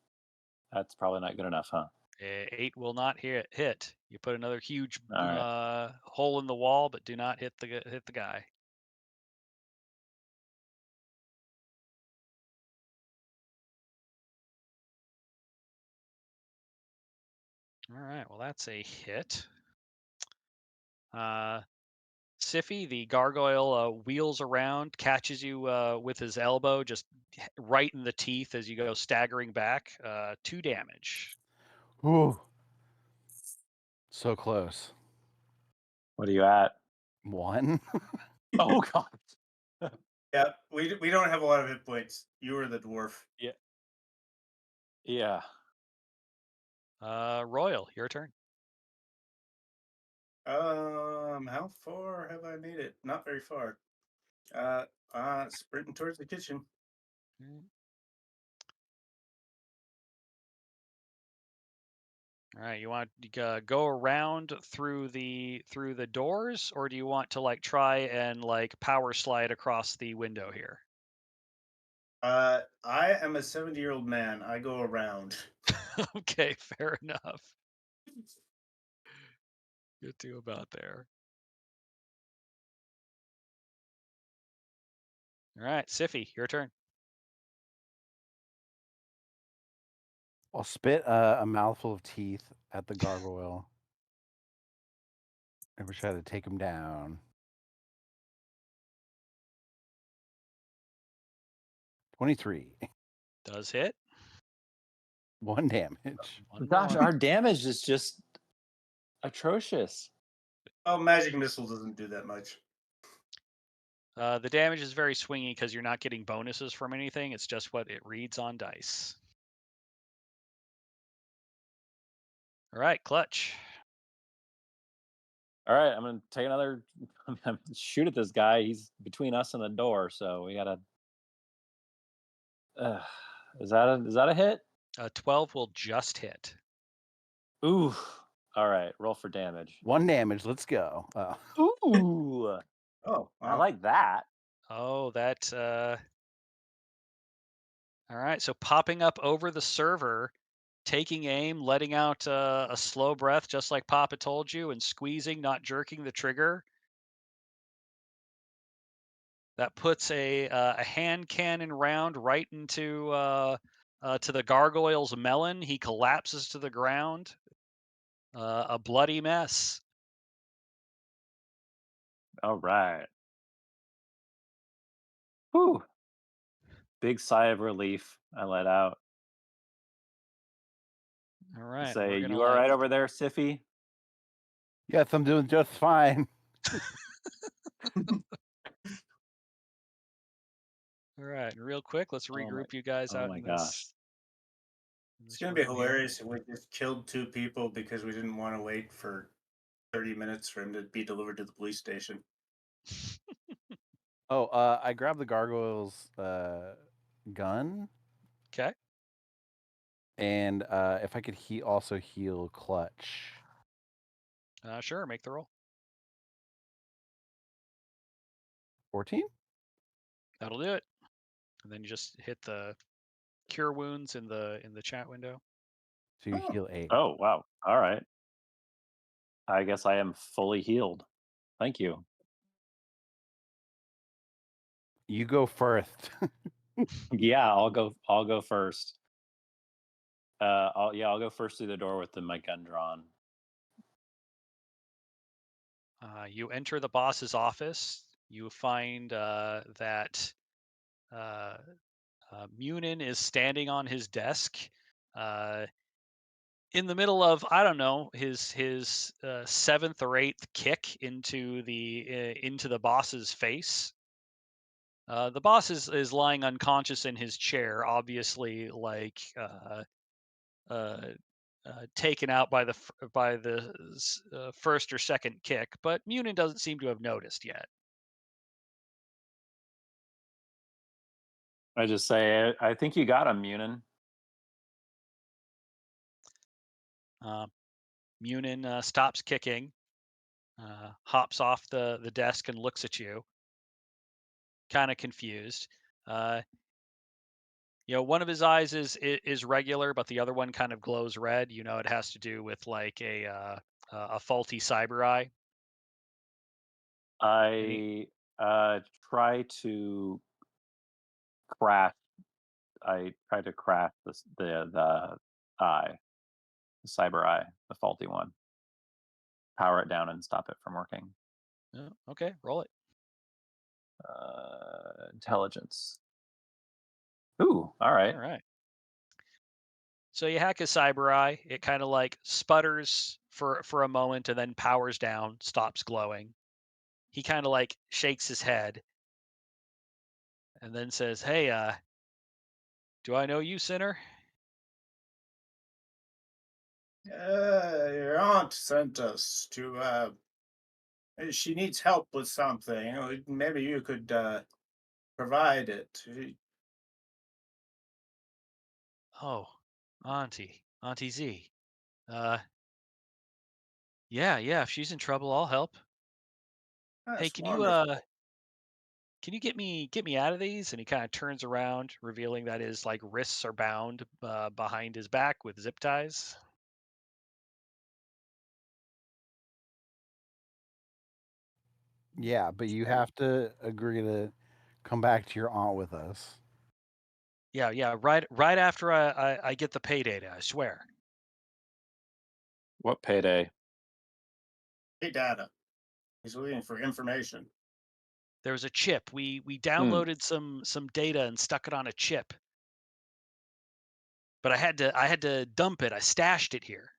That's probably not good enough, huh? 8 will not hit. You put another huge All right. hole in the wall, but do not hit the guy. All right, well that's a hit. Siffy, the gargoyle, wheels around, catches you with his elbow, just right in the teeth as you go staggering back. 2 damage. Ooh. So close. What are you at? 1. Oh god. Yeah, we don't have a lot of hit points. You are the dwarf. Yeah. Yeah. Royal, your turn. How far have I made it? Not very far. Sprinting towards the kitchen. All All right, you want to go around through the doors, or do you want to like try and like power slide across the window here? I am a 70-year-old man. I go around. Okay, fair enough. Get to about there. All right, Siffy, your turn. I'll spit a mouthful of teeth at the gargoyle. And we try to take him down. 23. Does hit. 1 damage. One Gosh, more. our damage is just atrocious. Oh, magic missile doesn't do that much. The damage is very swingy because you're not getting bonuses from anything. It's just what it reads on dice. All right, Clutch. All right, I'm gonna take another I'm gonna shoot at this guy. He's between us and the door, so we gotta. Is that a hit? 12 will just hit. Ooh. All right, roll for damage. 1 damage. Let's go. Ooh. Oh, I wow. like that. Oh, that. All right, so popping up over the server, taking aim, letting out a slow breath, just like Papa told you, and squeezing, not jerking the trigger. That puts a hand cannon round right into to the gargoyle's melon. He collapses to the ground. A bloody mess. All right. Whew. Big sigh of relief I let out. All right, Say, we're gonna you all right over there, Siffy? Yes, I'm doing just fine. All right, and real quick, let's regroup you guys oh out my in gosh. this. It's going to be hilarious if we just killed 2 people because we didn't want to wait for 30 minutes for him to be delivered to the police station. Oh, I grabbed the gargoyle's gun. Okay. And if I could also heal Clutch. Sure, make the roll. 14? That'll do it. And then you just hit the cure wounds in the chat window. So you heal 8. Oh, wow. All right. I guess I am fully healed. Thank you. You go first. Yeah, I'll go first. I'll go first through the door with my gun drawn. You enter the boss's office. You find that Munin is standing on his desk, in the middle of, I don't know, his 7th or 8th kick into the boss's face. The boss is lying unconscious in his chair, obviously like taken out by the first or second kick, but Munin doesn't seem to have noticed yet. I just say, I think you got him, Munin. Munin stops kicking, hops off the desk and looks at you, kind of confused. One of his eyes is regular, but the other one kind of glows red. It has to do with like a faulty cyber eye. I try to crash. I try to crash the eye, the cyber eye, the faulty one. Power it down and stop it from working. Oh, okay, roll it. Intelligence. Ooh, all right. All right. So you hack his cyber eye. It kind of like sputters for a moment and then powers down, stops glowing. He kind of like shakes his head and then says, "Hey, do I know you, sinner?" Your aunt sent us to. She needs help with something. Maybe you could provide it. Oh, Auntie Z. Yeah, if she's in trouble, I'll help. Hey, That's can wonderful. you get me out of these? And he kind of turns around, revealing that his like wrists are bound behind his back with zip ties. Yeah, but you Sure. have to agree to come back to your aunt with us. Yeah. Right after I get the pay data, I swear. What payday? Hey, data. He's looking for information. There was a chip. We Hmm. downloaded some data and stuck it on a chip. But I had to dump it. I stashed it here.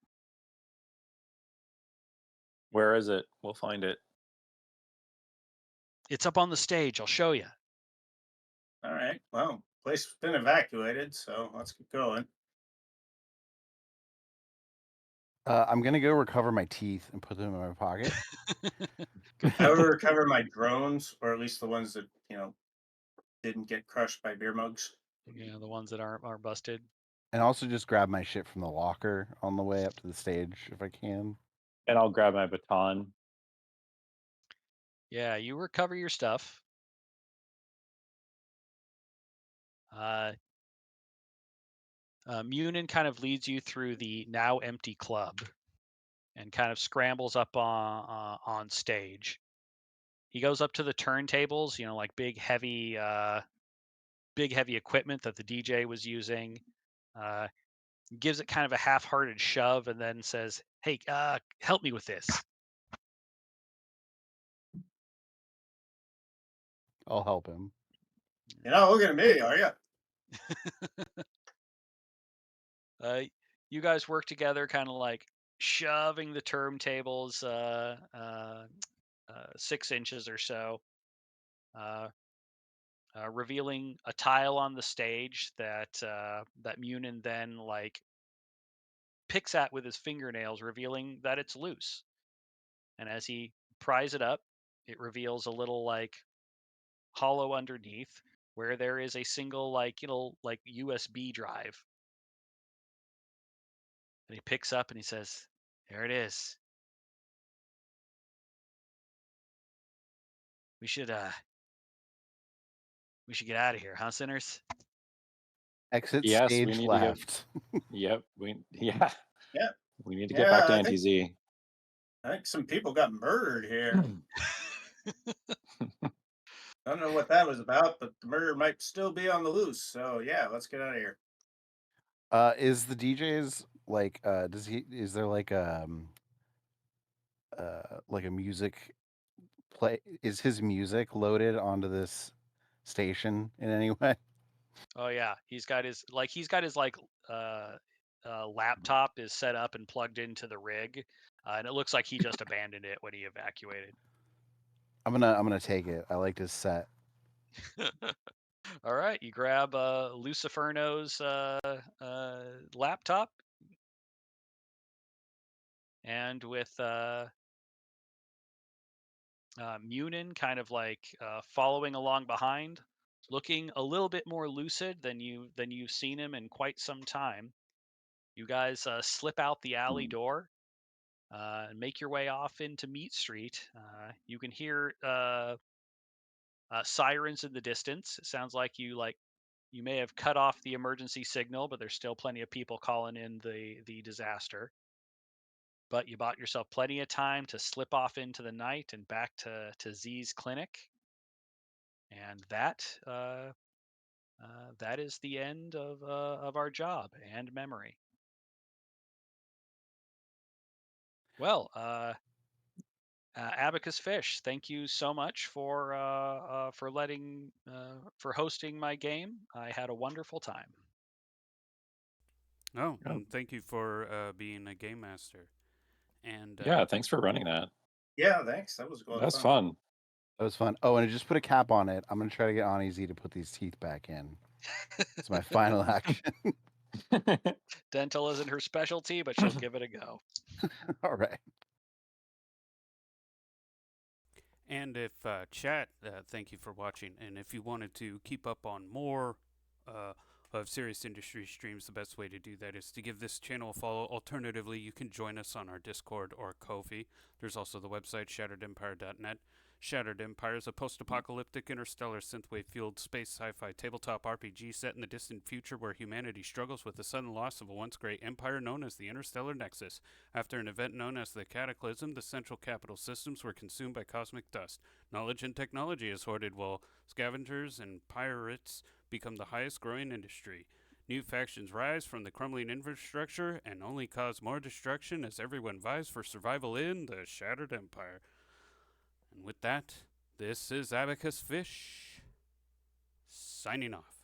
Where is it? We'll find it. It's up on the stage. I'll show you. All right. Well, place has been evacuated, so let's get going. I'm gonna go recover my teeth and put them in my pocket. I will recover my drones, or at least the ones that didn't get crushed by beer mugs. Yeah, the ones that aren't busted. And also just grab my shit from the locker on the way up to the stage if I can. And I'll grab my baton. Yeah, you recover your stuff. Uh, Munin kind of leads you through the now empty club and kind of scrambles up on stage. He goes up to the turntables, like big heavy equipment that the DJ was using. Uh, gives it kind of a half-hearted shove and then says, "Hey, help me with this." I'll help him. You're not looking at me, are you? Uh, you guys work together, kind of like shoving the turntables 6 inches or so, uh, revealing a tile on the stage that Munin then like picks at with his fingernails, revealing that it's loose. And as he pries it up, it reveals a little like hollow underneath where there is a single like USB drive. And he picks up and he says, "There it is. We should uh we should get out of here, huh, sinners?" Exit Yes, we stage need to get. left. Yep. Yeah. Yeah. We need to get back Yeah, to I think NTZ. I think some people got murdered here. I don't know what that was about, but the murder might still be on the loose. So yeah, let's get out of here. Is the DJ's is there like a music play, is his music loaded onto this station in any way? Oh yeah, he's got his laptop is set up and plugged into the rig, and it looks like he just abandoned it when he evacuated. I'm gonna take it. I liked his set. All right, you grab Luciferno's laptop, and with Munin kind of like following along behind, looking a little bit more lucid than you've seen him in quite some time. You guys slip out the alley door and make your way off into Meat Street. You can hear sirens in the distance. It sounds like you may have cut off the emergency signal, but there's still plenty of people calling in the disaster. But you bought yourself plenty of time to slip off into the night and back to Z's clinic, and that is the end of our job and memory. Well, Abacus Fish, thank you so much for hosting my game. I had a wonderful time. Oh, Oh, and thank you for being a game master. And yeah. Thanks for running that. Yeah, thanks. That was a lot of That's fun. fun. That was fun. Oh, and I just put a cap on it. I'm gonna try to get Uneasy to put these teeth back in. It's my final action. Dental isn't her specialty, but she'll give it a go. All right. And if chat, thank you for watching. And if you wanted to keep up on more of Serious Industry Streams, the best way to do that is to give this channel a follow. Alternatively, you can join us on our Discord or Ko-fi. There's also the website, shatteredempire.net. Shattered Empire is a post-apocalyptic, interstellar, synthwave-fueled space sci-fi tabletop RPG set in the distant future where humanity struggles with the sudden loss of a once great empire known as the Interstellar Nexus. After an event known as the Cataclysm, the central capital systems were consumed by cosmic dust. Knowledge and technology is hoarded while scavengers and pirates become the highest growing industry. New factions rise from the crumbling infrastructure and only cause more destruction as everyone vies for survival in the Shattered Empire. And with that, this is Abacus Fish, signing off.